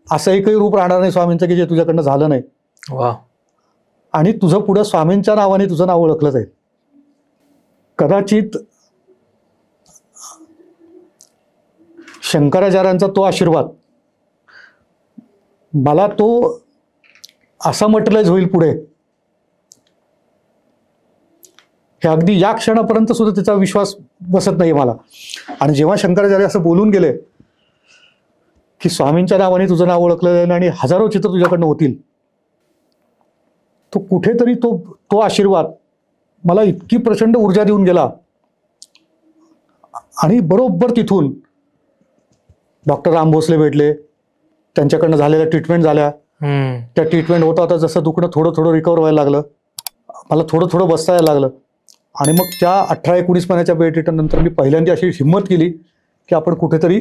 असं एकही रूप राहणार नाही स्वामींचं की जे तुझ्याकडनं झालं नाही. वा. आणि तुझं पुढं स्वामींच्या नावाने तुझं नाव ओळखलं जाईल. कदाचित शंकराचार्यांचा तो आशीर्वाद मला तो असा मटेरियलाइज होईल पुढे हे अगदी या क्षणापर्यंत सुद्धा त्याचा विश्वास बसत नाही मला. आणि जेव्हा शंकराचार्य असं बोलून गेले की स्वामींच्या नावाने तुझं नाव ओळखलं जाईल आणि हजारो चित्र तुझ्याकडनं होतील, तो कुठेतरी तो आशीर्वाद मला इतकी प्रचंड ऊर्जा देऊन गेला. आणि बरोबर तिथून डॉक्टर राम भोसले भेटले, त्यांच्याकडनं झालेल्या ट्रीटमेंट झाल्या. त्या ट्रीटमेंट होता होता जसं दुखणं थोडं थोडं रिकवर व्हायला लागलं, मला थोडं थोडं बसता यायला लागलं. आणि मग त्या 18-19 महिन्याच्या बेड रिटर्न नंतर मी पहिल्यांदा अशी हिंमत केली की आपण कुठेतरी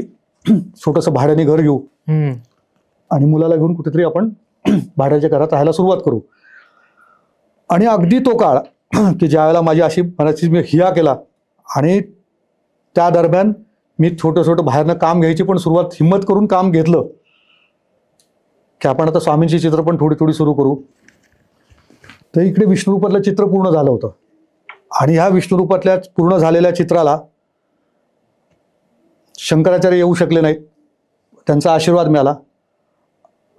छोटंसं भाड्याने घर घेऊ आणि मुलाला घेऊन कुठेतरी आपण भाड्याच्या घरात राहायला सुरुवात करू. आणि अगदी तो काळ की ज्यावेळेला माझी अशी मनाची मी हिया केला आणि त्या दरम्यान मी छोटं छोटं बाहेरनं काम घ्यायची पण सुरुवात हिंमत करून काम घेतलं की आपण आता स्वामींची चित्र पण थोडी थोडी सुरू करू. तर इकडे विष्णुरूपातलं चित्र पूर्ण झालं होतं. आणि ह्या विष्णुरूपातल्या पूर्ण झालेल्या चित्राला शंकराचार्य येऊ शकले नाहीत, त्यांचा आशीर्वाद मिळाला.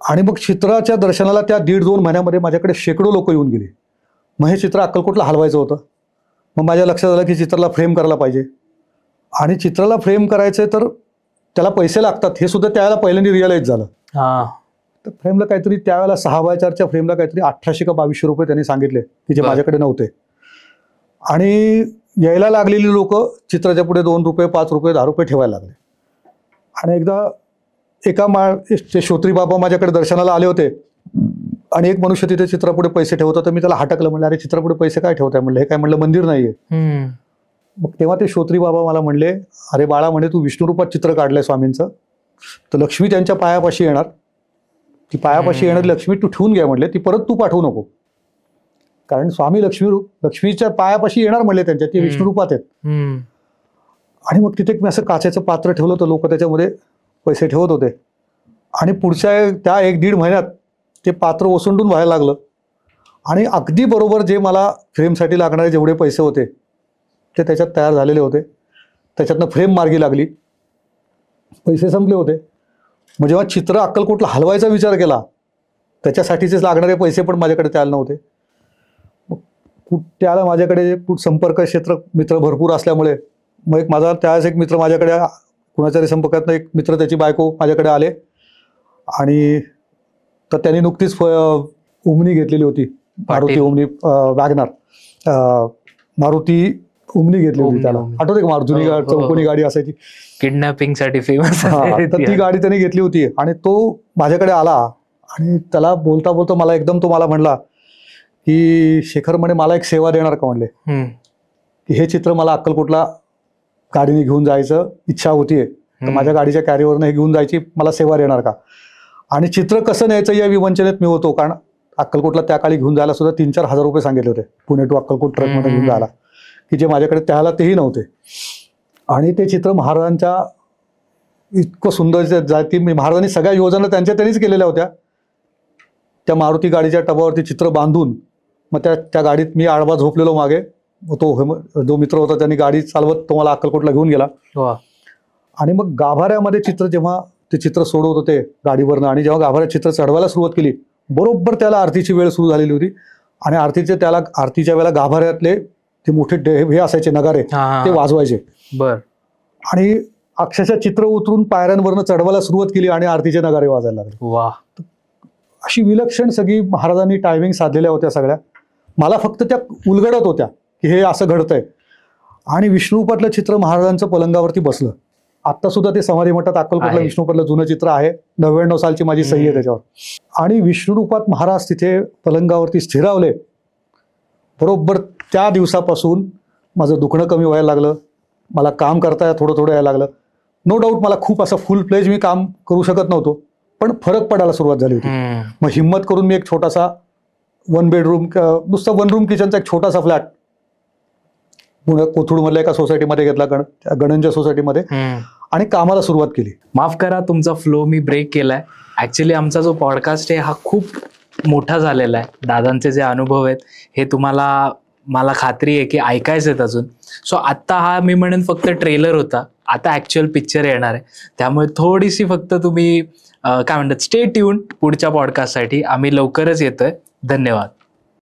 आणि मग चित्राच्या दर्शनाला त्या 1.5-2 महिन्यामध्ये माझ्याकडे शेकडो लोक येऊन गेले. मग हे चित्र अक्कलकोटला हलवायचं होतं. मग माझ्या लक्षात आलं की चित्राला फ्रेम करायला पाहिजे. आणि चित्राला फ्रेम करायचं तर त्याला पैसे लागतात हे सुद्धा त्यावेळेला पहिल्यांदा रिअलाइज झालं. हा. तर फ्रेमला काहीतरी त्यावेळेला 6x4च्या फ्रेमला काहीतरी 1800 का 2200 रुपये त्यांनी सांगितले की जे बरं. माझ्याकडे नव्हते. आणि यायला लागलेली लोक चित्राच्या पुढे 2 रुपये 5 रुपये 10 रुपये ठेवायला लागले. आणि एकदा ते श्रोत्री बाबा माझ्याकडे दर्शनाला आले होते आणि एक मनुष्य तिथे चित्रापुढे पैसे ठेवतो. तर मी त्याला हटकलं, म्हणलं अरे चित्रापुढे पैसे काय ठेवताय, म्हणलं हे काय, म्हणलं मंदिर नाहीये. मग तेव्हा ते श्रोत्री बाबा मला म्हणले, अरे बाळा, म्हणे तू विष्णू रूपात चित्र काढलंय स्वामींचं, तर लक्ष्मी त्यांच्या पायापाशी येणार, ती पायापाशी येणारी लक्ष्मी तू ठेवून घ्या म्हणले, ती परत तू पाठवू नको, कारण स्वामी लक्ष्मीच्या पायापाशी येणार म्हणले त्यांच्या, ती विष्णू रूपात आहेत. आणि मग तिथे मी असं काचेचं पात्र ठेवलं होतं, लोक त्याच्यामध्ये पैसे ठेवत होते. आणि पुढच्या त्या 1-1.5 महिन्यात ते पात्र ओसंडून व्हायला लागलं. आणि अगदी बरोबर जे मला फ्रेमसाठी लागणारे जेवढे पैसे होते ते त्याच्यात तयार झालेले होते. त्याच्यातनं फ्रेम मार्गी लागली, पैसे संपले होते. मग जेव्हा चित्र अक्कलकोटला हलवायचा विचार केला, त्याच्यासाठीचे लागणारे पैसे पण माझ्याकडे त्याला नव्हते. मग त्याला माझ्याकडे संपर्क क्षेत्र मित्र भरपूर असल्यामुळे मग त्यावेळेस एक मित्र माझ्याकडे, कुणाच्या संपर्कातनं एक मित्र, त्याची बायको माझ्याकडे आले. आणि तर त्यांनी नुकतीच उमनी घेतलेली होती, मारुती उमनी वॅगनार, मारुती उमनी घेतली होती. त्याला आठवते का, जुनी चौकोनी गाडी असायची, किडनॅपिंग साठी फेमस. तर ती गाडी त्यांनी घेतली होती. आणि तो माझ्याकडे आला आणि त्याला बोलता बोलता मला एकदम तो मला म्हणला की शेखर, म्हणे मला एक सेवा देणार का, म्हणले की हे चित्र मला अक्कलकोटला गाडीने घेऊन जायचं इच्छा होतीये, तर माझ्या गाडीच्या कॅरीवरनं हे घेऊन जायची मला सेवा देणार का. आणि चित्र कसं न्यायचं या विवंचनेत मी होतो, कारण अक्कलकोटला त्या काळी घेऊन जायला सुद्धा 3-4 हजार रुपये सांगितले होते, पुणे टू अक्कलकोट ट्रकमध्ये घेऊन जायला, की जे माझ्याकडे त्याला तेही नव्हते. आणि ते चित्र महाराजांच्या इतकं सुंदर महाराजांनी सगळ्या योजना त्यांनीच केलेल्या होत्या. त्या मारुती गाडीच्या टबावरती चित्र बांधून मग त्या गाडीत मी आडवा झोपलेलो मागे, तो जो मित्र होता त्यांनी गाडी चालवत तो मला अक्कलकोटला घेऊन गेला. आणि मग गाभाऱ्यामध्ये जेव्हा ते चित्र सोडवत होते गाडीवरनं, आणि जेव्हा गाभाऱ्यात चित्र चढवायला सुरुवात केली, बरोबर त्याला आरतीची वेळ सुरू झालेली होती. आणि आरतीच्या वेळेला गाभाऱ्यातले ते मोठे हे असायचे नगारे, ते वाजवायचे. आणि अक्षरशः चित्र उतरून पायऱ्यांवरनं चढवायला सुरुवात केली आणि आरतीचे नगारे वाजायला लागले. अशी विलक्षण सगळी महाराजांनी टायमिंग साधलेल्या होत्या सगळ्या. मला फक्त त्या उलगडत होत्या की हे असं घडतंय. आणि विष्णूपातलं चित्र महाराजांचं पलंगावरती बसलं. आत्ता सुद्धा ते समाधी मठात अक्कलकोटला विष्णूपातलं जुनं चित्र आहे, 99 सालची माझी सही आहे त्याच्यावर. आणि विष्णूरूपात महाराज तिथे पलंगावरती स्थिरावले. बरोबर त्या दिवसापासून माझं दुखणं कमी व्हायला लागलं, मला काम करता थोडं थोडं यायला लागलं. नो डाऊट मला खूप असं फुल प्लेज मी काम करू शकत नव्हतो, पण फरक पडायला सुरुवात झाली होती. मग हिंमत करून मी एक छोटासा 1 बेडरूम, नुसता 1 रूम किचनचा एक छोटासा फ्लॅट पुणे कोथरूडमधल्या एका सोसायटीमध्ये घेतला, गणंजा सोसायटीमध्ये, आणि कामाला सुरुवात केली. माफ करा तुमचा फ्लो मी ब्रेक केलाय. ऍक्च्युली आमचा जो पॉडकास्ट आहे हा खूप मोठा झालेला आहे. दादांचे जे अनुभव आहेत हे मला खात्री आहे की ऐकायचे आहेत अजून. सो आत्ता हा मी म्हणेन फक्त ट्रेलर होता, आता ऍक्च्युअल पिक्चर येणार आहे. त्यामुळे थोडीशी फक्त तुम्ही काय म्हणतात, स्टे ट्यून पुढच्या पॉडकास्टसाठी. आम्ही लवकरच येतोय. धन्यवाद.